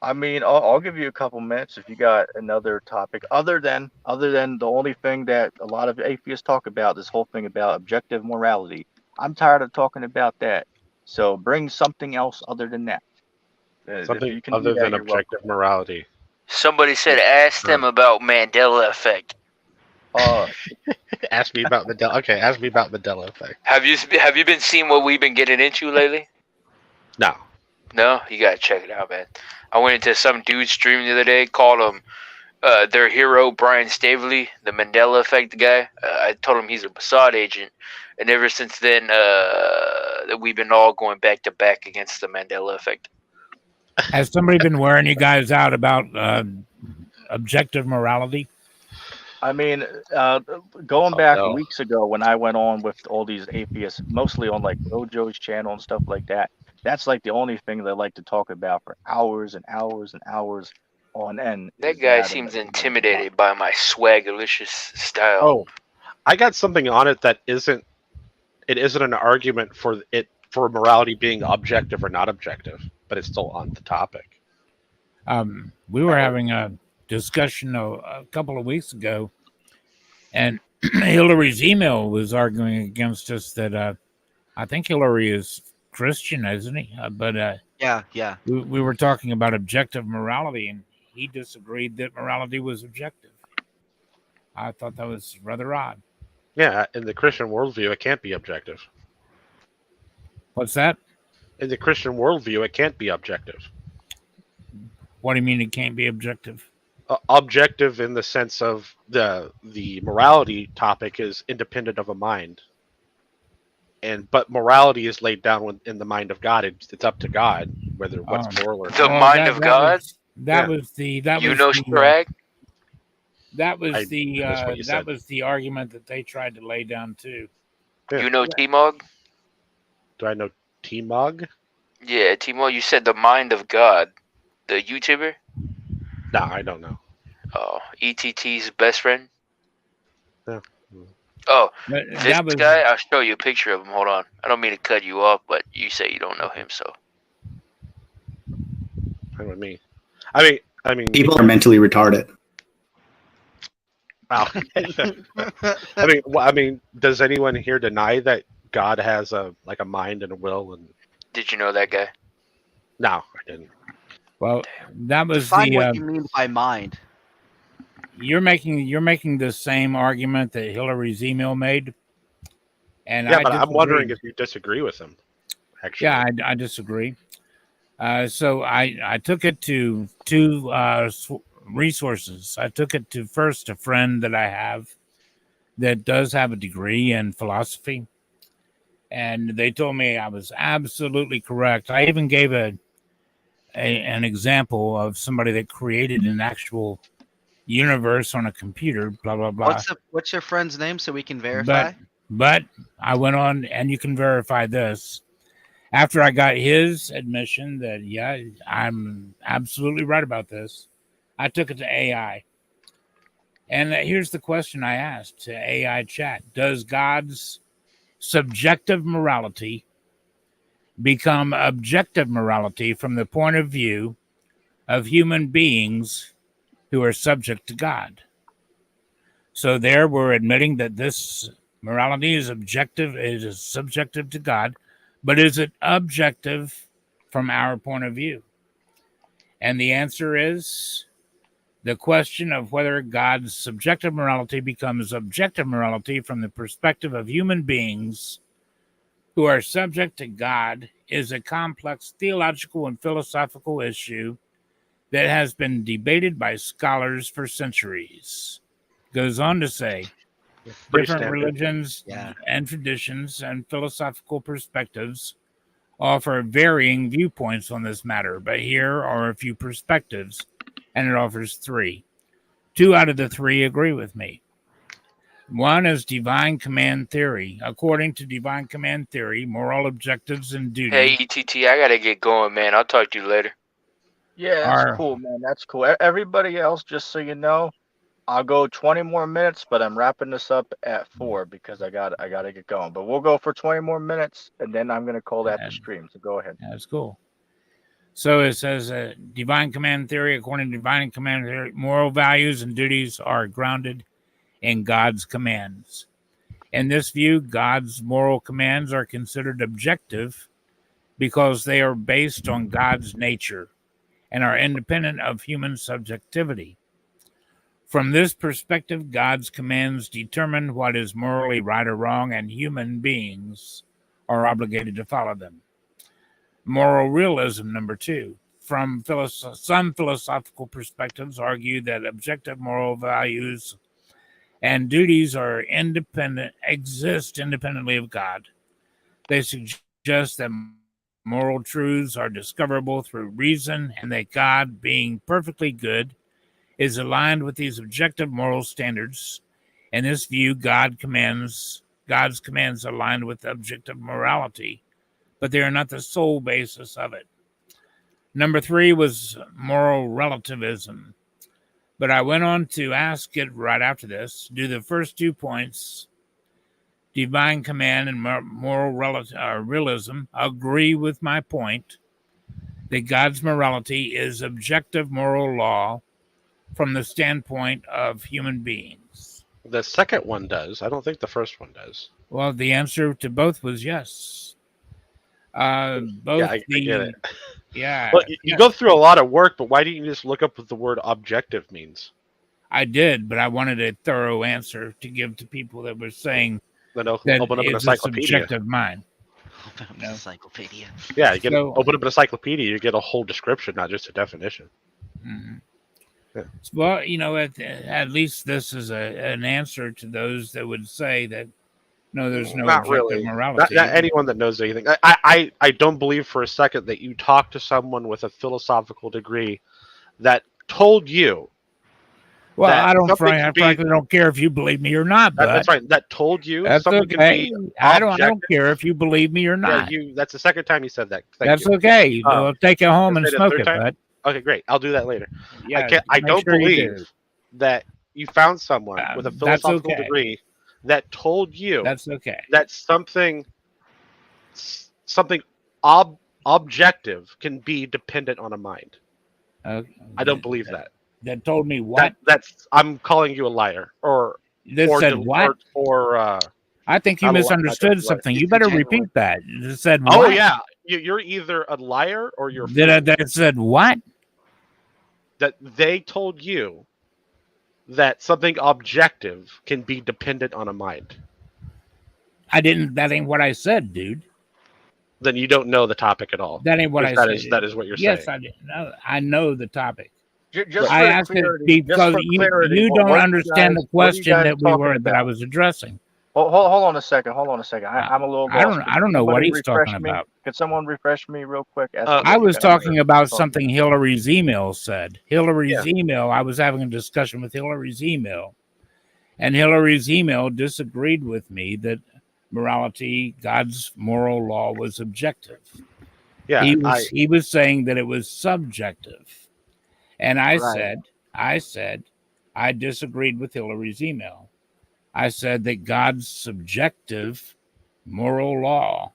I mean, I'll give you a couple minutes if you got another topic other than the only thing that a lot of atheists talk about, this whole thing about objective morality. I'm tired of talking about that. So bring something else other than that. If Something you can do other that, than you're welcome. objective morality. Somebody said ask them about Mandela effect. Ask me about Mandela. Okay, ask me about Mandela effect. Have you been seeing what we've been getting into lately? No. No, you gotta check it out, man. I went into some dude's stream the other day, called him their hero, Brian Staveley, the Mandela effect guy. I told him he's a Mossad agent, and ever since then, we've been all going back to back against the Mandela effect. Has somebody been wearing you guys out about objective morality? I mean, going back weeks ago when I went on with all these atheists, mostly on like Rojo's channel and stuff like that, that's like the only thing they like to talk about for hours and hours and hours on end. That guy seems intimidated by my swagalicious style. Oh, I got something on it that isn't an argument for morality being objective or not objective, but it's still on the topic. We were having a discussion a couple of weeks ago, and Hillary's email was arguing against us that I think Hillary is Christian, isn't he? Yeah. We were talking about objective morality, and he disagreed that morality was objective. I thought that was rather odd. Yeah, in the Christian worldview, it can't be objective. What's that? In the Christian worldview, it can't be objective. What do you mean it can't be objective? Objective in the sense of the morality topic is independent of a mind, but morality is laid down in the mind of God. It's up to God whether what's moral or not. The mind of God. That was the Shrek. That was the argument that they tried to lay down too. Yeah. You know T-Mog? Do I know T-Mog? Yeah, T-Mog. You said the mind of God, the YouTuber. No, I don't know. Oh, ETT's best friend. Yeah. Oh, But this that was guy. I'll show you a picture of him. Hold on. I don't mean to cut you off, but you say you don't know him, so. Fine with me. I mean, People are mentally retarded. wow. I mean, does anyone here deny that God has a mind and a will? And Did you know that guy? no, I didn't. well, that was Define the. what you mean by mind. You're making the same argument that Hillary's email made, and Yeah, I but I'm wondering disagree. if you disagree with him. Actually, Yeah, I disagree. So I took it to two resources. I took it to first a friend that I have that does have a degree in philosophy, and they told me I was absolutely correct. I even gave an example of somebody that created an actual universe on a computer. Blah blah blah. What's your friend's name so we can verify? But I went on, and you can verify this. After I got his admission that, yeah, I'm absolutely right about this, I took it to AI. And here's the question I asked to AI chat. Does God's subjective morality become objective morality from the point of view of human beings who are subject to God? So there we're admitting that this morality is objective, it is subjective to God, but is it objective from our point of view? And the answer is the question of whether God's subjective morality becomes objective morality from the perspective of human beings who are subject to God is a complex theological and philosophical issue that has been debated by scholars for centuries. Goes on to say, pretty different standard. religions Yeah. and traditions and philosophical perspectives offer varying viewpoints on this matter, but here are a few perspectives, and it offers three. 2 out of the 3 agree with me. One is divine command theory. According to divine command theory, moral objectives and duty Hey, ETT, I gotta get going, man. I'll talk to you later. Yeah, that's are cool, man. That's cool. Everybody else, just so you know, I'll go 20 more minutes, but I'm wrapping this up at 4 because I gotta get going. But we'll go for 20 more minutes, and then I'm gonna call that the stream. So go ahead. that's cool. So it says divine command theory. According to divine command theory, moral values and duties are grounded in God's commands. In this view, God's moral commands are considered objective because they are based on God's nature and are independent of human subjectivity. From this perspective, God's commands determine what is morally right or wrong, and human beings are obligated to follow them. Moral realism, number 2. From some philosophical perspectives argue that objective moral values and duties are exist independently of God. They suggest that moral truths are discoverable through reason, and that God, being perfectly good, is aligned with these objective moral standards. In this view, God's commands align with objective morality, but they are not the sole basis of it. Number 3 was moral relativism. But I went on to ask it right after this, do the first 2 points, divine command and moral realism, agree with my point that God's morality is objective moral law from the standpoint of human beings? The second one does. I don't think the first one does. Well, the answer to both was yes. Both I get it. Yeah. Well, you go through a lot of work, but why didn't you just look up what the word objective means? I did, but I wanted a thorough answer to give to people that were saying Then that open up an it's a encyclopedia. subjective mind. No. Encyclopedia. Yeah, you So- open up an encyclopedia, you get a whole description, not just a definition. Mhm. Yeah. Well, at least this is an answer to those that would say that no, there's no Not objective really. morality. Not anyone that knows anything. I don't believe for a second that you talk to someone with a philosophical degree that told you Well, that I don't something can be frankly don't care if you believe me or not, but that's right. That told you that's something can okay. be I don't objective. care if you believe me or Yeah, not. that's the second time you said that. Thank That's you. okay. We'll take it home Is and it a smoke third it, time? bud. Okay, great. I'll do that later. Yeah, I make don't sure you believe do. that you found someone with a That's philosophical okay. degree that told you That's okay. that something objective can be dependent on a mind. I don't believe that. That told me what? That's I'm calling you a liar or That said what? I think you not misunderstood something. You better repeat that. It said what? Oh yeah, you're either a liar or you're. That said what? That they told you that something objective can be dependent on a mind. I didn't. That ain't what I said, dude. Then you don't know the topic at all. That ain't what I said. That is what you're yes, saying. Yes, I know the topic. Just I for asked clarity, it because you don't understand the question that I was addressing. Hold on a second. I'm a little lost. I don't know what he's talking about. Could someone refresh me real quick? I was talking about something Hillary's email said. Hillary's email. I was having a discussion with Hillary's email, and Hillary's email disagreed with me that morality, God's moral law, was objective. Yeah, he was saying that it was subjective. And I said, I disagreed with Hillary's email. I said that God's subjective moral law,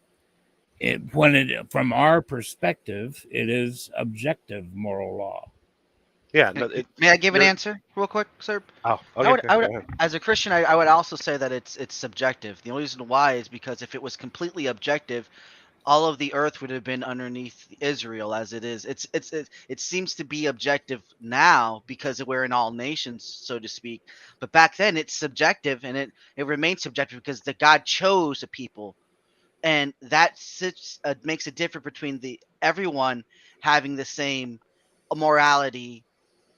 from our perspective, it is objective moral law. Yeah. May I give an answer real quick, sir? Oh, okay. I would, as a Christian, I would also say that it's subjective. The only reason why is because if it was completely objective, all of the earth would have been underneath Israel as it is. It seems to be objective now because we're in all nations, so to speak. But back then it's subjective, and it remains subjective because the God chose a people, and that makes it different between everyone having the same morality.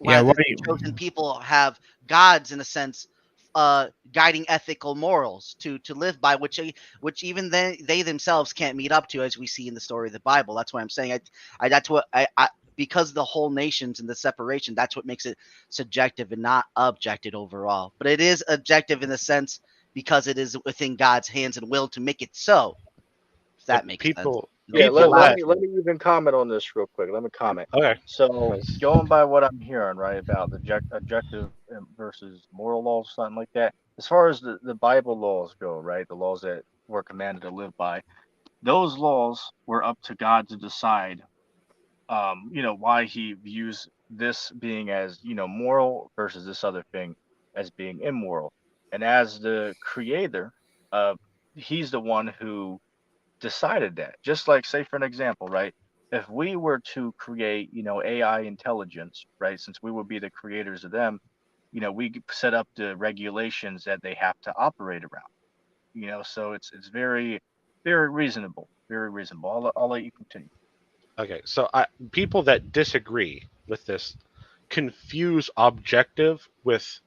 Yeah, Rather, chosen people have gods in a sense, guiding ethical morals to live by, which even they themselves can't meet up to, as we see in the story of the Bible. That's why I'm saying that's what I because the whole nations and the separation, that's what makes it subjective and not objective overall. But it is objective in the sense because it is within God's hands and will to make it so. If that makes sense. Yeah, let me even comment on this real quick. Let me comment. Okay. So going by what I'm hearing, right, about the objective versus moral laws, something like that. As far as the Bible laws go, right, the laws that we're commanded to live by, those laws were up to God to decide, why He views this being as, moral versus this other thing as being immoral. And as the Creator, He's the one who decided that. Just like, say for an example, right, if we were to create AI intelligence, right, since we would be the creators of them, we set up the regulations that they have to operate around, so it's very, very reasonable, I'll let you continue. Okay, so people that disagree with this confuse objective with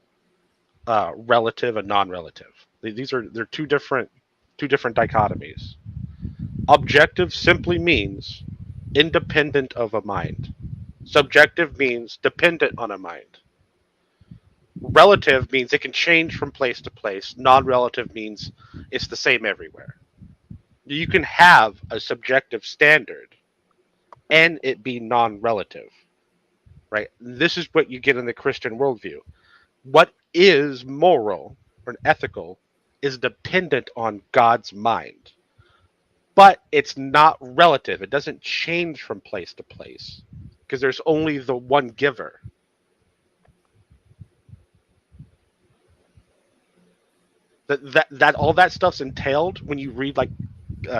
relative and non-relative. They're two different dichotomies. Objective simply means independent of a mind. Subjective means dependent on a mind. Relative means it can change from place to place. Non-relative means it's the same everywhere. You can have a subjective standard and it be non-relative, right? This is what you get in the Christian worldview. What is moral or ethical is dependent on God's mind. But it's not relative. It doesn't change from place to place because there's only the one giver. That all that stuff's entailed when you read like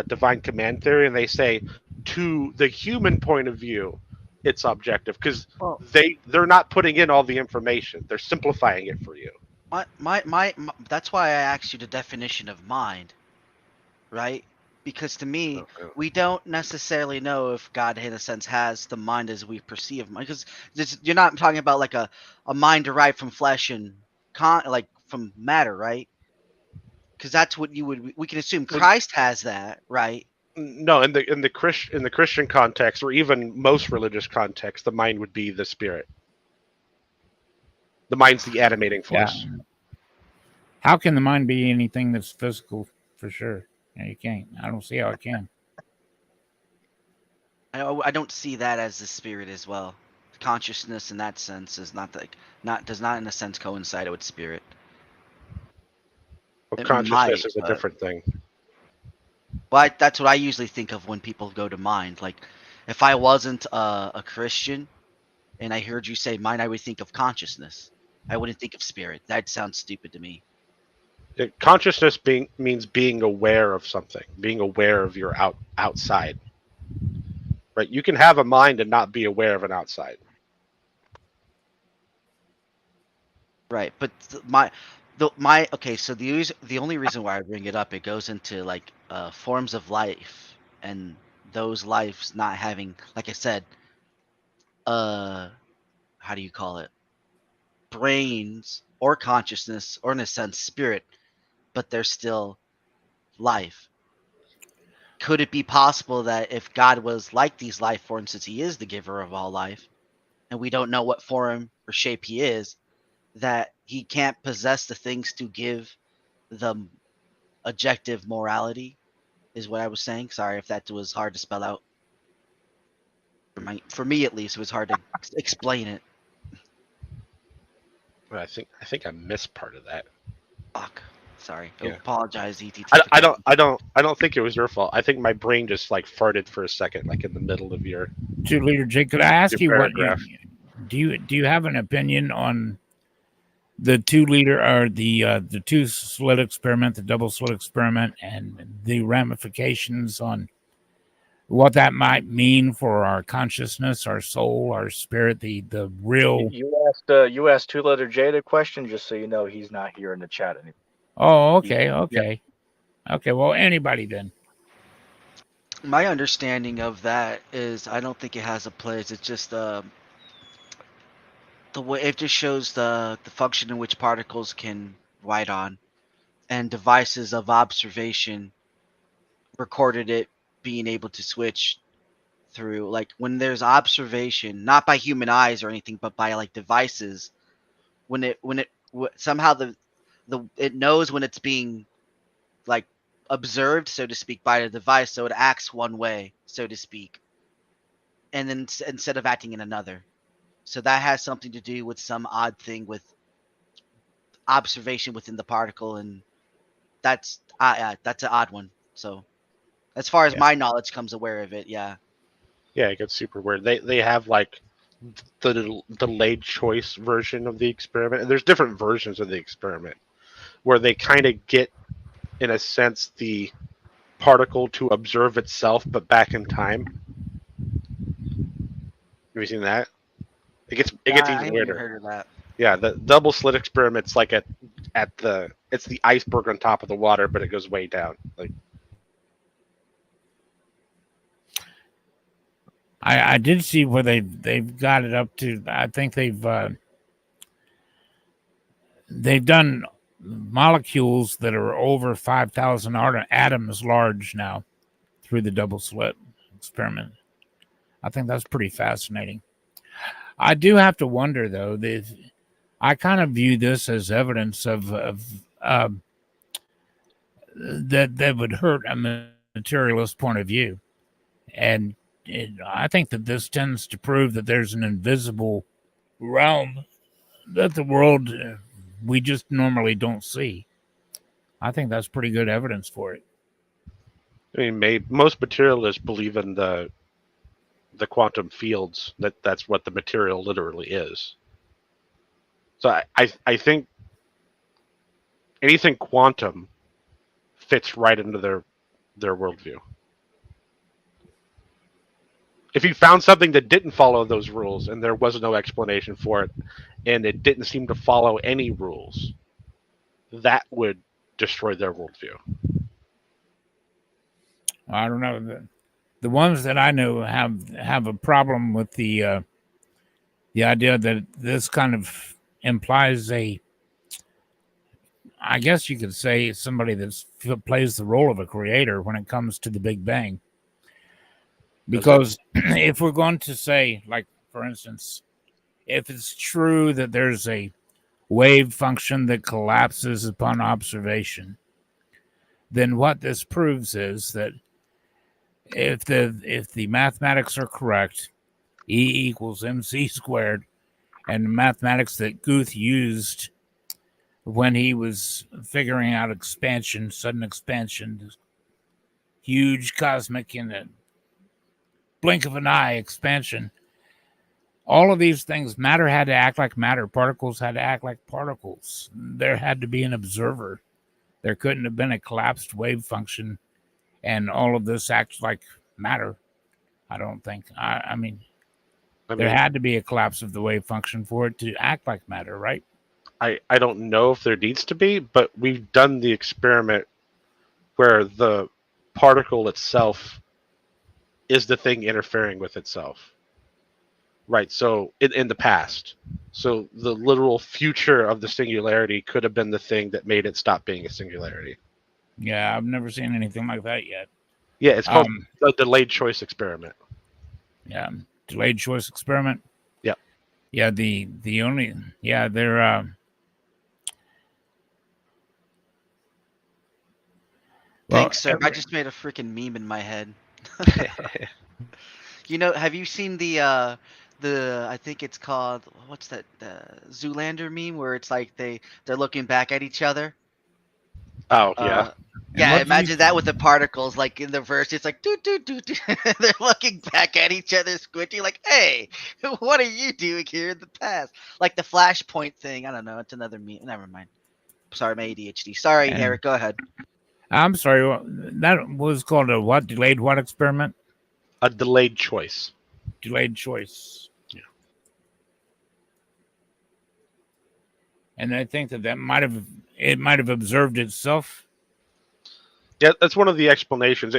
divine command theory, and they say to the human point of view, it's objective because they're not putting in all the information. They're simplifying it for you. My that's why I asked you the definition of mind, right? Because to me, we don't necessarily know if God, in a sense, has the mind as we perceive mind. Because you're not talking about like a mind derived from flesh and like from matter, right? Because that's what we can assume Christ has that, right? No, in the Christian context, or even most religious context, the mind would be the spirit. The mind's the animating Yeah. force. How can the mind be anything that's physical? For sure. Yeah, you can't. I don't see how it can. I don't see that as the spirit as well. Consciousness in that sense is does not in a sense coincide with spirit. Well, It consciousness might, is a but different thing. well, that's what I usually think of when people go to mind. Like, if I wasn't a Christian and I heard you say mind, I would think of consciousness. I wouldn't think of spirit. That sounds stupid to me. Consciousness means being aware of something, being aware of your outside. Right? You can have a mind and not be aware of an outside. Right, but okay. So the only reason why I bring it up, it goes into like forms of life and those lives not having, like I said, how do you call it, brains or consciousness or in a sense spirit, but they're still life. Could it be possible that if God was like these life forms, since He is the giver of all life, and we don't know what form or shape He is, that He can't possess the things to give them objective morality? Is what I was saying. Sorry if that was hard to spell out. For me at least, it was hard to explain it. I think I missed part of that. Fuck. Sorry. I Yeah. apologize, ETT. I don't think it was your fault. I think my brain just like farted for a second, like in the middle of your 2 liter Jake, could I ask you what paragraph. do you have an opinion on the 2 liter or the 2 slit experiment, the double slit experiment, and the ramifications on what that might mean for our consciousness, our soul, our spirit, the real. You asked 2 letter J the question, just so you know he's not here in the chat anymore. Oh, okay. Okay, well, anybody then. My understanding of that is I don't think it has a place. It's just the way it just shows the function in which particles can write on, and devices of observation recorded it being able to switch through, like when there's observation, not by human eyes or anything, but by like devices. Somehow it knows when it's being like observed, so to speak, by the device, so it acts one way, so to speak, and then instead of acting in another. So that has something to do with some odd thing with observation within the particle, and that's an odd one. So as far as my knowledge comes aware of it, yeah. Yeah, it gets super weird. They have like the delayed choice version of the experiment, and there's different versions of the experiment where they kind of get, in a sense, the particle to observe itself, but back in time. Have you seen that? It gets I even haven't weirder. heard of that. Yeah, the double slit experiment's like it's the iceberg on top of the water, but it goes way down. Like I did see where they've got it up to. I think they've done molecules that are over 5,000 atoms large now through the double slit experiment. I think that's pretty fascinating. I do have to wonder though that I kind of view this as evidence of that would hurt a materialist point of view, and I think that this tends to prove that there's an invisible realm that the world we just normally don't see. I think that's pretty good evidence for it. I mean, most materialists believe in the quantum fields. That's what the material literally is. So I think anything quantum fits right into their worldview. If you found something that didn't follow those rules and there was no explanation for it, and it didn't seem to follow any rules, that would destroy their worldview. I don't know. The ones that I know have a problem with the idea that this kind of implies I guess you could say, somebody that plays the role of a creator when it comes to the Big Bang. Because if we're going to say, like, for instance, if it's true that there's a wave function that collapses upon observation, then what this proves is that if the mathematics are correct, E equals mc squared, and the mathematics that Guth used when he was figuring out expansion, sudden expansion, huge cosmic in a blink of an eye expansion, all of these things, matter had to act like matter, particles had to act like particles. There had to be an observer. There couldn't have been a collapsed wave function and all of this acts like matter. I don't think. I mean, there had to be a collapse of the wave function for it to act like matter, right? I don't know if there needs to be, but we've done the experiment where the particle itself is the thing interfering with itself. Right, so in the past. So the literal future of the singularity could have been the thing that made it stop being a singularity. Yeah, I've never seen anything like that yet. Yeah, it's called the delayed choice experiment. Yeah, delayed choice experiment. Yeah. Yeah, the only they're Thanks, sir. I just made a freaking meme in my head. Have you seen the I think it's called, what's that, the Zoolander meme where it's like they're looking back at each other? Oh yeah. Yeah, imagine that with the particles, like in the verse, it's like doo doo doo doo. They're looking back at each other, squinting, like, "Hey, what are you doing here in the past?" Like the Flashpoint thing. I don't know. It's another meme. Never mind. Sorry, my ADHD. Sorry, Eric. Go ahead. I'm sorry. That was called a what? Delayed what experiment? A delayed choice. Delayed choice. Yeah. And I think that might have observed itself. Yeah, that's one of the explanations.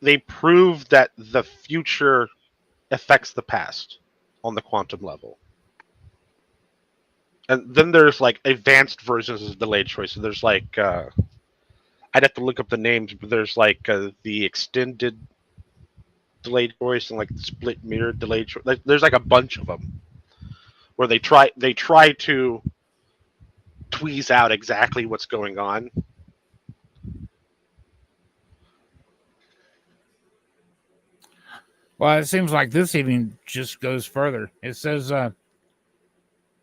They prove that the future affects the past on the quantum level. And then there's like advanced versions of delayed choice. So there's like I'd have to look up the names, but there's like the extended delayed choice and like the split mirror delayed choice. There's like a bunch of them where they try to tweeze out exactly what's going on. Well, it seems like this even just goes further. It says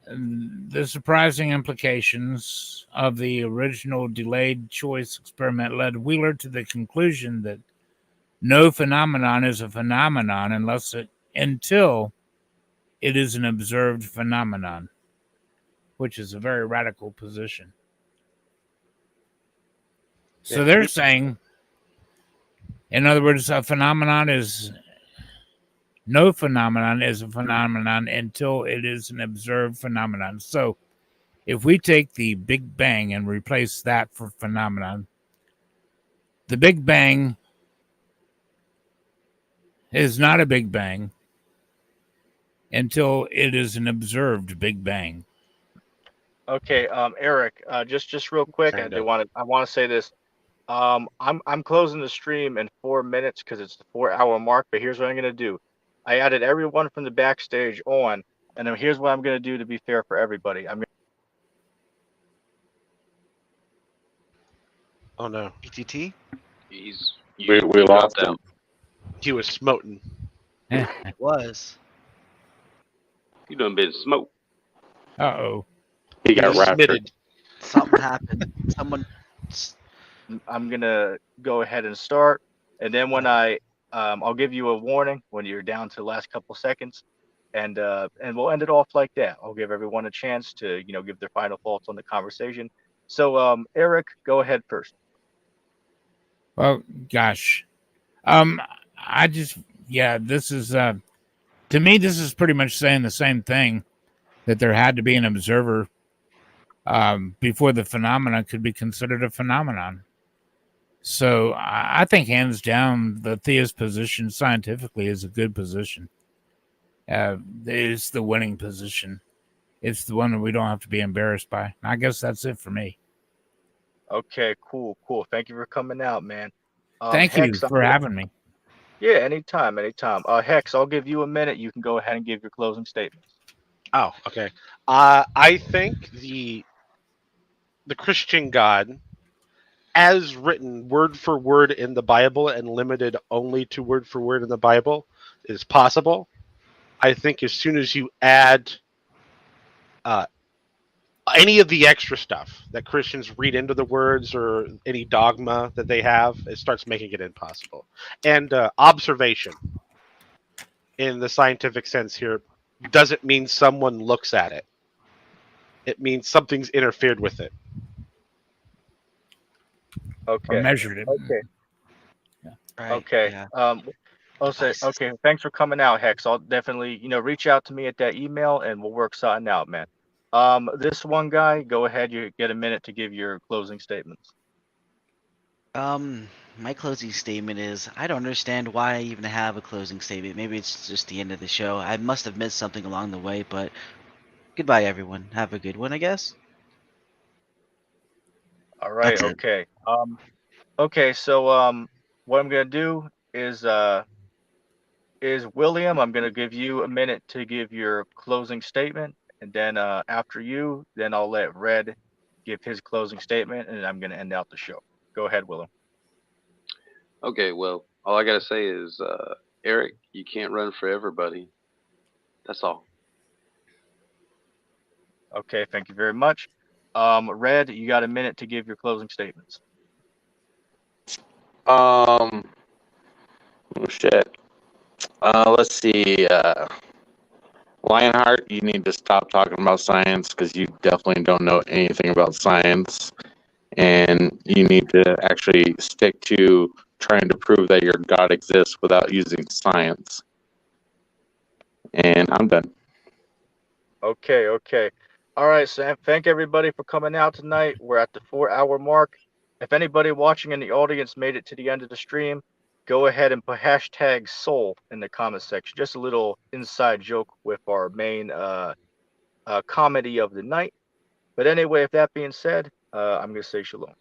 the surprising implications of the original delayed choice experiment led Wheeler to the conclusion that no phenomenon is a phenomenon until it is an observed phenomenon, which is a very radical position. So they're saying, in other words, no phenomenon is a phenomenon until it is an observed phenomenon. So if we take the Big Bang and replace that for phenomenon, the Big Bang is not a Big Bang until it is an observed Big Bang. Okay, Eric, just real quick, I want to say this. I'm closing the stream in 4 minutes because it's the 4-hour mark. But here's what I'm gonna do. I added everyone from the backstage on, and then here's what I'm gonna do to be fair for everybody. Oh no. ETT? We lost him. He was smoten. He was. You done been smoked. Uh-oh. He got raptured. Something happened. Someone. I'm gonna go ahead and start, and then when I'll give you a warning when you're down to the last couple seconds, and we'll end it off like that. I'll give everyone a chance to give their final thoughts on the conversation. So Eric, go ahead first. Well, gosh, this is to me, this is pretty much saying the same thing, that there had to be an observer before the phenomenon could be considered a phenomenon. So I think hands down, the theist position scientifically is a good position. It's the winning position. It's the one that we don't have to be embarrassed by. I guess that's it for me. Okay, cool. Thank you for coming out, man. Thank you for having me. Yeah, anytime. Hex, I'll give you a minute. You can go ahead and give your closing statements. Oh, okay. I think the Christian God, as written word for word in the Bible and limited only to word for word in the Bible, is possible. I think as soon as you add uh, any of the extra stuff that Christians read into the words or any dogma that they have, it starts making it impossible. And observation, in the scientific sense here, doesn't mean someone looks at it. It means something's interfered with it. or Okay. measured it. Okay. Right. Okay. Yeah. I'll say Devices. okay. Thanks for coming out, Hex. I'll definitely reach out to me at that email and we'll work something out, man. This one guy, go ahead. You get a minute to give your closing statements. My closing statement is I don't understand why I even have a closing statement. Maybe it's just the end of the show. I must have missed something along the way, but goodbye, everyone. Have a good one, I guess. All right. That's it. Okay. Okay. So what I'm gonna do is William. I'm gonna give you a minute to give your closing statement, and then after you, then I'll let Red give his closing statement, and I'm gonna end out the show. Go ahead, William. Okay, well, all I gotta say is, Eric, you can't run forever, buddy. That's all. Okay. Thank you very much. Red, you got a minute to give your closing statements. Oh shit. Let's see. Lionheart, you need to stop talking about science because you definitely don't know anything about science, and you need to actually stick to trying to prove that your God exists without using science. And I'm done. Okay, okay. All right, so thank everybody for coming out tonight. We're at the 4 hour mark. If anybody watching in the audience made it to the end of the stream, go ahead and put hashtag soul in the comment section. Just a little inside joke with our main comedy of the night. But anyway, if that being said, I'm gonna say shalom.